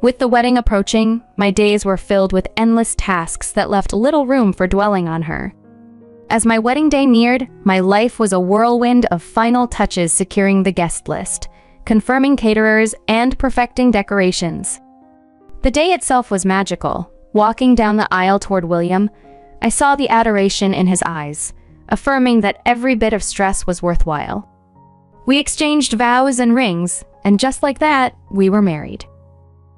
With the wedding approaching, my days were filled with endless tasks that left little room for dwelling on her. As my wedding day neared, my life was a whirlwind of final touches, securing the guest list, confirming caterers, and perfecting decorations. The day itself was magical. Walking down the aisle toward William, I saw the adoration in his eyes, affirming that every bit of stress was worthwhile. We exchanged vows and rings, and just like that, we were married.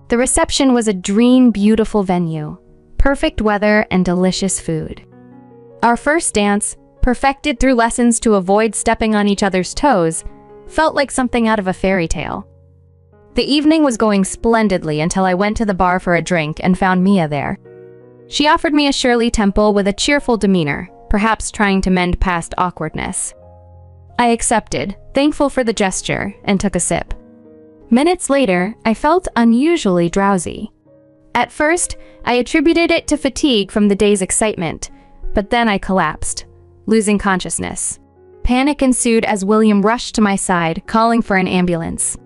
The reception was a dream beautiful venue, perfect weather and delicious food. Our first dance, perfected through lessons to avoid stepping on each other's toes, felt like something out of a fairy tale. The evening was going splendidly until I went to the bar for a drink and found Mia there. She offered me a Shirley Temple with a cheerful demeanor, perhaps trying to mend past awkwardness. I accepted, thankful for the gesture, and took a sip. Minutes later, I felt unusually drowsy. At first, I attributed it to fatigue from the day's excitement, but then I collapsed, losing consciousness. Panic ensued as William rushed to my side, calling for an ambulance.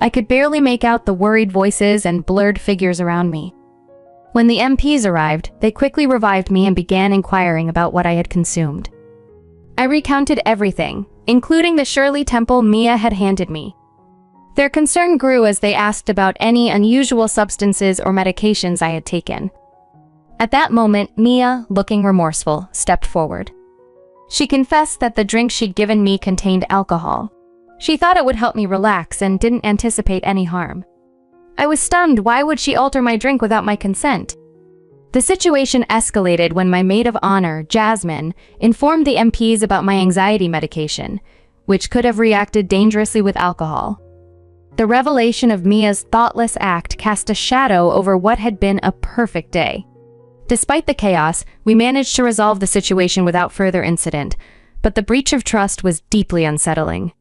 I could barely make out the worried voices and blurred figures around me. When the MPs arrived, they quickly revived me and began inquiring about what I had consumed. I recounted everything, including the Shirley Temple Mia had handed me. Their concern grew as they asked about any unusual substances or medications I had taken. At that moment, Mia, looking remorseful, stepped forward. She confessed that the drink she'd given me contained alcohol. She thought it would help me relax and didn't anticipate any harm. I was stunned. Why would she alter my drink without my consent? The situation escalated when my maid of honor, Jasmine, informed the MPs about my anxiety medication, which could have reacted dangerously with alcohol. The revelation of Mia's thoughtless act cast a shadow over what had been a perfect day. Despite the chaos, we managed to resolve the situation without further incident, but the breach of trust was deeply unsettling.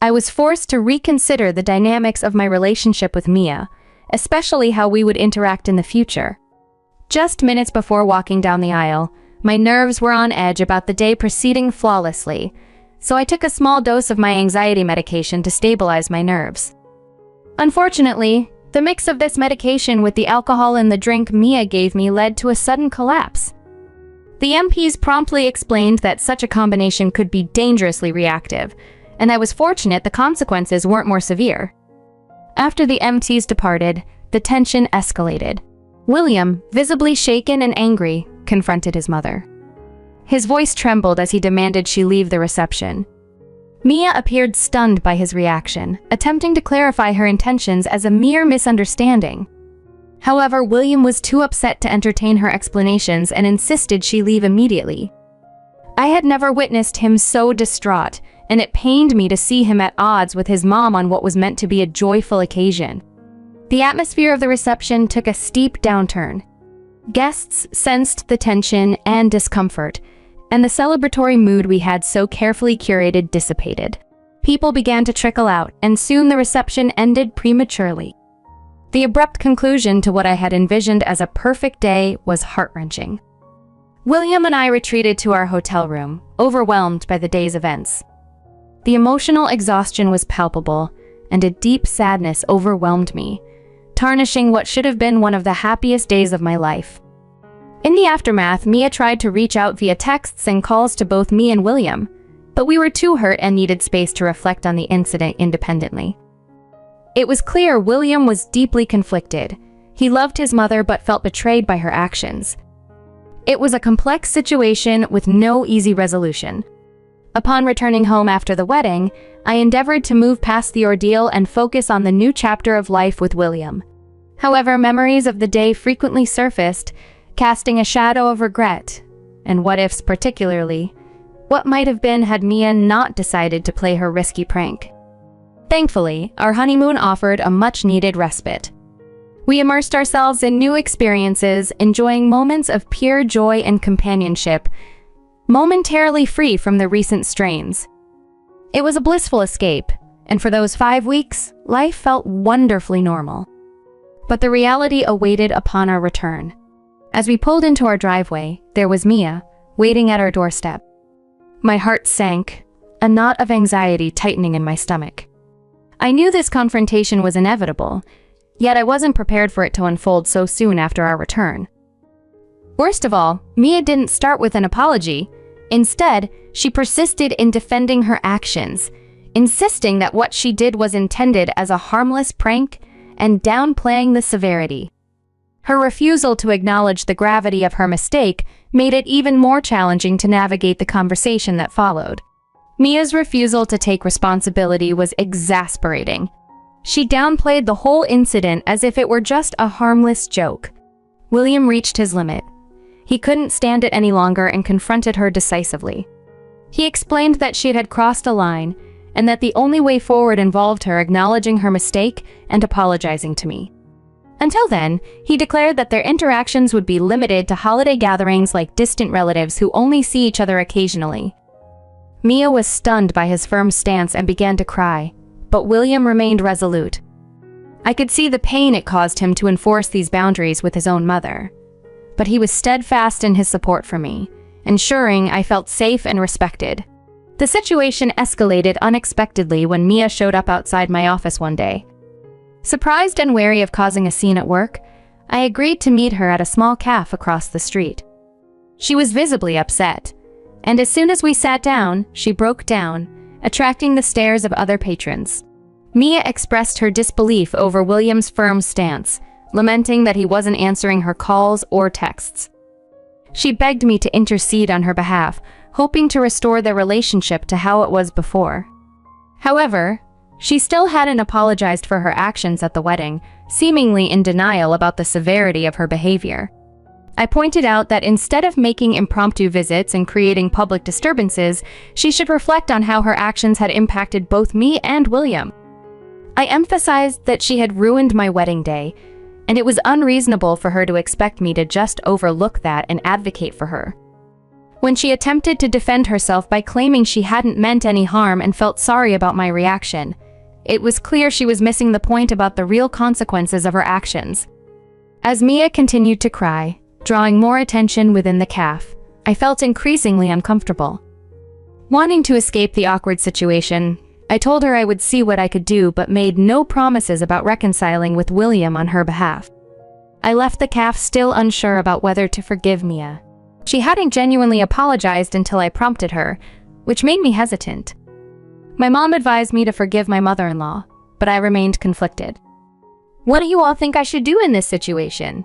I was forced to reconsider the dynamics of my relationship with Mia, especially how we would interact in the future. Just minutes before walking down the aisle, my nerves were on edge about the day proceeding flawlessly, so I took a small dose of my anxiety medication to stabilize my nerves. Unfortunately, the mix of this medication with the alcohol in the drink Mia gave me led to a sudden collapse. The MPs promptly explained that such a combination could be dangerously reactive, and I was fortunate the consequences weren't more severe. After the MPs departed, the tension escalated. William, visibly shaken and angry, confronted his mother. His voice trembled as he demanded she leave the reception. Mia appeared stunned by his reaction, attempting to clarify her intentions as a mere misunderstanding. However, William was too upset to entertain her explanations and insisted she leave immediately. I had never witnessed him so distraught, and it pained me to see him at odds with his mom on what was meant to be a joyful occasion. The atmosphere of the reception took a steep downturn. Guests sensed the tension and discomfort, and the celebratory mood we had so carefully curated dissipated. People began to trickle out, and soon the reception ended prematurely. The abrupt conclusion to what I had envisioned as a perfect day was heart-wrenching. William and I retreated to our hotel room, overwhelmed by the day's events. The emotional exhaustion was palpable, and a deep sadness overwhelmed me, tarnishing what should have been one of the happiest days of my life. In the aftermath, Mia tried to reach out via texts and calls to both me and William, but we were too hurt and needed space to reflect on the incident independently. It was clear William was deeply conflicted. He loved his mother but felt betrayed by her actions. It was a complex situation with no easy resolution. Upon returning home after the wedding, I endeavored to move past the ordeal and focus on the new chapter of life with William. However, memories of the day frequently surfaced, casting a shadow of regret, and what-ifs particularly. What might have been had Mia not decided to play her risky prank. Thankfully, our honeymoon offered a much-needed respite. We immersed ourselves in new experiences, enjoying moments of pure joy and companionship, momentarily free from the recent strains. It was a blissful escape, and for those 5 weeks, life felt wonderfully normal. But the reality awaited upon our return. As we pulled into our driveway, there was Mia, waiting at our doorstep. My heart sank, a knot of anxiety tightening in my stomach. I knew this confrontation was inevitable, yet I wasn't prepared for it to unfold so soon after our return. Worst of all, Mia didn't start with an apology. Instead, she persisted in defending her actions, insisting that what she did was intended as a harmless prank and downplaying the severity. Her refusal to acknowledge the gravity of her mistake made it even more challenging to navigate the conversation that followed. Mia's refusal to take responsibility was exasperating. She downplayed the whole incident as if it were just a harmless joke. William reached his limit. He couldn't stand it any longer and confronted her decisively. He explained that she had crossed a line and that the only way forward involved her acknowledging her mistake and apologizing to me. Until then, he declared that their interactions would be limited to holiday gatherings like distant relatives who only see each other occasionally. Mia was stunned by his firm stance and began to cry, but William remained resolute. I could see the pain it caused him to enforce these boundaries with his own mother, but he was steadfast in his support for me, ensuring I felt safe and respected. The situation escalated unexpectedly when Mia showed up outside my office one day. Surprised and wary of causing a scene at work, I agreed to meet her at a small cafe across the street. She was visibly upset, and as soon as we sat down, she broke down, attracting the stares of other patrons. Mia expressed her disbelief over William's firm stance, lamenting that he wasn't answering her calls or texts. She begged me to intercede on her behalf, hoping to restore their relationship to how it was before. However, she still hadn't apologized for her actions at the wedding, seemingly in denial about the severity of her behavior. I pointed out that instead of making impromptu visits and creating public disturbances, she should reflect on how her actions had impacted both me and William. I emphasized that she had ruined my wedding day, and it was unreasonable for her to expect me to just overlook that and advocate for her. When she attempted to defend herself by claiming she hadn't meant any harm and felt sorry about my reaction, it was clear she was missing the point about the real consequences of her actions. As Mia continued to cry, drawing more attention within the cafe, I felt increasingly uncomfortable. Wanting to escape the awkward situation, I told her I would see what I could do but made no promises about reconciling with William on her behalf. I left the cafe still unsure about whether to forgive Mia. She hadn't genuinely apologized until I prompted her, which made me hesitant. My mom advised me to forgive my mother-in-law, but I remained conflicted. What do you all think I should do in this situation?